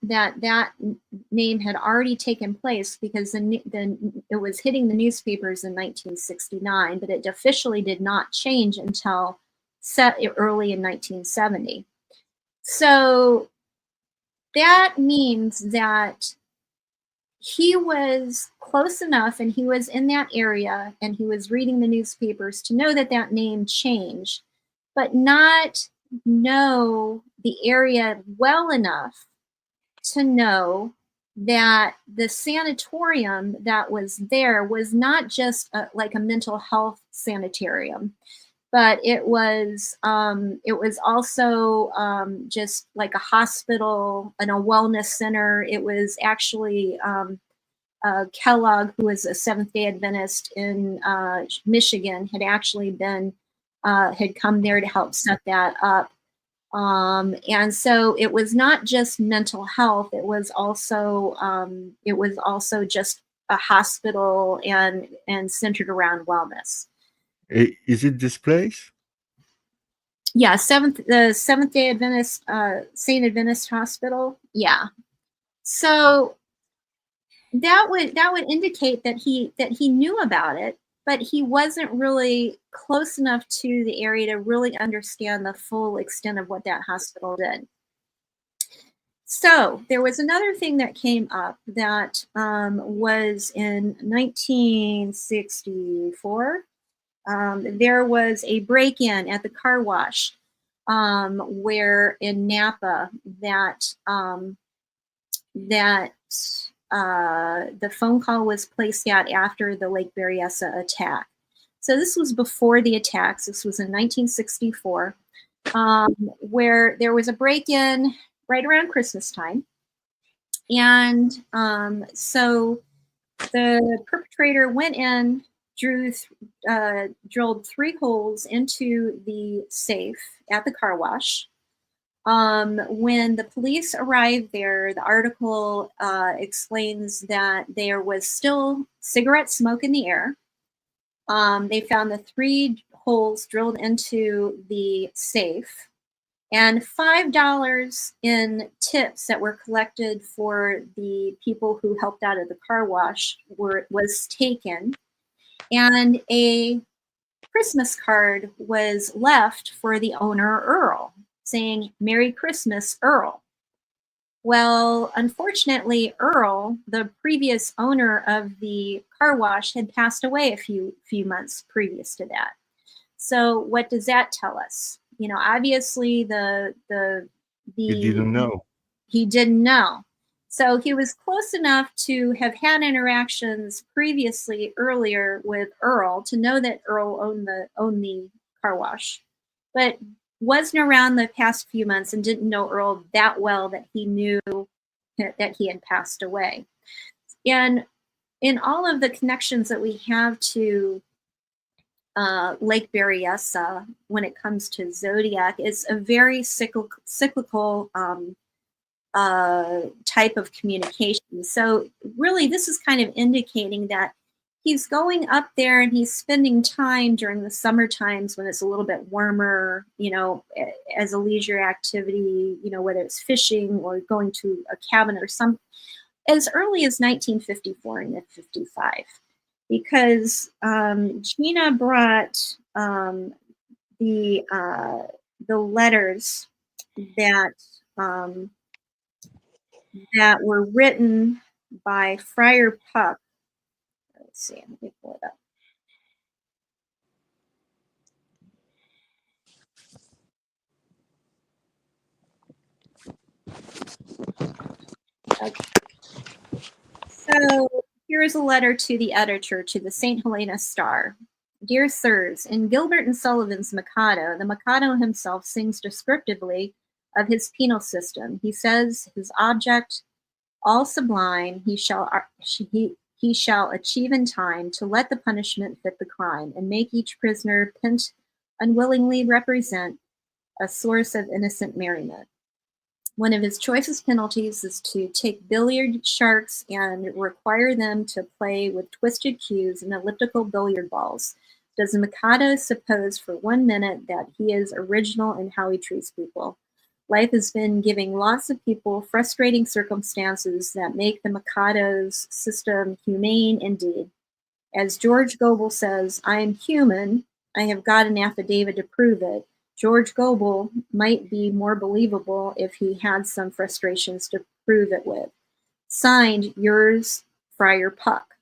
name had already taken place because it was hitting the newspapers in 1969, but it officially did not change until early in 1970. So that means that he was close enough and he was in that area and he was reading the newspapers to know that that name changed, but not know the area well enough to know that the sanatorium that was there was not just like a mental health sanitarium, but it was also just like a hospital and a wellness center. It was actually Kellogg, who was a Seventh-day Adventist in Michigan, had actually been had come there to help set that up. And so it was not just mental health; it was also just a hospital and centered around wellness. Is it this place? Yeah, the Seventh-day Adventist St. Adventist Hospital. Yeah, so that would indicate that he knew about it, but he wasn't really close enough to the area to really understand the full extent of what that hospital did. So there was another thing that came up that was in 1964. There was a break-in at the car wash where in Napa that the phone call was placed out after the Lake Berryessa attack. So this was before the attacks. This was in 1964, where there was a break-in right around Christmas time. And so the perpetrator went in, drilled 3 holes into the safe at the car wash. When the police arrived there, the article explains that there was still cigarette smoke in the air. They found the 3 holes drilled into the safe, and $5 in tips that were collected for the people who helped out at the car wash was taken, and a Christmas card was left for the owner, Earl, saying, "Merry Christmas, Earl." Well, unfortunately, Earl, the previous owner of the car wash, had passed away a few months previous to that. So what does that tell us? You know, obviously He didn't know. he didn't know. So he was close enough to have had interactions previously earlier with Earl to know that Earl owned the car wash, but wasn't around the past few months and didn't know Earl that well that he knew that he had passed away. And in all of the connections that we have to Lake Berryessa when it comes to Zodiac, it's a very cyclical type of communication. So really, this is kind of indicating that he's going up there and he's spending time during the summer times when it's a little bit warmer, as a leisure activity, whether it's fishing or going to a cabin or something, as early as 1954 and 55. Because Gina brought the letters that that were written by Friar Puck. Let's see, let me pull it up. Okay. So here's a letter to the editor to the St. Helena Star. Dear Sirs, in Gilbert and Sullivan's Mikado, the Mikado himself sings descriptively of his penal system. He says his object, all sublime, he shall achieve in time to let the punishment fit the crime and make each prisoner pent unwillingly represent a source of innocent merriment. One of his choicest penalties is to take billiard sharks and require them to play with twisted cues and elliptical billiard balls. Does the Mikado suppose for 1 minute that he is original in how he treats people? Life has been giving lots of people frustrating circumstances that make the Mikado's system humane indeed. As George Goebel says, I am human. I have got an affidavit to prove it. George Goebel might be more believable if he had some frustrations to prove it with. Signed, yours, Friar Puck.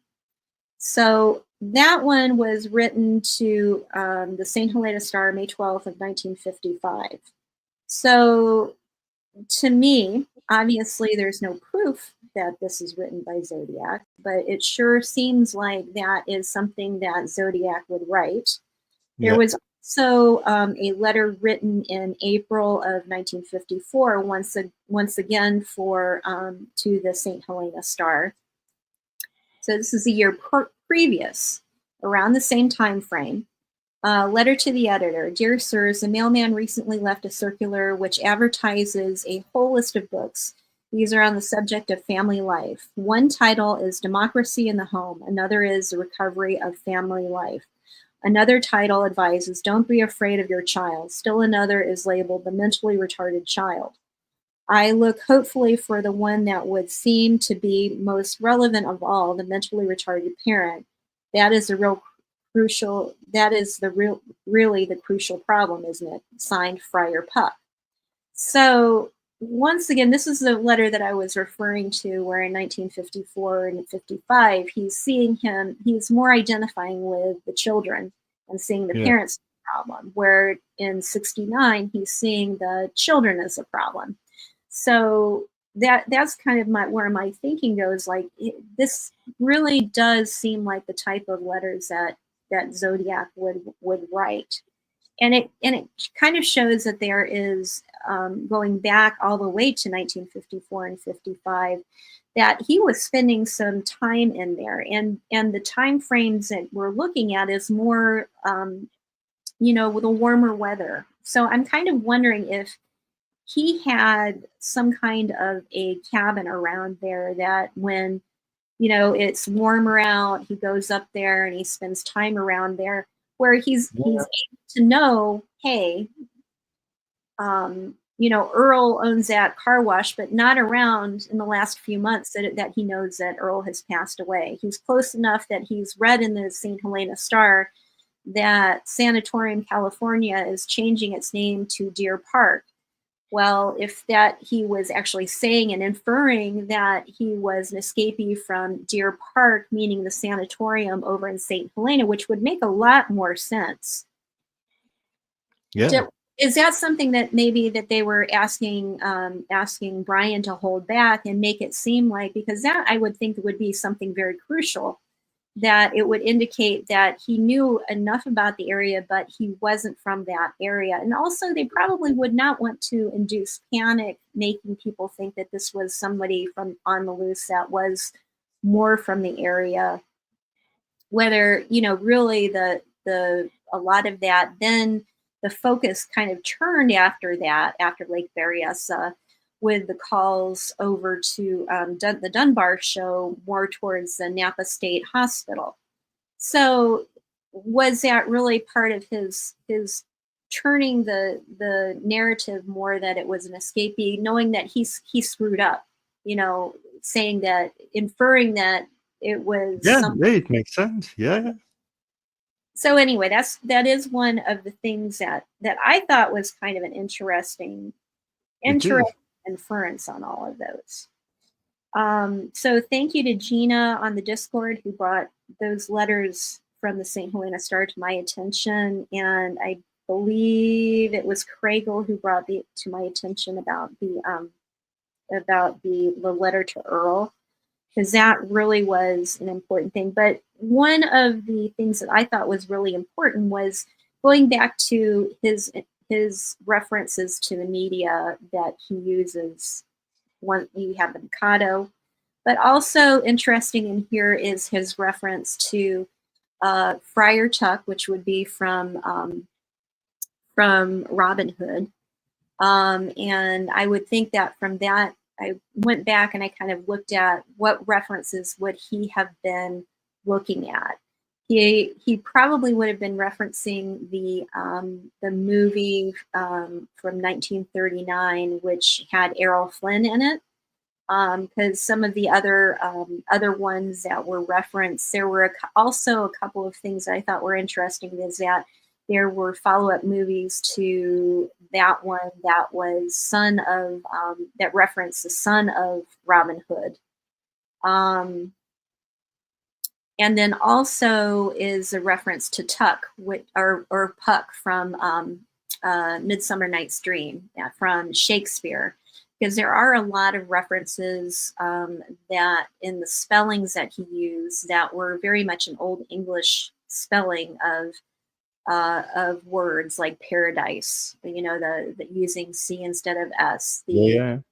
So that one was written to the St. Helena Star, May 12th of 1955. So to me, obviously there's no proof that this is written by Zodiac, but it sure seems like that is something that Zodiac would write. There was also a letter written in April of 1954, once again for to the St. Helena Star. So this is a year previous, around the same time frame. Letter to the editor. Dear Sirs, the mailman recently left a circular which advertises a whole list of books. These are on the subject of family life. One title is Democracy in the Home. Another is The Recovery of Family Life. Another title advises Don't be afraid of your child. Still another is labeled The Mentally Retarded Child. I look hopefully for the one that would seem to be most relevant of all, the mentally retarded parent. That is really the crucial problem, isn't it? Signed, Friar Puck. So once again, this is the letter that I was referring to, where in 1954 and 55, he's more identifying with the children and seeing the parents as a problem, where in 69, he's seeing the children as a problem. So that's kind of where my thinking goes. Like, this really does seem like the type of letters that Zodiac would write, and it kind of shows that there is going back all the way to 1954 and 55, that he was spending some time in there, and the time frames that we're looking at is more with the warmer weather. So I'm kind of wondering if he had some kind of a cabin around there that when it's warmer out, he goes up there and he spends time around there, where he's able to know, hey, Earl owns that car wash, but not around in the last few months that he knows that Earl has passed away. He's close enough that he's read in the St. Helena Star that Sanatorium, California is changing its name to Deer Park. Well, if that he was actually saying and inferring that he was an escapee from Deer Park, meaning the sanatorium over in St. Helena, which would make a lot more sense. Yeah. is that something that maybe that they were asking asking Brian to hold back and make it seem like, because that I would think would be something very crucial, that it would indicate that he knew enough about the area, but he wasn't from that area. And also they probably would not want to induce panic, making people think that this was somebody from on the loose that was more from the area. Whether, you know, really a lot of that, then the focus kind of turned after that, after Lake Berryessa, with the calls over to the Dunbar show more towards the Napa State Hospital. So was that really part of his turning the narrative more that it was an escapee, knowing that he screwed up, you know, saying that, inferring that it was it makes sense. Yeah. So anyway, that is one of the things that I thought was kind of an interesting inference on all of those. So thank you to Gina on the Discord who brought those letters from the St. Helena Star to my attention, and I believe it was Craigle who brought to my attention about the letter to Earl, because that really was an important thing. But one of the things that I thought was really important was going back to his references to the media that he uses. One, you have the Mikado, but also interesting in here is his reference to Friar Tuck, which would be from Robin Hood. And I would think that from that, I went back and I kind of looked at what references would he have been looking at. He probably would have been referencing the movie from 1939, which had Errol Flynn in it. Because some of the other ones that were referenced, there were also a couple of things that I thought were interesting. Is that there were follow-up movies to that one that was that referenced the son of Robin Hood. And then also is a reference to Tuck, or Puck from Midsummer Night's Dream, from Shakespeare. Because there are a lot of references that in the spellings that he used that were very much an Old English spelling of words like paradise, you know, the using C instead of S, the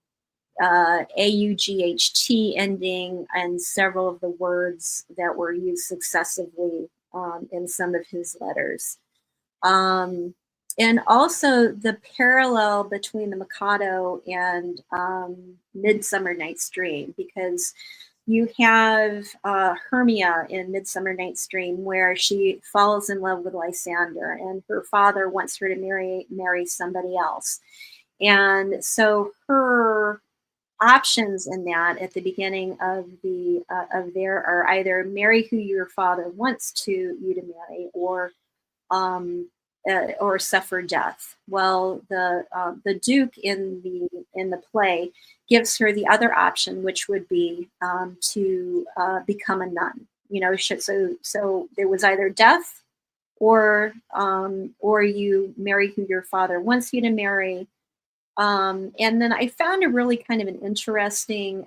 AUGHT ending, and several of the words that were used successively in some of his letters. And also the parallel between the Mikado and Midsummer Night's Dream, because you have Hermia in Midsummer Night's Dream, where she falls in love with Lysander, and her father wants her to marry somebody else. And so her options in that at the beginning of there are either marry who your father wants you to marry, or suffer death. Well, the Duke in the play gives her the other option, which would be to become a nun. You know, so there was either death, or you marry who your father wants you to marry. And then I found a really kind of an interesting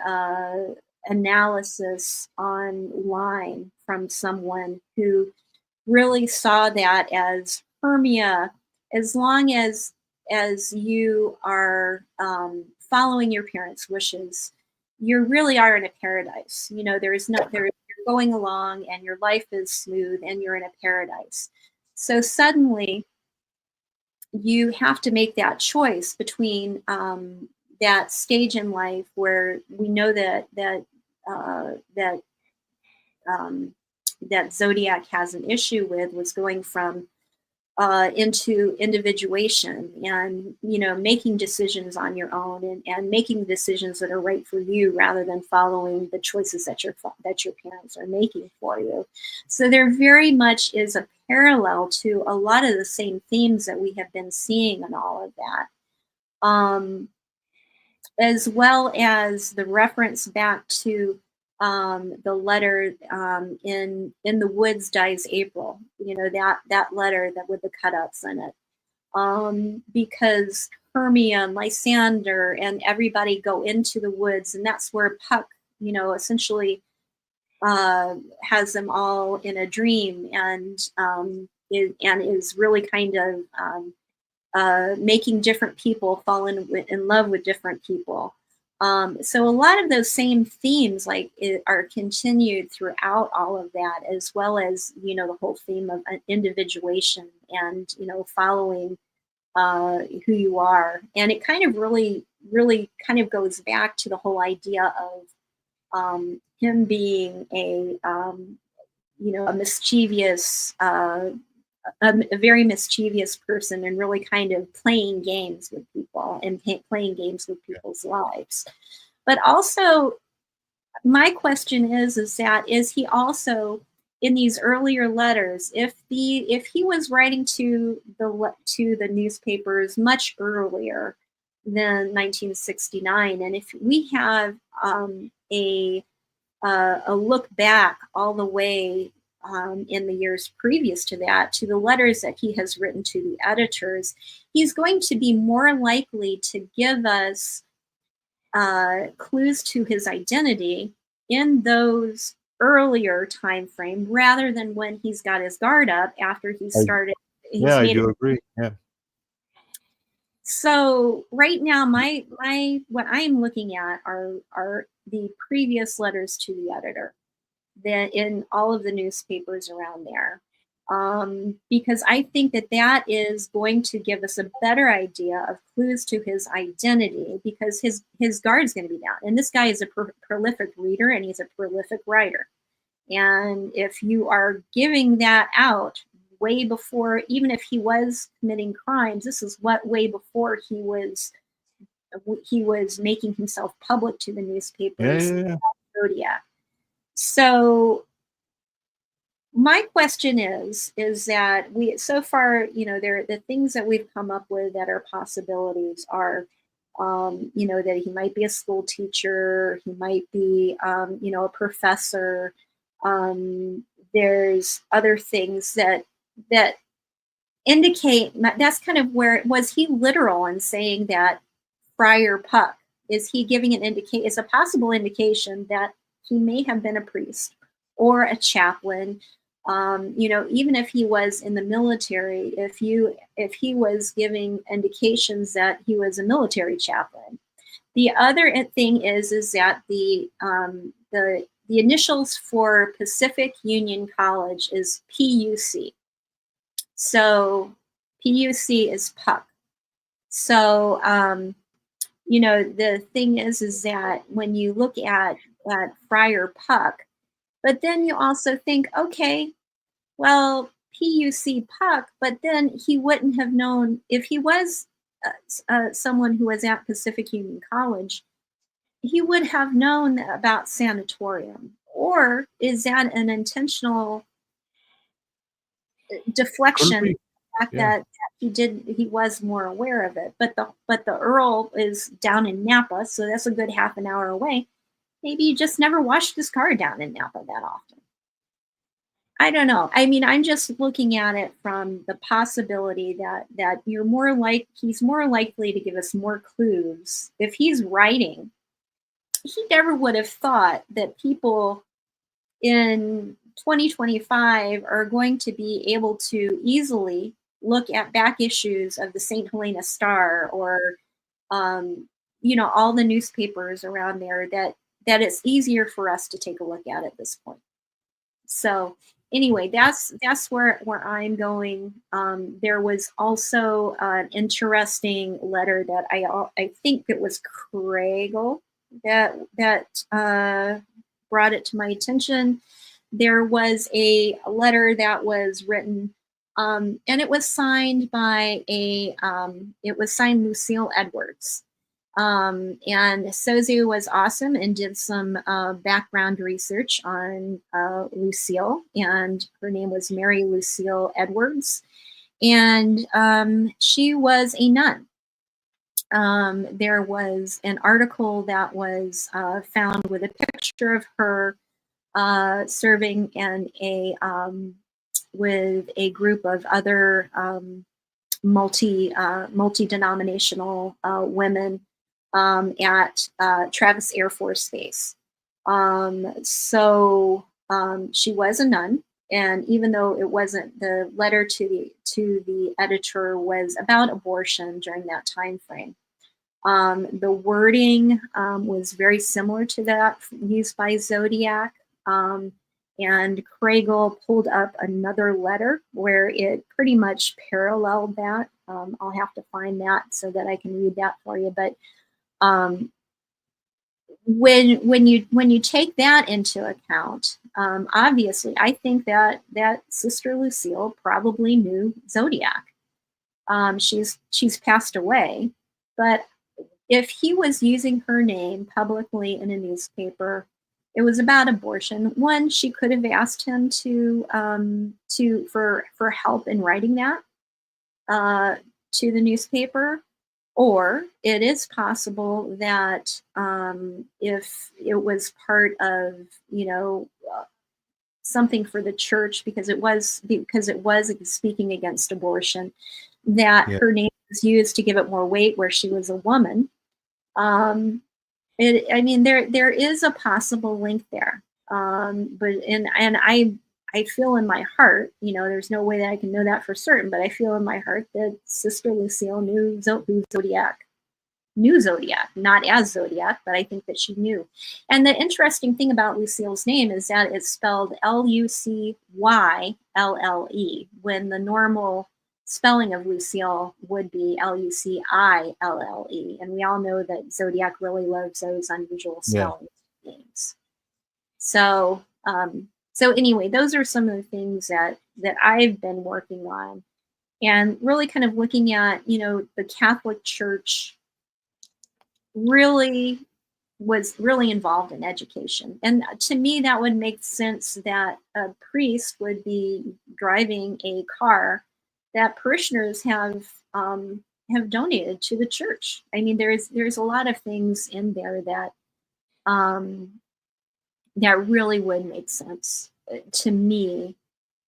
analysis online from someone who really saw that as Hermia, as long as you are following your parents' wishes, you really are in a paradise. You know, you're going along and your life is smooth and you're in a paradise. So suddenly you have to make that choice between that stage in life where we know that Zodiac has an issue with, was going from into individuation, and, you know, making decisions on your own, and making decisions that are right for you rather than following the choices that your parents are making for you. So there very much is a parallel to a lot of the same themes that we have been seeing in all of that, as well as the reference back to the letter in the woods dies April. You know, that letter that with the cut-ups in it. because Hermia and Lysander and everybody go into the woods, and that's where Puck, essentially has them all in a dream, and is really kind of making different people fall in love with different people. So a lot of those same themes are continued throughout all of that, as well as the whole theme of individuation and following who you are. And it kind of really kind of goes back to the whole idea of him being a mischievous, a very mischievous person, and really kind of playing games with people and playing games with people's lives. But also, my question is that is he also, in these earlier letters, if he was writing to the newspapers much earlier than 1969, and if we have a look back all the way in the years previous to that, to the letters that he has written to the editors, he's going to be more likely to give us clues to his identity in those earlier time frame, rather than when he's got his guard up after he started. I do agree. Yeah. So right now, my what I'm looking at are the previous letters to the editor, that in all of the newspapers around there, because I think that is going to give us a better idea of clues to his identity, because his guard is going to be down. And this guy is a prolific reader, and he's a prolific writer. And if you are giving that out way before, even if he was committing crimes, this is way before he was making himself public to the newspapers. Yeah. Zodiac. So my question is that so far, the things that we've come up with that are possibilities are, that he might be a school teacher, he might be, a professor. There's other things that indicate, that's kind of where, was he literal in saying that Friar Puck, is he giving is a possible indication that he may have been a priest or a chaplain? Even if he was in the military, if he was giving indications that he was a military chaplain. The other thing is that the initials for Pacific Union College is PUC. So PUC is Puck. So the thing is that when you look at Friar Puck, but then you also think, okay, well, PUC Puck, but then he wouldn't have known, if he was someone who was at Pacific Union College, he would have known about sanatorium. Or is that an intentional deflection? The fact that he was more aware of it, but the Earl is down in Napa, so that's a good half an hour away. Maybe he just never washed his car down in Napa that often. I don't know. I mean, I'm just looking at it from the possibility that he's more likely to give us more clues. If he's writing, he never would have thought that people in 2025 are going to be able to easily look at back issues of the St. Helena Star or, all the newspapers around there, that it's easier for us to take a look at this point. So anyway, that's where I'm going. There was also an interesting letter that I think it was Craigle that brought it to my attention. There was a letter that was written, and it was signed by Lucille Edwards. And Sozu was awesome and did some background research on Lucille, and her name was Mary Lucille Edwards, and she was a nun. There was an article that was found with a picture of her serving in with a group of other multi-denominational women at Travis Air Force Base. So she was a nun, and even though it wasn't, the letter to the editor was about abortion during that time frame. The wording was very similar to that used by Zodiac. And Craigle pulled up another letter where it pretty much paralleled that. I'll have to find that so that I can read that for you. But when you take that into account, obviously, I think that Sister Lucille probably knew Zodiac. She's passed away, but if he was using her name publicly in a newspaper, it was about abortion. One, she could have asked him for help in writing that to the newspaper, or it is possible that if it was part of something for the church because it was speaking against abortion, that her name was used to give it more weight where she was a woman. There is a possible link there, but I feel in my heart, there's no way that I can know that for certain, but I feel in my heart that Sister Lucille knew Zodiac, not as Zodiac, but I think that she knew. And the interesting thing about Lucille's name is that it's spelled Lucylle, when the normal spelling of Lucille would be Lucille. And we all know that Zodiac really loves those unusual spelling names. So anyway, those are some of the things that I've been working on, and really kind of looking at, the Catholic Church really was really involved in education. And to me, that would make sense that a priest would be driving a car that parishioners have donated to the church. I mean, there's a lot of things in there that that really would make sense to me,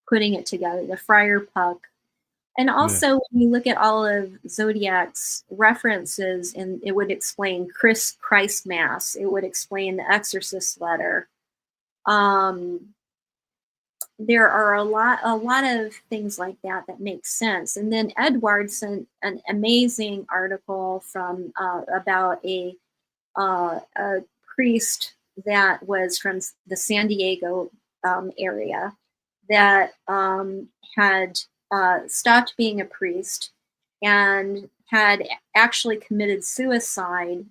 putting it together. The Friar Puck. And also, when you look at all of Zodiac's references, and it would explain Christ Mass, it would explain the Exorcist letter. There are a lot of things like that make sense. And then Eduard sent an amazing article from about a priest that was from the San Diego area that had stopped being a priest and had actually committed suicide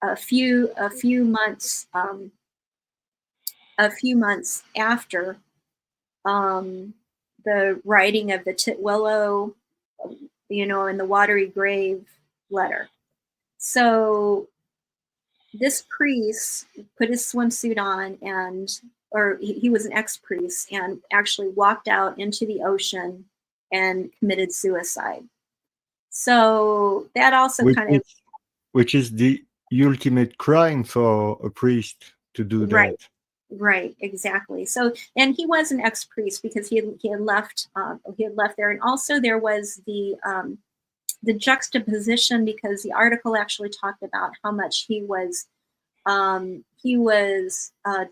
a few months after the writing of the Titwillow, and the Watery Grave letter. So this priest put his swimsuit on, or he was an ex-priest, and actually walked out into the ocean and committed suicide. So that also which is the ultimate crime for a priest to do that. Right, exactly. So, and he was an ex-priest because he had left there, and also there was the juxtaposition, because the article actually talked about how much he was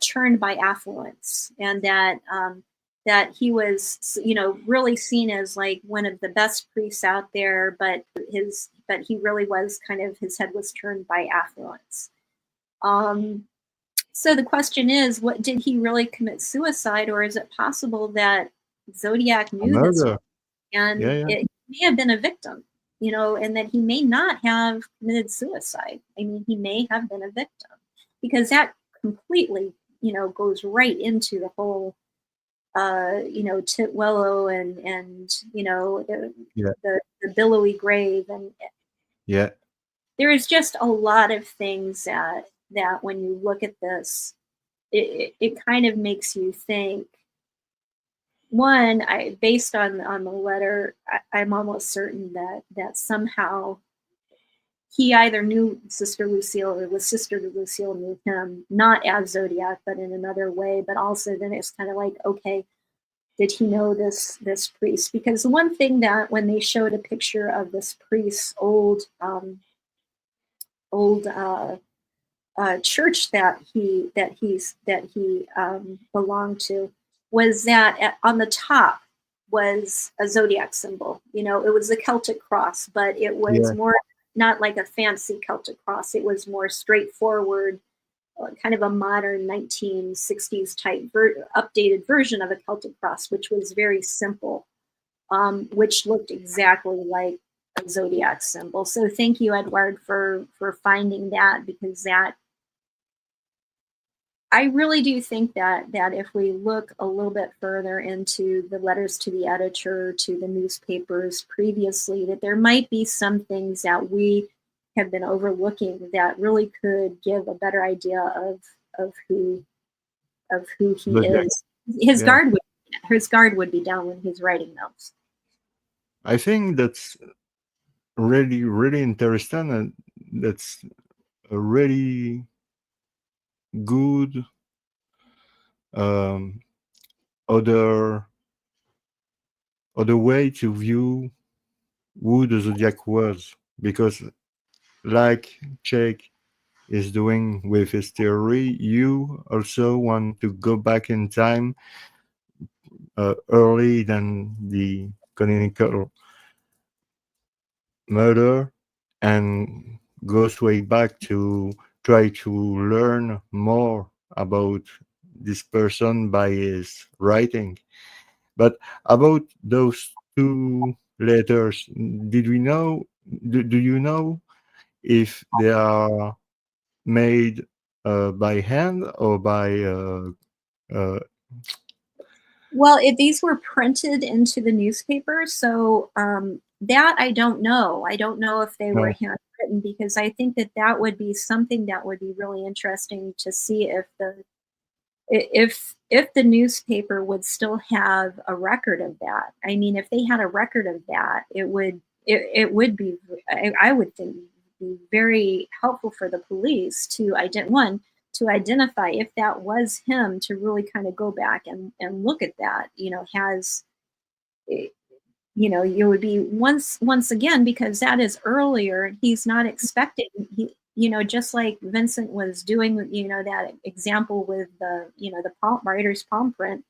turned by affluence, and that he was really seen as like one of the best priests out there, but he really was his head was turned by affluence. So the question is, what did he really commit suicide, or is it possible that Zodiac knew this and it may have been a victim, and that he may not have committed suicide? I mean, he may have been a victim, because that completely, goes right into the whole, Titwillow and the billowy grave, and there is just a lot of things that when you look at this, it kind of makes you think. One, based on the letter, I'm almost certain that somehow he either knew Sister Lucille, or was Sister Lucille knew him, not as Zodiac, but in another way. But also then it's kind of like, okay, this priest? Because the one thing that when they showed a picture of this priest's old church that he belonged to, was that on the top was a zodiac symbol. You know, it was a Celtic cross, but it was more not like a fancy Celtic cross. It was more straightforward, kind of a modern 1960s type updated version of a Celtic cross, which was very simple, which looked exactly like a zodiac symbol. So thank you, Eduard, for finding that, because that, I really do think that if we look a little bit further into the letters to the editor, to the newspapers previously, that there might be some things that we have been overlooking that really could give a better idea of who he is. His guard would be down when he's writing notes. I think that's really interesting, and that's a really good other way to view who the Zodiac was, because like Jake is doing with his theory, you also want to go back in time early than the canonical murder and go straight back to try to learn more about this person by his writing. But about those two letters, did we know? Do you know if they are made by hand or by? Well, these were printed into the newspaper, so that I don't know. I don't know if they were handwritten, because I think that would be something that would be really interesting to see if the newspaper would still have a record of that. I mean, if they had a record of that, it would be, I would think, be very helpful for the police to identify if that was him, to really kind of go back and look at that. You know, you would be once again, because that is earlier. He's not expecting, just like Vincent was doing, that example with the writer's palm print.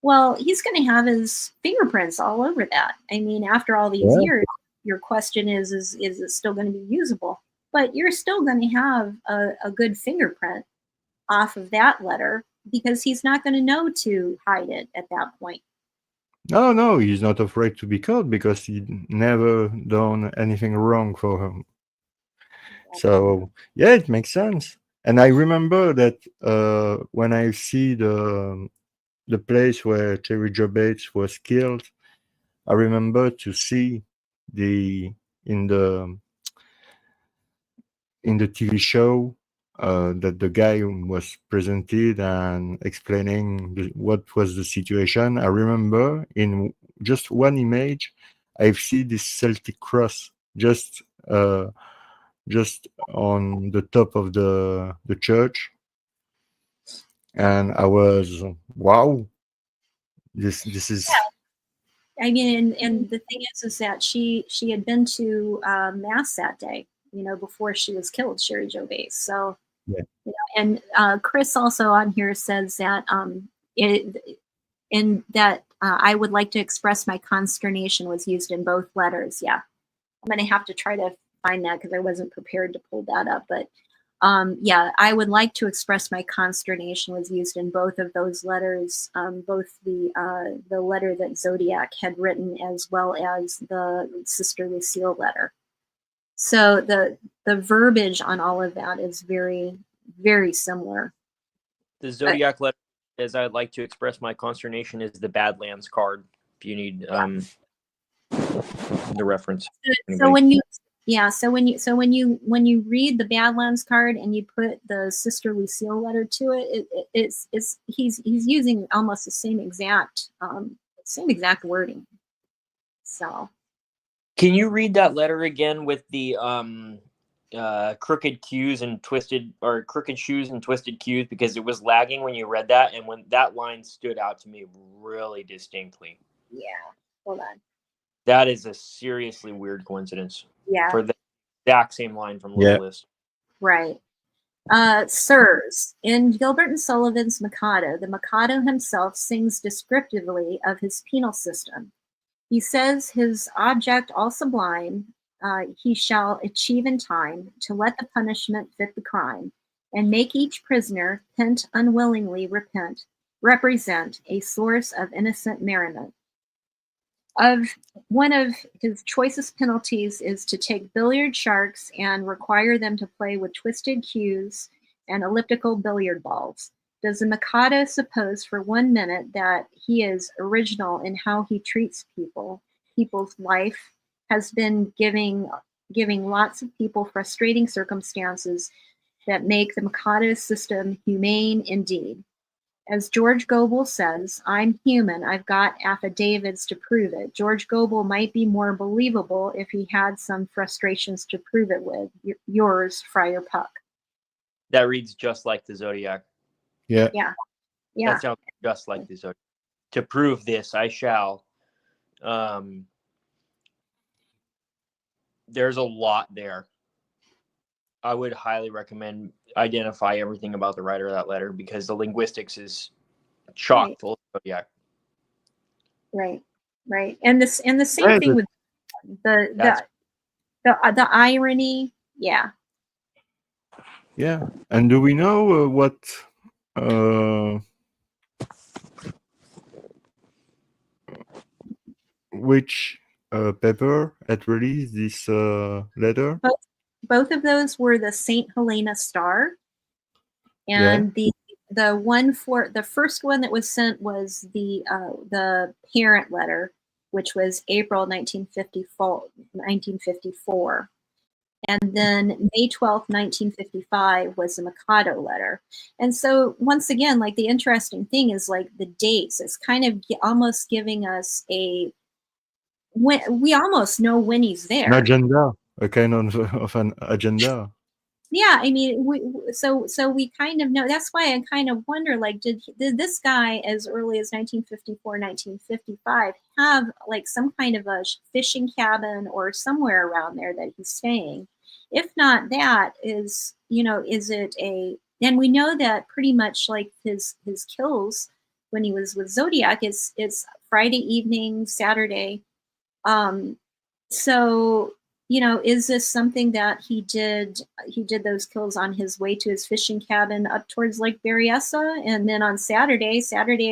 Well, he's going to have his fingerprints all over that. I mean, after all these years, your question is it still going to be usable? But you're still going to have a good fingerprint off of that letter, because he's not going to know to hide it at that point. No, he's not afraid to be caught, because he never done anything wrong for him. So yeah, it makes sense. And I remember that when I see the place where Terry Joe Bates was killed, I remember to see in the TV show that the guy was presented and explaining what was the situation. I remember in just one image, I see this Celtic cross just on the top of the church, and I was, wow, this is. I mean, and the thing is that she had been to mass that day, before she was killed, Sherry Jo Bates. So, and Chris also on here says that I would like to express my consternation was used in both letters. Yeah, I'm going to have to try to find that, because I wasn't prepared to pull that up. But yeah, I would like to express my consternation was used in both of those letters, both the letter that Zodiac had written, as well as the Sister Lucille letter. So the verbiage on all of that is very, very similar. The Zodiac letter says, I'd like to express my consternation, is the Badlands card, if you need the reference. So when you read the Badlands card and you put the Sister Lucille letter to it, he's using almost the same exact wording. So can you read that letter again with the crooked cues and twisted, or crooked shoes and twisted cues, because it was lagging when you read that, and when that line stood out to me really distinctly. Yeah. Hold on. That is a seriously weird coincidence. Yeah. For the exact same line from Little List. Right. Sirs, in Gilbert and Sullivan's Mikado, the Mikado himself sings descriptively of his penal system. He says his object all sublime, he shall achieve in time to let the punishment fit the crime, and make each prisoner, pent unwillingly represent a source of innocent merriment. One of his choicest penalties is to take billiard sharks and require them to play with twisted cues and elliptical billiard balls. Does the Mikado suppose for 1 minute that he is original in how he treats people? People's life has been giving lots of people frustrating circumstances that make the Mikado system humane indeed. As George Goebel says, I'm human, I've got affidavits to prove it. George Goebel might be more believable if he had some frustrations to prove it with. Yours, Friar Puck. That reads just like the Zodiac. Yeah. That sounds just like the Zodiac. To prove this, I shall. There's a lot there. I would highly recommend identify everything about the writer of that letter, because the linguistics is chock full of Zodiac. Right. And the same thing with the irony. Yeah. Yeah. And do we know what which paper had released this letter? Both of those were the St. Helena Star, and the first one that was sent was the parent letter, which was April 1954, and then May 12th, 1955 was the Mikado letter. And so once again, like, the interesting thing is like the dates. It's kind of almost giving us we almost know when he's there. An agenda. A kind of an agenda. Yeah, I mean, so we kind of know. That's why I kind of wonder, like, did this guy as early as 1954, 1955 have like some kind of a fishing cabin or somewhere around there that he's staying? If not, that is, is it and we know that pretty much like his kills when he was with Zodiac, it's Friday evening, Saturday. So, is this something that he did those kills on his way to his fishing cabin up towards Lake Berryessa? And then on Saturday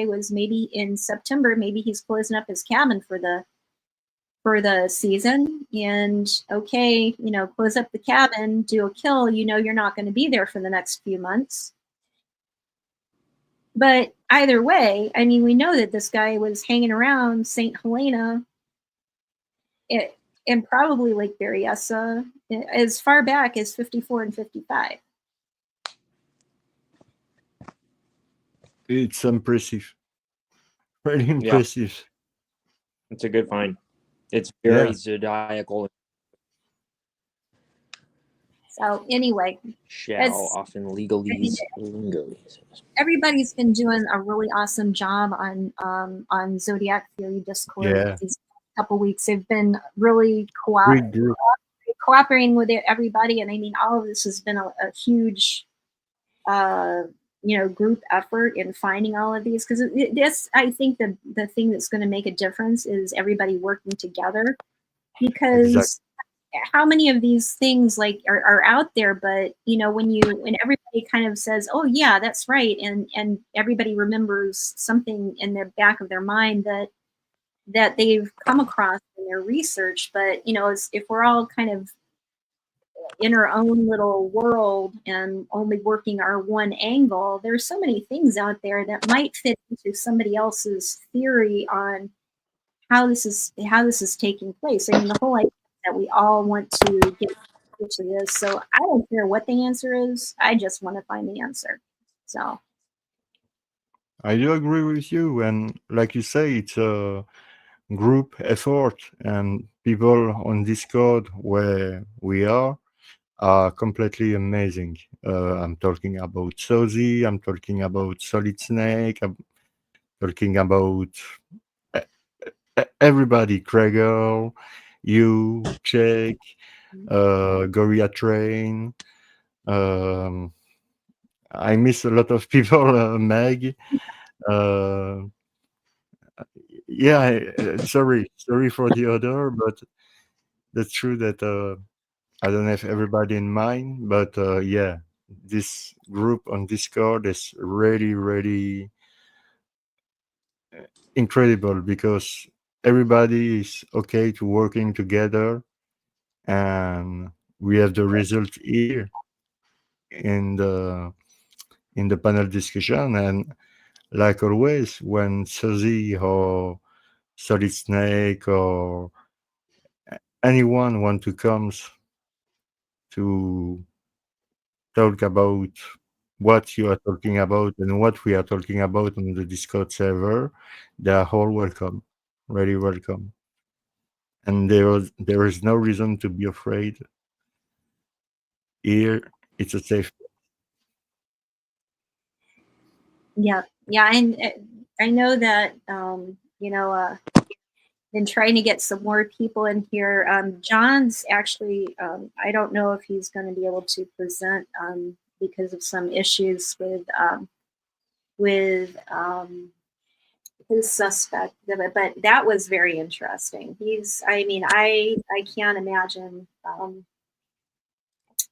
was maybe in September, maybe he's closing up his cabin for the season. And okay, close up the cabin, do a kill, you're not going to be there for the next few months. But either way, I mean, we know that this guy was hanging around St. Helena and probably Lake Berryessa as far back as 54 and 55. It's impressive. Really impressive. Yeah. It's a good find. It's very zodiacal. So anyway, shall often legalese lingo. Everybody's been doing a really awesome job on Zodiac Theory Discord these couple weeks. They've been really cooperating with everybody, and I mean, all of this has been a huge group effort in finding all of these, because this, I think the thing that's going to make a difference is everybody working together, because how many of these things like are out there, but when everybody kind of says, oh yeah, that's right, and everybody remembers something in the back of their mind that they've come across in their research, but if we're all kind of in our own little world and only working our one angle, there's so many things out there that might fit into somebody else's theory on how this is taking place. I mean, the whole idea that we all want to get to this. So I don't care what the answer is. I just want to find the answer. So I do agree with you. And like you say, it's a group effort, and people on Discord where we are are completely amazing. I'm talking about Sozi, I'm talking about Solid Snake, I'm talking about everybody, Krieger, you, Jake, Goria Train. I miss a lot of people, Meg. Yeah, sorry for the other, but that's true that I don't have everybody in mind, but yeah, this group on Discord is really, really incredible because everybody is okay to working together, and we have the result here in the panel discussion. And like always, when Suzy or Solid Snake or anyone want to come to talk about what you are talking about and what we are talking about on the Discord server, they are all welcome, really welcome. And there is no reason to be afraid. Here, it's a safe place. Yeah, and I know that been trying to get some more people in here. John's actually, I don't know if he's going to be able to present because of some issues with his suspect, but that was very interesting. I can't imagine,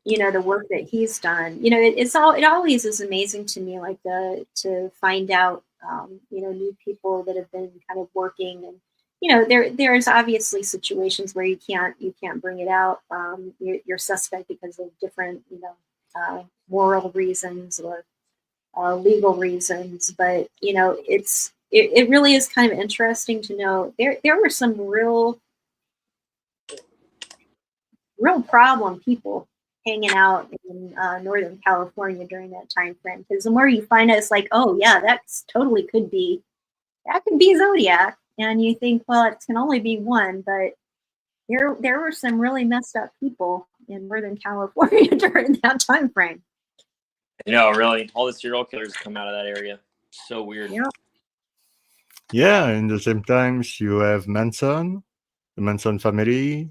the work that he's done. It always is amazing to me, like to find out, new people that have been kind of working, and there's obviously situations where you can't bring it out, your suspect because of different, moral reasons or legal reasons, but it really is kind of interesting to know there were some real problem people hanging out in Northern California during that time frame, because the more you find out, it's like, oh yeah, that's totally could be Zodiac, and you think, well, it can only be one, but there were some really messed up people in Northern California during that time frame. Really, all the serial killers come out of that area. So weird. Yeah, and the same times you have Manson, the Manson family.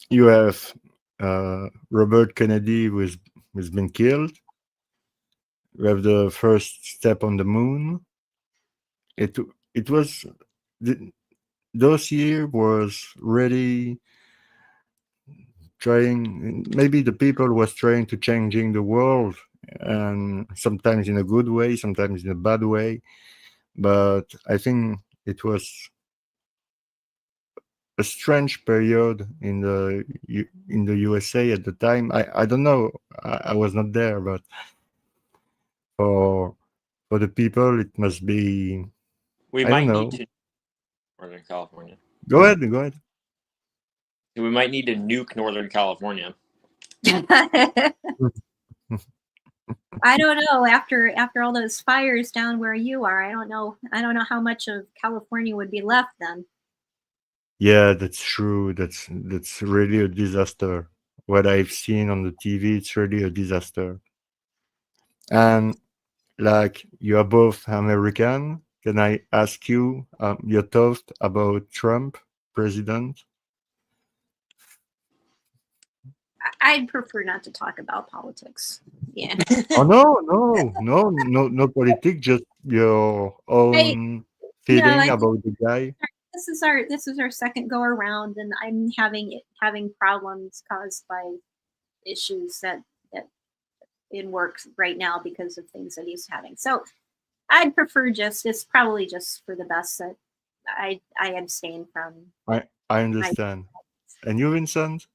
You have Robert Kennedy who has been killed. You have the first step on the moon. It was those year was really trying. Maybe the people was trying to changing the world, and sometimes in a good way, sometimes in a bad way. But I think it was a strange period in the USA at the time. I don't know. I was not there, but for the people, it must be. We I might don't know. need to Northern California. Go ahead. We might need to nuke Northern California. I don't know. After all those fires down where you are, I don't know how much of California would be left then. Yeah, that's true. That's really a disaster. What I've seen on the TV, it's really a disaster. And like, you are both American. Can I ask you your thoughts about Trump, president? I'd prefer not to talk about politics. Yeah. Oh no politics. Just your own feeling about the guy. This is our second go around, and I'm having problems caused by issues that in work right now because of things that he's having. So I'd prefer it's probably just for the best that I abstain from. I understand. And you, Vincent?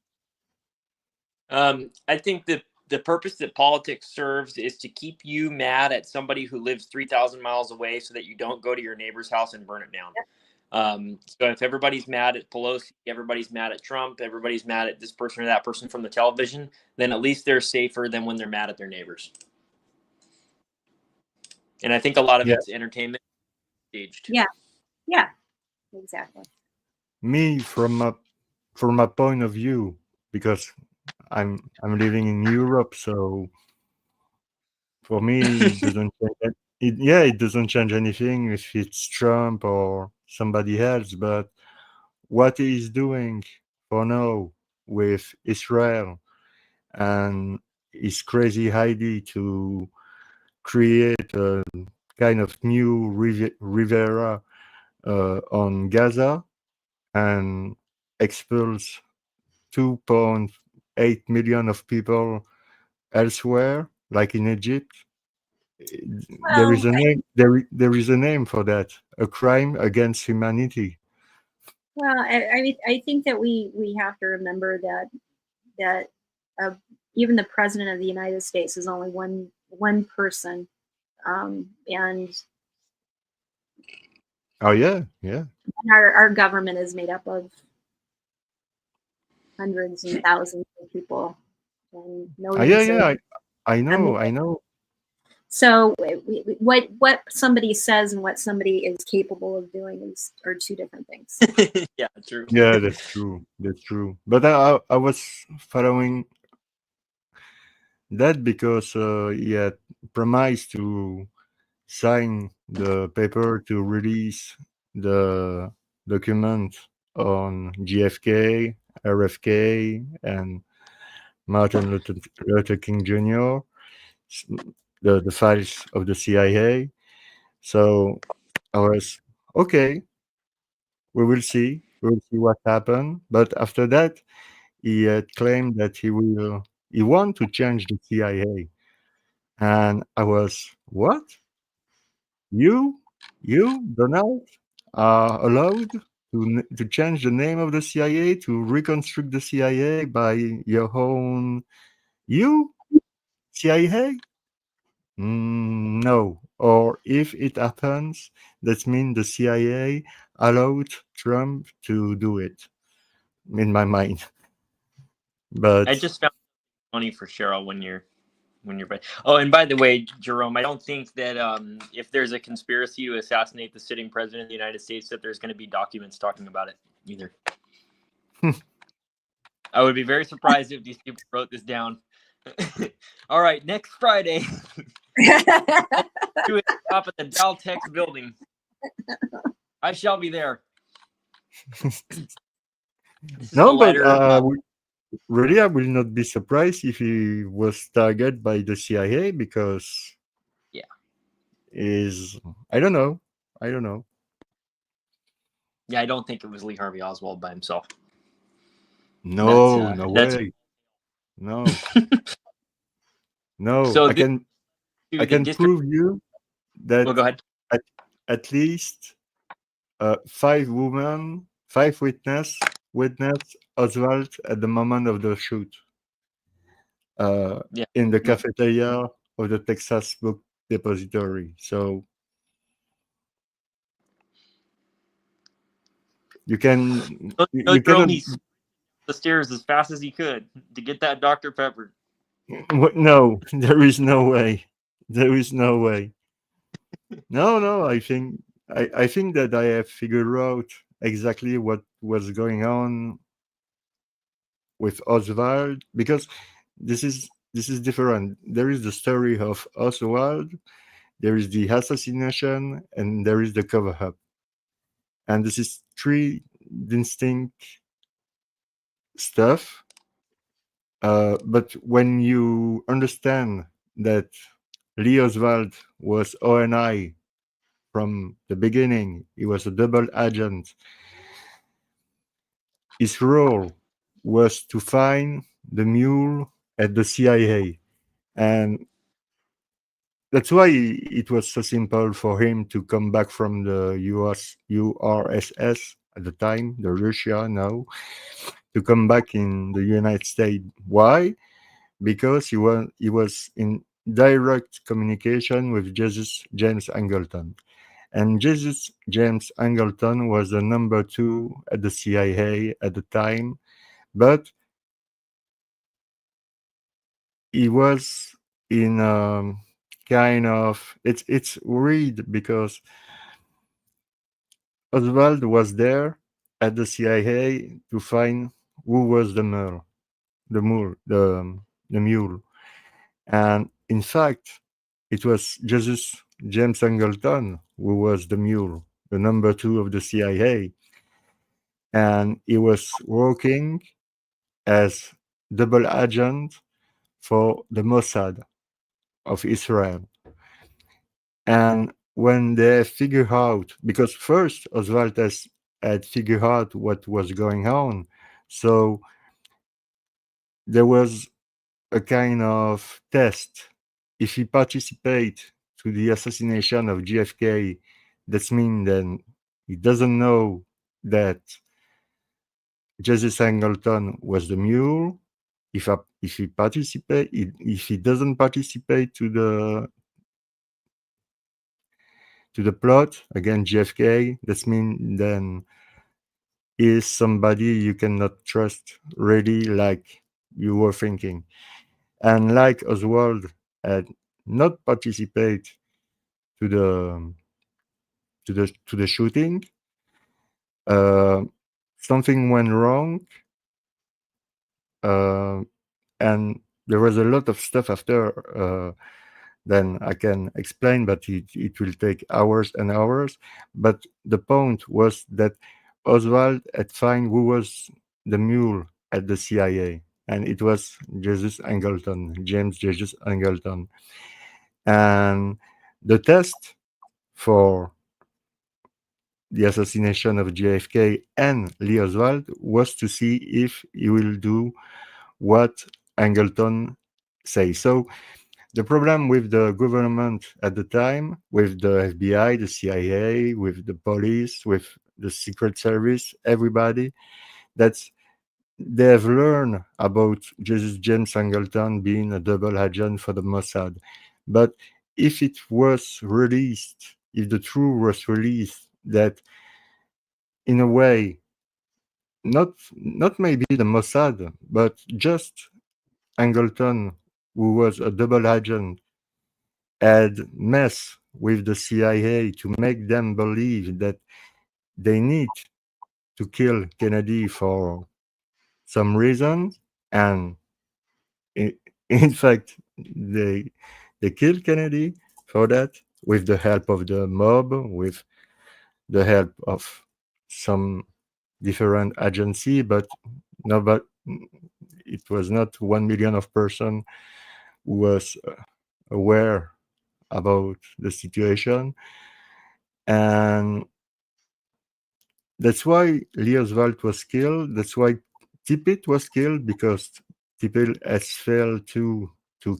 I think the purpose that politics serves is to keep you mad at somebody who lives 3,000 miles away so that you don't go to your neighbor's house and burn it down. Yep. So if everybody's mad at Pelosi, everybody's mad at Trump, everybody's mad at this person or that person from the television, then at least they're safer than when they're mad at their neighbors. And I think a lot of it's entertainment staged. Yeah, exactly. Me, from my point of view, because I'm living in Europe, so for me it doesn't change it doesn't change anything if it's Trump or somebody else. But what he's doing for now with Israel and his crazy idea to create a kind of new Rivera on Gaza and expels 2.8 million of people elsewhere, like in Egypt. There is a name. There is a name for that. A crime against humanity. Well, I think that we have to remember that even the president of the United States is only one person, and Oh yeah. our government is made up of hundreds and thousands of people, and millions. I know. So what somebody says and what somebody is capable of doing are two different things. Yeah, true. Yeah, that's true. That's true. But I was following that because he had promised to sign the paper to release the document on GFK, RFK, and Martin Luther King Jr., the files of the CIA. So I was, okay, we will see. We will see what happened. But after that, he had claimed that he want to change the CIA. And I was, what? You, Donald, are allowed to change the name of the CIA, to reconstruct the CIA by your own, CIA? No. Or if it happens, that means the CIA allowed Trump to do it, in my mind. But I just found it funny for Cheryl when you're. Oh, and by the way, Jerome, I don't think that if there's a conspiracy to assassinate the sitting president of the United States, that there's going to be documents talking about it either. I would be very surprised if these people wrote this down. All right, next Friday, to the top of the Daltex building. I shall be there. no, but really, I will not be surprised if he was targeted by the CIA because I don't know. Yeah, I don't think it was Lee Harvey Oswald by himself. No, no way. No. No. So I can prove you that go ahead. At least 5 witness Oswald at the moment of the shoot. In the cafeteria of the Texas Book Depository. So you can you cannot the stairs as fast as he could to get that Dr. Pepper. No, there is no way. There is no way. No, I think that I have figured out exactly what was going on with Oswald, because this is different. There is the story of Oswald, there is the assassination, and there is the cover-up. And this is 3 distinct stuff. But when you understand that Lee Oswald was ONI from the beginning, he was a double agent. His role was to find the mule at the CIA. And that's why it was so simple for him to come back from the URSS at the time, the Russia now, to come back in the United States. Why? Because he was in direct communication with Jesus James Angleton. And Jesus James Angleton was the number 2 at the CIA at the time, but he was in kind of, it's weird because Oswald was there at the CIA to find who was the murderer. the mule. And in fact, it was Jesus James Angleton who was the mule, the number 2 of the CIA. And he was working as double agent for the Mossad of Israel. And when they figure out, because first Oswald had figured out what was going on, so there was a kind of test. If he participate to the assassination of JFK, that means then he doesn't know that Jesus Angleton was the mule. If he participate, if he doesn't participate to the plot against JFK, that means then is somebody you cannot trust really, like you were thinking. And like Oswald had not participate to the shooting, something went wrong, and there was a lot of stuff after. Then I can explain, but it will take hours and hours. But the point was that Oswald had found who was the mule at the CIA, and it was James Jesus Angleton. And the test for the assassination of JFK and Lee Oswald was to see if he will do what Angleton says. So the problem with the government at the time, with the FBI, the CIA, with the police, with the Secret Service, everybody, that's they have learned about Jesus James Angleton being a double agent for the Mossad. But if it was released, if the truth was released, that in a way, not maybe the Mossad, but just Angleton, who was a double agent, had messed with the CIA to make them believe that they need to kill Kennedy for some reason, and in fact, they killed Kennedy for that with the help of the mob, with the help of some different agency, but no, but it was not 1 million of person who was aware about the situation. And that's why Lee Oswald was killed. That's why Tippit was killed, because Tippit has failed to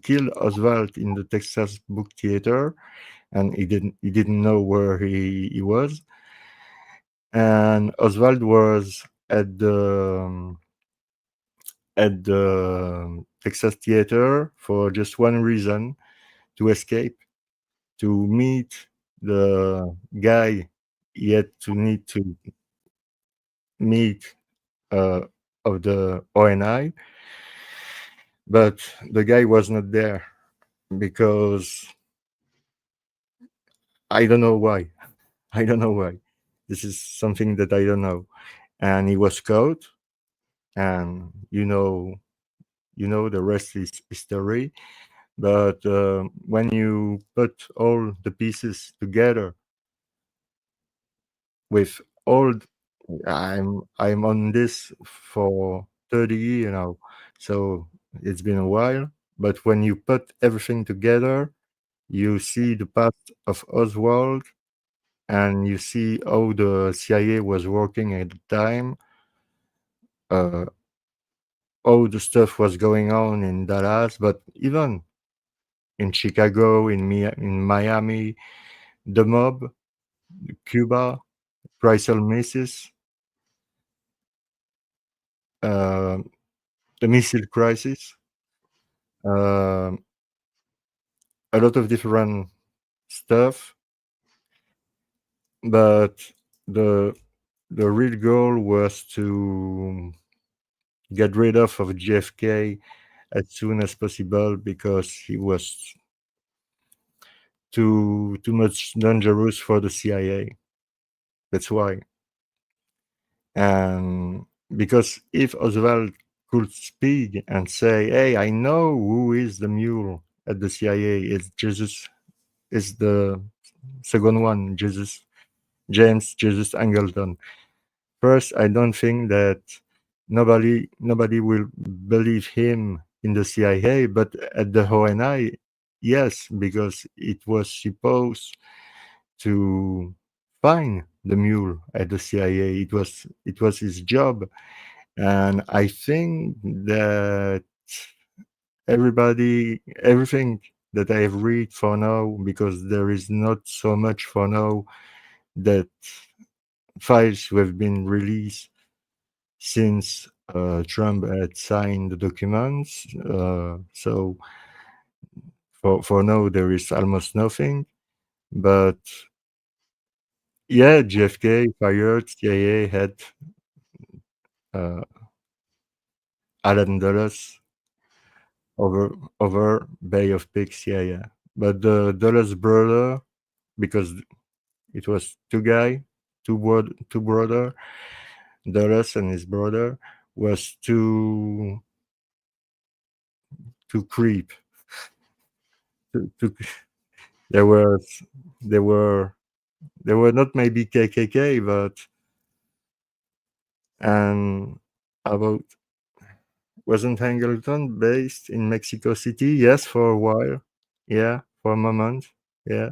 kill Oswald in the Texas Book Theater, and he didn't know where he was. And Oswald was at the Texas Theater for just one reason: to escape, to meet the guy he had to need to meet of the ONI, but the guy was not there because I don't know why. I don't know why. This is something that I don't know. And he was caught, and you know the rest is history. But when you put all the pieces together with all, I'm on this for 30 years now, so it's been a while. But when you put everything together, you see the past of Oswald, and you see how the CIA was working at the time, how the stuff was going on in Dallas, but even in Chicago, in Miami, the mob, Cuba, Chrysler Misses, the missile crisis, a lot of different stuff. But the real goal was to get rid of JFK as soon as possible, because he was too much dangerous for the CIA. That's why. And because if Oswald could speak and say, "Hey, I know who is the mule at the CIA. It's Jesus. Is the second one, James Jesus Angleton." First, I don't think that nobody will believe him in the CIA, but at the ONI, yes, because it was supposed to find the mule at the CIA. It was his job, and I think that everything that I have read for now, because there is not so much for now, that files have been released since Trump had signed the documents. So for now, there is almost nothing. But yeah, JFK fired, CIA had Alan Dulles over Bay of Pigs. Yeah. But the Dulles brother, because it was two brother, Dulles and his brother, was too creep. They were not maybe KKK, but and about wasn't Angleton based in Mexico City? Yes, for a while. Yeah, for a moment. Yeah.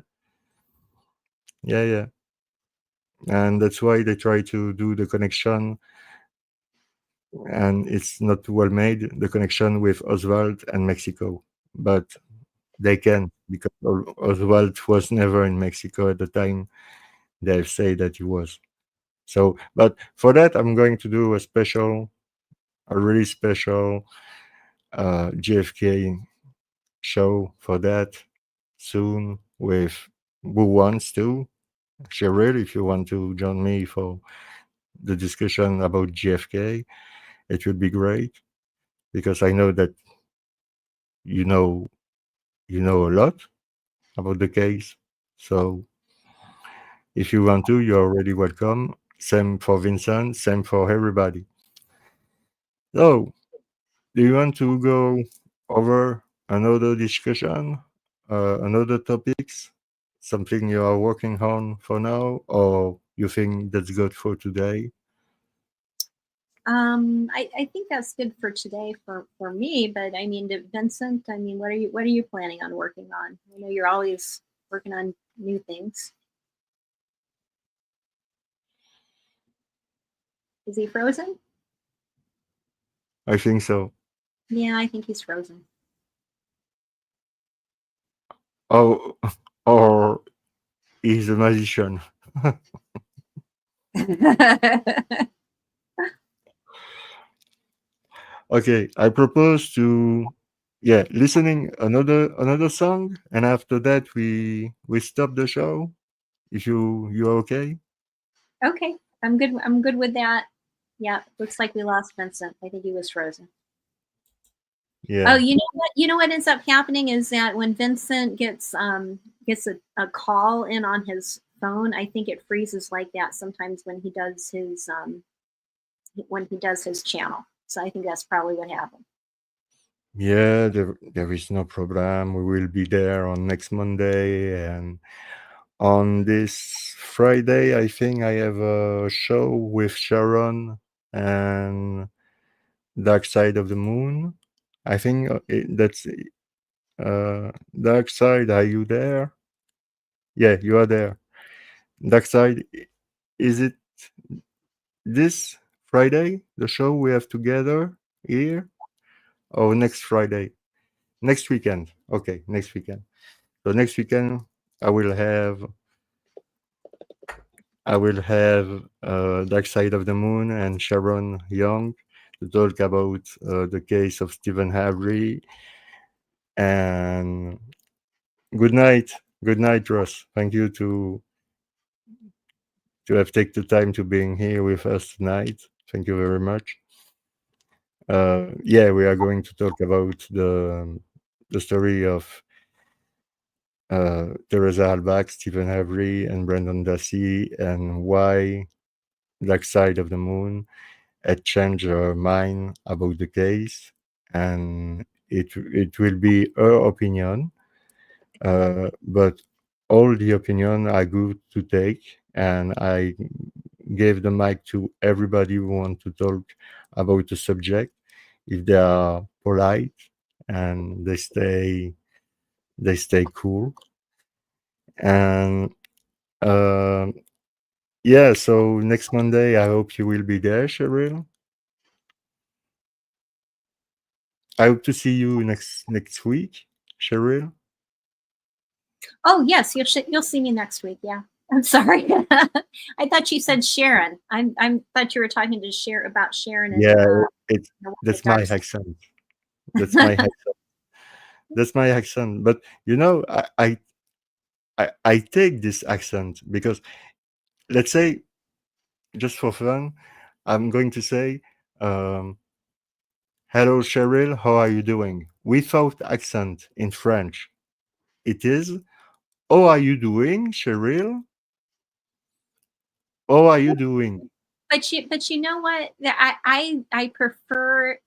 And that's why they try to do the connection, and it's not well made, the connection with Oswald and Mexico. But they can, because Oswald was never in Mexico at the time they say that he was. So, but for that, I'm going to do a really special JFK show for that soon with who wants to. Cheryl, if you want to join me for the discussion about JFK, it would be great, because I know that you know a lot about the case. So if you want to, you're already welcome. Same for Vincent, same for everybody. So, do you want to go over another discussion, another topics, something you are working on for now, or you think that's good for today? I think that's good for today for me, but I mean, Vincent, I mean, what are you planning on working on? I know you're always working on new things. Is he frozen? I think so. Yeah, I think he's frozen. Oh, or he's a magician. Okay, I propose to listening another song, and after that we stop the show. If you're okay. Okay, I'm good with that. Yeah, looks like we lost Vincent. I think he was frozen. Yeah. Oh, you know what? You know what ends up happening is that when Vincent gets a call in on his phone, I think it freezes like that sometimes when he does his channel. So I think that's probably what happened. Yeah, there is no problem. We will be there on next Monday, and on this Friday, I think I have a show with Sharon and Dark Side of the Moon. I think that's Dark Side. Are you there? Yeah, you are there. Dark Side, is it this Friday, the show we have together here, or next Friday? Next weekend. Okay, next weekend. So next weekend I will have Dark Side of the Moon and Sharon Young to talk about the case of Stephen Avery. And good night, Ross. Thank you to have taken the time to being here with us tonight. Thank you very much. We are going to talk about the story of Teresa Halbach, Stephen Avery, and Brendan Dassey, and why Dark Side of the Moon. change her mind about the case, and it will be her opinion, but all the opinion are good to take, and I gave the mic to everybody who want to talk about the subject if they are polite and they stay cool. And yeah, so next Monday I hope you will be there, Cheryl. I hope to see you next week, Cheryl. Oh yes, you'll see me next week. Yeah, I'm sorry. I thought you said Sharon. I thought you were talking to Sharon. And, Yeah, that's my accent. That's my accent. That's my accent. But you know, I take this accent because, let's say, just for fun, I'm going to say, hello, Cheryl, how are you doing? Without accent in French, it is, how are you doing, Cheryl? How are you doing? But you know what? I prefer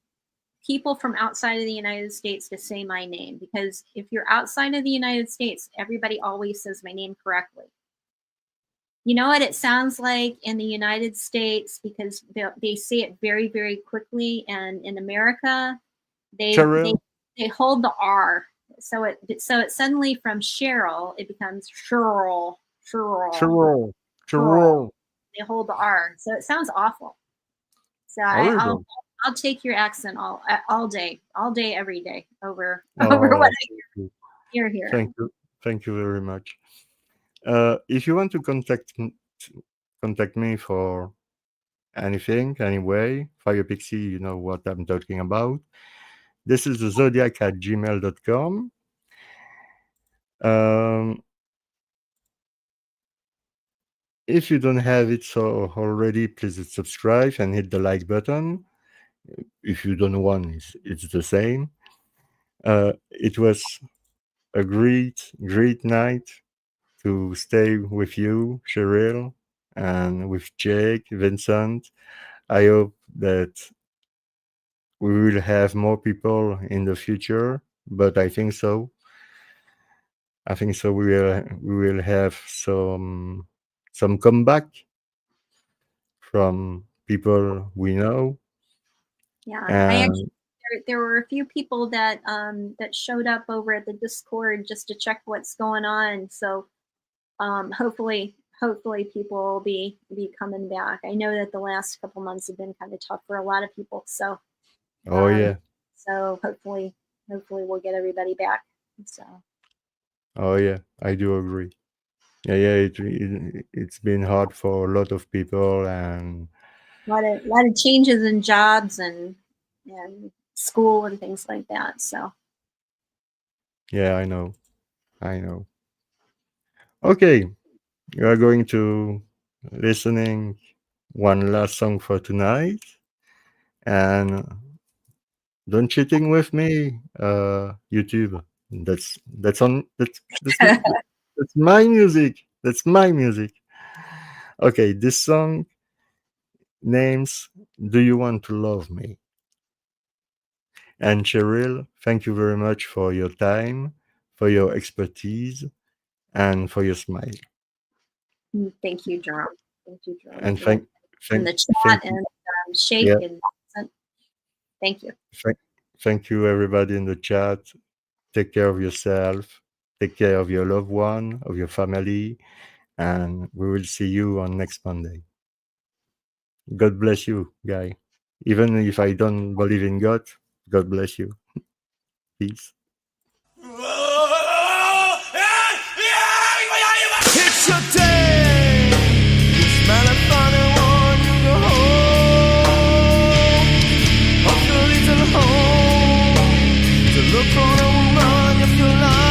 people from outside of the United States to say my name, because if you're outside of the United States, everybody always says my name correctly. You know what it sounds like in the United States, because they say it very, very quickly, and in America, they hold the R. So it suddenly from Cheryl it becomes Cheryl. They hold the R, so it sounds awful. So I'll take your accent all day, every day over what I hear here. Thank you very much. If you want to contact me for anything, anyway, FirePixie, you know what I'm talking about. This is the Zodiac@gmail.com. If you don't have it so already, please subscribe and hit the like button. If you don't want, it's the same. It was a great night to stay with you, Cheryl, and with Jake, Vincent. I hope that we will have more people in the future, but I think so. We will have some comeback from people we know. Yeah, there were a few people that showed up over at the Discord just to check what's going on. So hopefully people will be coming back. I know that the last couple months have been kind of tough for a lot of people. So so hopefully we'll get everybody back. So. Oh yeah, I do agree. Yeah, it's been hard for a lot of people, and a lot of changes in jobs and school and things like that. So yeah, I know. Okay, we are going to listening one last song for tonight, and don't cheating with me, YouTube. That's my music. That's my music. Okay, this song names "Do You Want to Love Me?" And Cheryl, thank you very much for your time, for your expertise, and for your smile. Thank you, Jerome. And thank in the chat and Shake and thank you. Thank you, everybody in the chat. Take care of yourself. Take care of your loved one, of your family, and we will see you on next Monday. God bless you, guy. Even if I don't believe in God, God bless you. Peace. It's your day. You smell a funny one, you go home. Off your little home to look for a woman you feel like.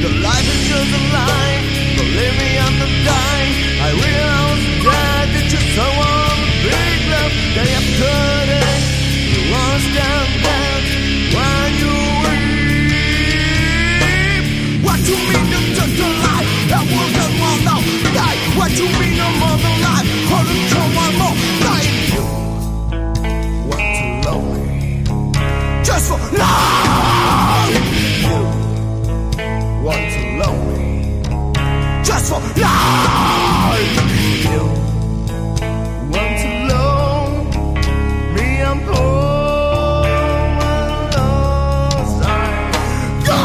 The life is just a lie. Believe me, I'm not dying. I realize that it's just someone big love day after day. You understand that when you what you mean I'm just alive? That wasn't one now. What you mean I'm on the line? life. You want to know me, I'm poor and lost. Go!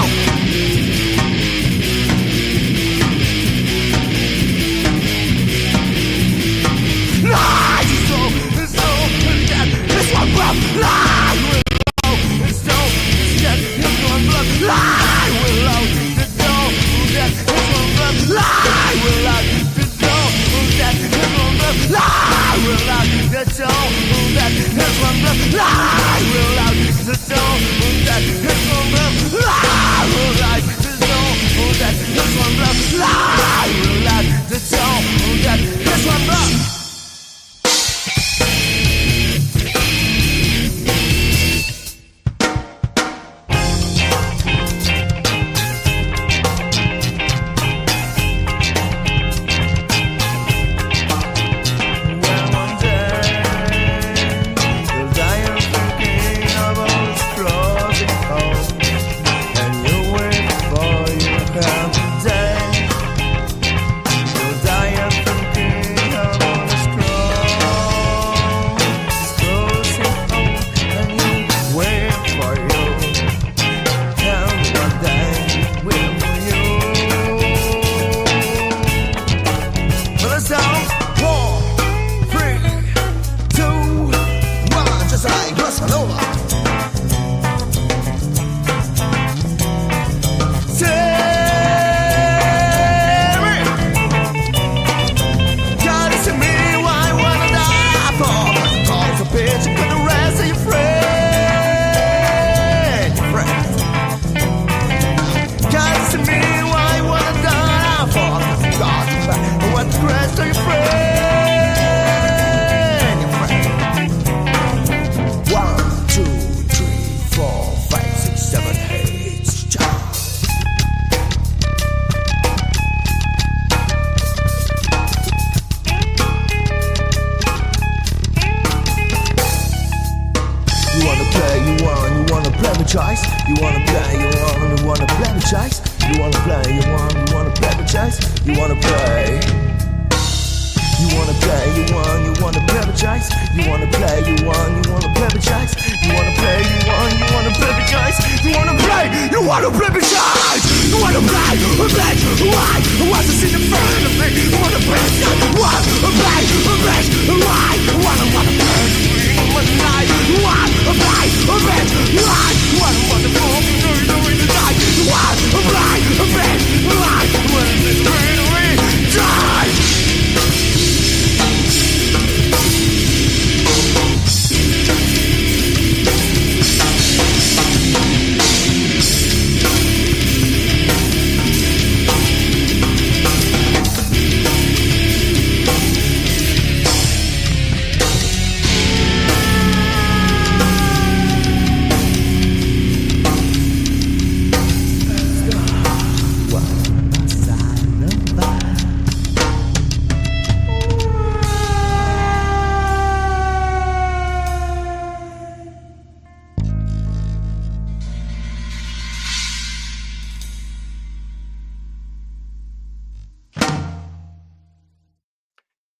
Life is so that this one blood. Life will know. It's so that this one blood. Life will know. It's so that this one blood. Life will know. It's so that this one blood. Life will know. It's so that this one blood. Life will know. It's so that this one blood. Life will know. It's so that this one blood. Life will know. It's so that this one blood.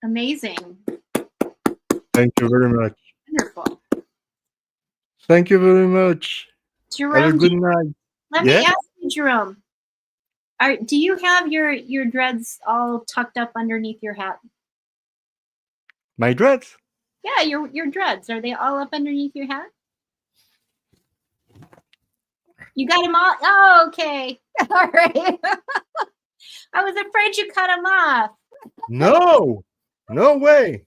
Amazing. Thank you very much. Wonderful. Thank you very much. Jerome, Have a good night. let me ask you, Jerome. Do you have your dreads all tucked up underneath your hat? My dreads? Yeah, your dreads. Are they all up underneath your hat? You got them all? Oh, okay. All right. I was afraid you cut them off. No, no way.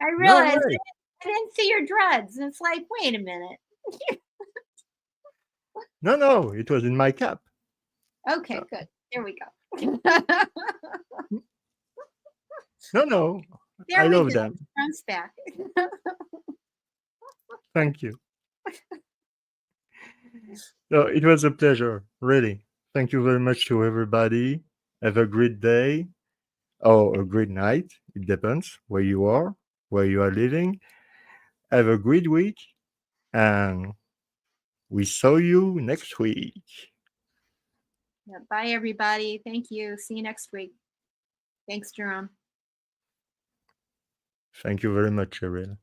I realized I didn't see your dreads. It's like, wait a minute. No, it was in my cap. Okay, good. There we go. No, there I we love go. them. Runs back. Thank you. No, it was a pleasure, really. Thank you very much to everybody. Have a great day or a great night. It depends where you are living. Have a great week, and we saw you next week. Yeah, bye, everybody. Thank you. See you next week. Thanks, Jerome. Thank you very much, Cheryl.